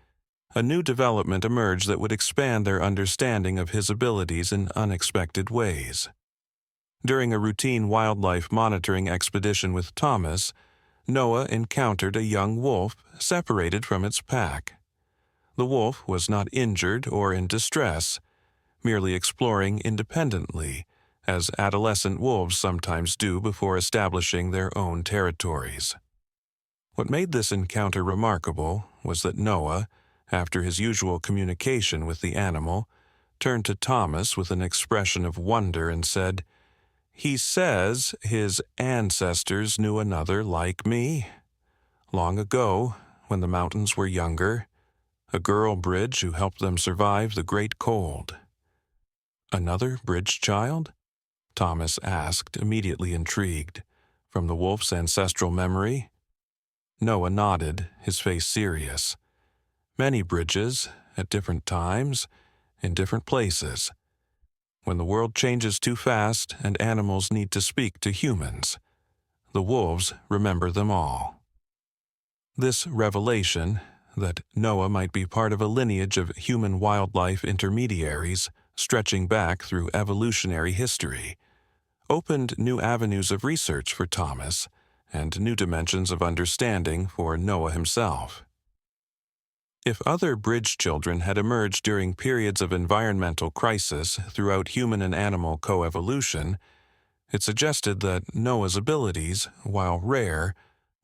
a new development emerged that would expand their understanding of his abilities in unexpected ways. During a routine wildlife monitoring expedition with Thomas, Noah encountered a young wolf separated from its pack. The wolf was not injured or in distress, merely exploring independently, as adolescent wolves sometimes do before establishing their own territories. What made this encounter remarkable was that Noah, after his usual communication with the animal, turned to Thomas with an expression of wonder and said, "He says his ancestors knew another like me. Long ago, when the mountains were younger, a girl bridge who helped them survive the great cold." "Another bridge child?" Thomas asked, immediately intrigued. "From the wolf's ancestral memory?" Noah nodded, his face serious. "Many bridges, at different times, in different places. When the world changes too fast and animals need to speak to humans, the wolves remember them all." This revelation, that Noah might be part of a lineage of human-wildlife intermediaries stretching back through evolutionary history, opened new avenues of research for Thomas and new dimensions of understanding for Noah himself. If other bridge children had emerged during periods of environmental crisis throughout human and animal coevolution, it suggested that Noah's abilities, while rare,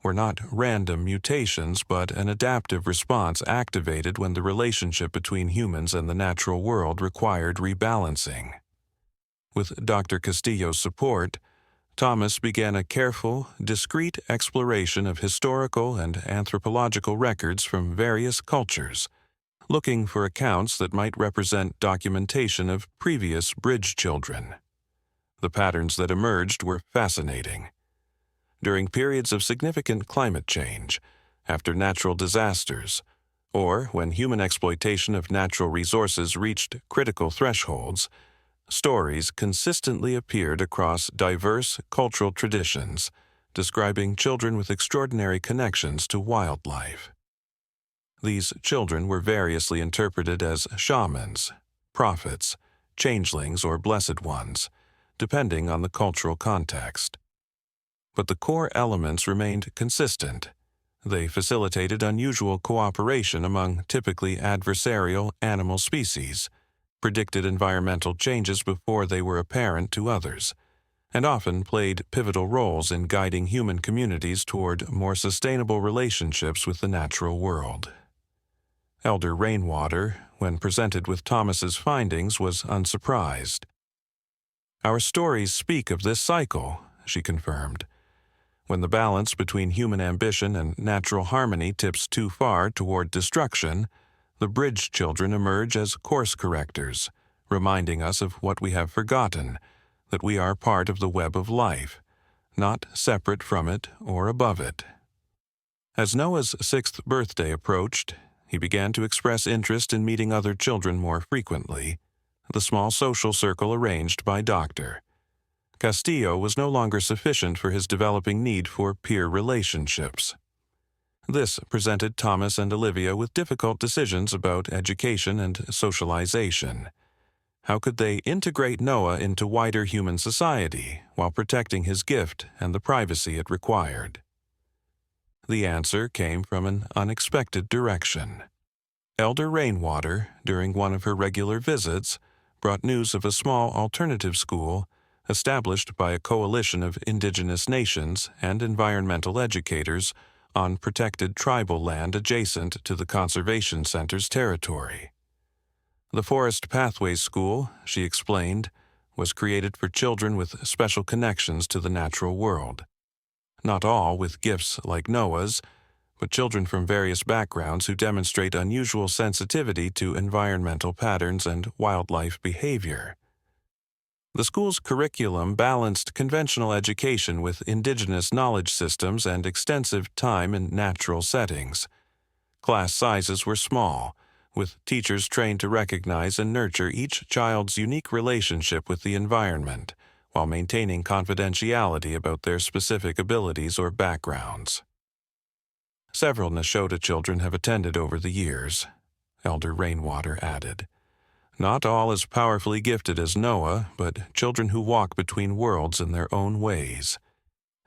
were not random mutations but an adaptive response activated when the relationship between humans and the natural world required rebalancing. With Dr. Castillo's support, Thomas began a careful, discreet exploration of historical and anthropological records from various cultures, looking for accounts that might represent documentation of previous bridge children. The patterns that emerged were fascinating. During periods of significant climate change, after natural disasters, or when human exploitation of natural resources reached critical thresholds, stories consistently appeared across diverse cultural traditions, describing children with extraordinary connections to wildlife. These children were variously interpreted as shamans, prophets, changelings, or blessed ones, depending on the cultural context. But the core elements remained consistent. They facilitated unusual cooperation among typically adversarial animal species, predicted environmental changes before they were apparent to others, and often played pivotal roles in guiding human communities toward more sustainable relationships with the natural world. Elder Rainwater, when presented with Thomas's findings, was unsurprised. "Our stories speak of this cycle," she confirmed. "When the balance between human ambition and natural harmony tips too far toward destruction, the bridge children emerge as course correctors, reminding us of what we have forgotten, that we are part of the web of life, not separate from it or above it." As Noah's 6th birthday approached, he began to express interest in meeting other children more frequently. The small social circle arranged by Dr. Castillo was no longer sufficient for his developing need for peer relationships. This presented Thomas and Olivia with difficult decisions about education and socialization. How could they integrate Noah into wider human society while protecting his gift and the privacy it required? The answer came from an unexpected direction. Elder Rainwater, during one of her regular visits, brought news of a small alternative school established by a coalition of indigenous nations and environmental educators on protected tribal land adjacent to the Conservation Center's territory. The Forest Pathways School, she explained, was created for children with special connections to the natural world. Not all with gifts like Noah's, but children from various backgrounds who demonstrate unusual sensitivity to environmental patterns and wildlife behavior. The school's curriculum balanced conventional education with indigenous knowledge systems and extensive time in natural settings, Class sizes were small, with teachers trained to recognize and nurture each child's unique relationship with the environment, while maintaining confidentiality about their specific abilities or backgrounds. Several Nashotah children have attended over the years, Elder Rainwater added. Not all as powerfully gifted as Noah, but children who walk between worlds in their own ways.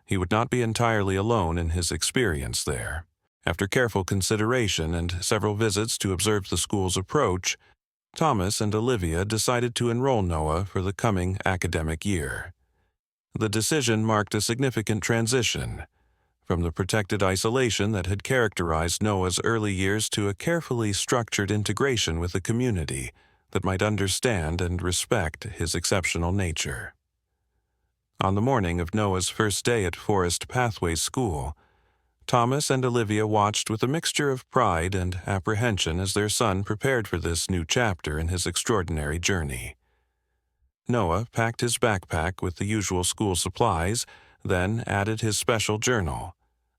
He would not be entirely alone in his experience there. After careful consideration and several visits to observe the school's approach, Thomas and Olivia decided to enroll Noah for the coming academic year. The decision marked a significant transition from the protected isolation that had characterized Noah's early years to a carefully structured integration with a community that might understand and respect his exceptional nature. On the morning of Noah's first day at Forest Pathways School, Thomas and Olivia watched with a mixture of pride and apprehension as their son prepared for this new chapter in his extraordinary journey. Noah packed his backpack with the usual school supplies, then added his special journal,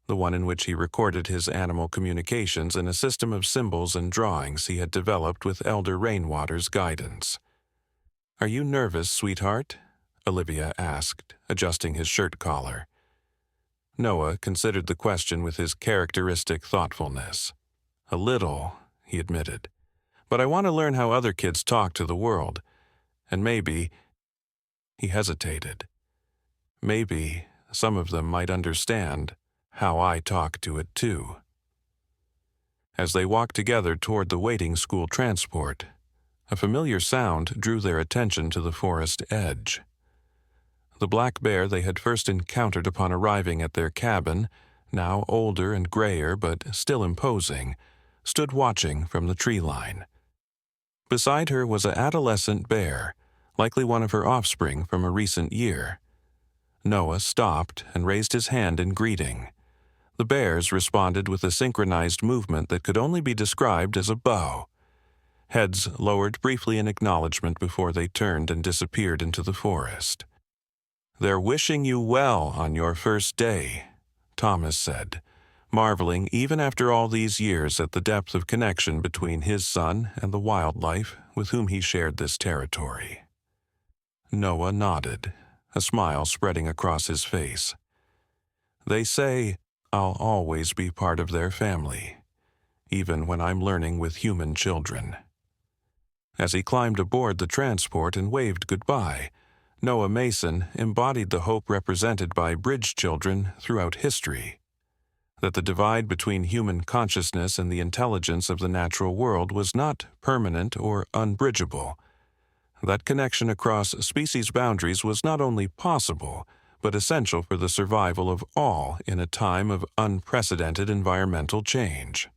the one in which he recorded his animal communications in a system of symbols and drawings he had developed with Elder Rainwater's guidance. "Are you nervous, sweetheart?" Olivia asked, adjusting his shirt collar. Noah considered the question with his characteristic thoughtfulness. "A little," he admitted, "but I want to learn how other kids talk to the world, and maybe—" he hesitated. "Maybe some of them might understand how I talk to it too." As they walked together toward the waiting school transport, a familiar sound drew their attention to the forest edge. The black bear they had first encountered upon arriving at their cabin, now older and grayer but still imposing, stood watching from the tree line. Beside her was an adolescent bear, likely one of her offspring from a recent year. Noah stopped and raised his hand in greeting. The bears responded with a synchronized movement that could only be described as a bow. Heads lowered briefly in acknowledgement before they turned and disappeared into the forest. "They're wishing you well on your first day," Thomas said, marveling even after all these years at the depth of connection between his son and the wildlife with whom he shared this territory. Noah nodded, a smile spreading across his face. "They say I'll always be part of their family, even when I'm learning with human children." As he climbed aboard the transport and waved goodbye, Noah Mason embodied the hope represented by bridge children throughout history, that the divide between human consciousness and the intelligence of the natural world was not permanent or unbridgeable. That connection across species boundaries was not only possible, but essential for the survival of all in a time of unprecedented environmental change.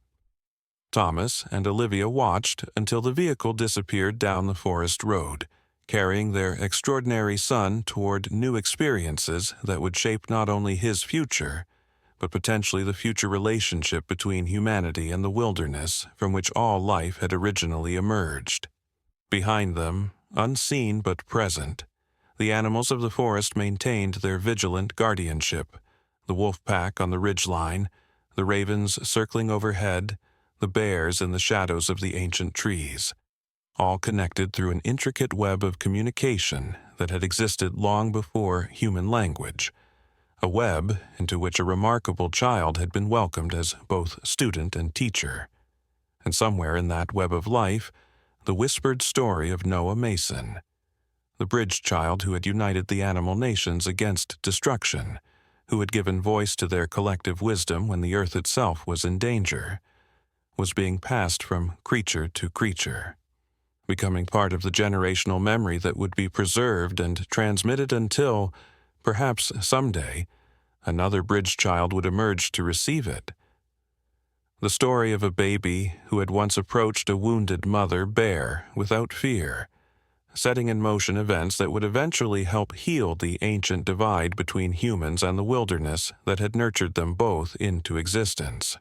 Thomas and Olivia watched until the vehicle disappeared down the forest road, carrying their extraordinary son toward new experiences that would shape not only his future, but potentially the future relationship between humanity and the wilderness from which all life had originally emerged. Behind them, unseen but present, the animals of the forest maintained their vigilant guardianship, the wolf pack on the ridgeline, the ravens circling overhead, the bears in the shadows of the ancient trees, all connected through an intricate web of communication that had existed long before human language, a web into which a remarkable child had been welcomed as both student and teacher. And somewhere in that web of life, the whispered story of Noah Mason, the bridge child who had united the animal nations against destruction, who had given voice to their collective wisdom when the earth itself was in danger, was being passed from creature to creature, becoming part of the generational memory that would be preserved and transmitted until, perhaps someday, another bridge child would emerge to receive it. The story of a baby who had once approached a wounded mother bear without fear, setting in motion events that would eventually help heal the ancient divide between humans and the wilderness that had nurtured them both into existence.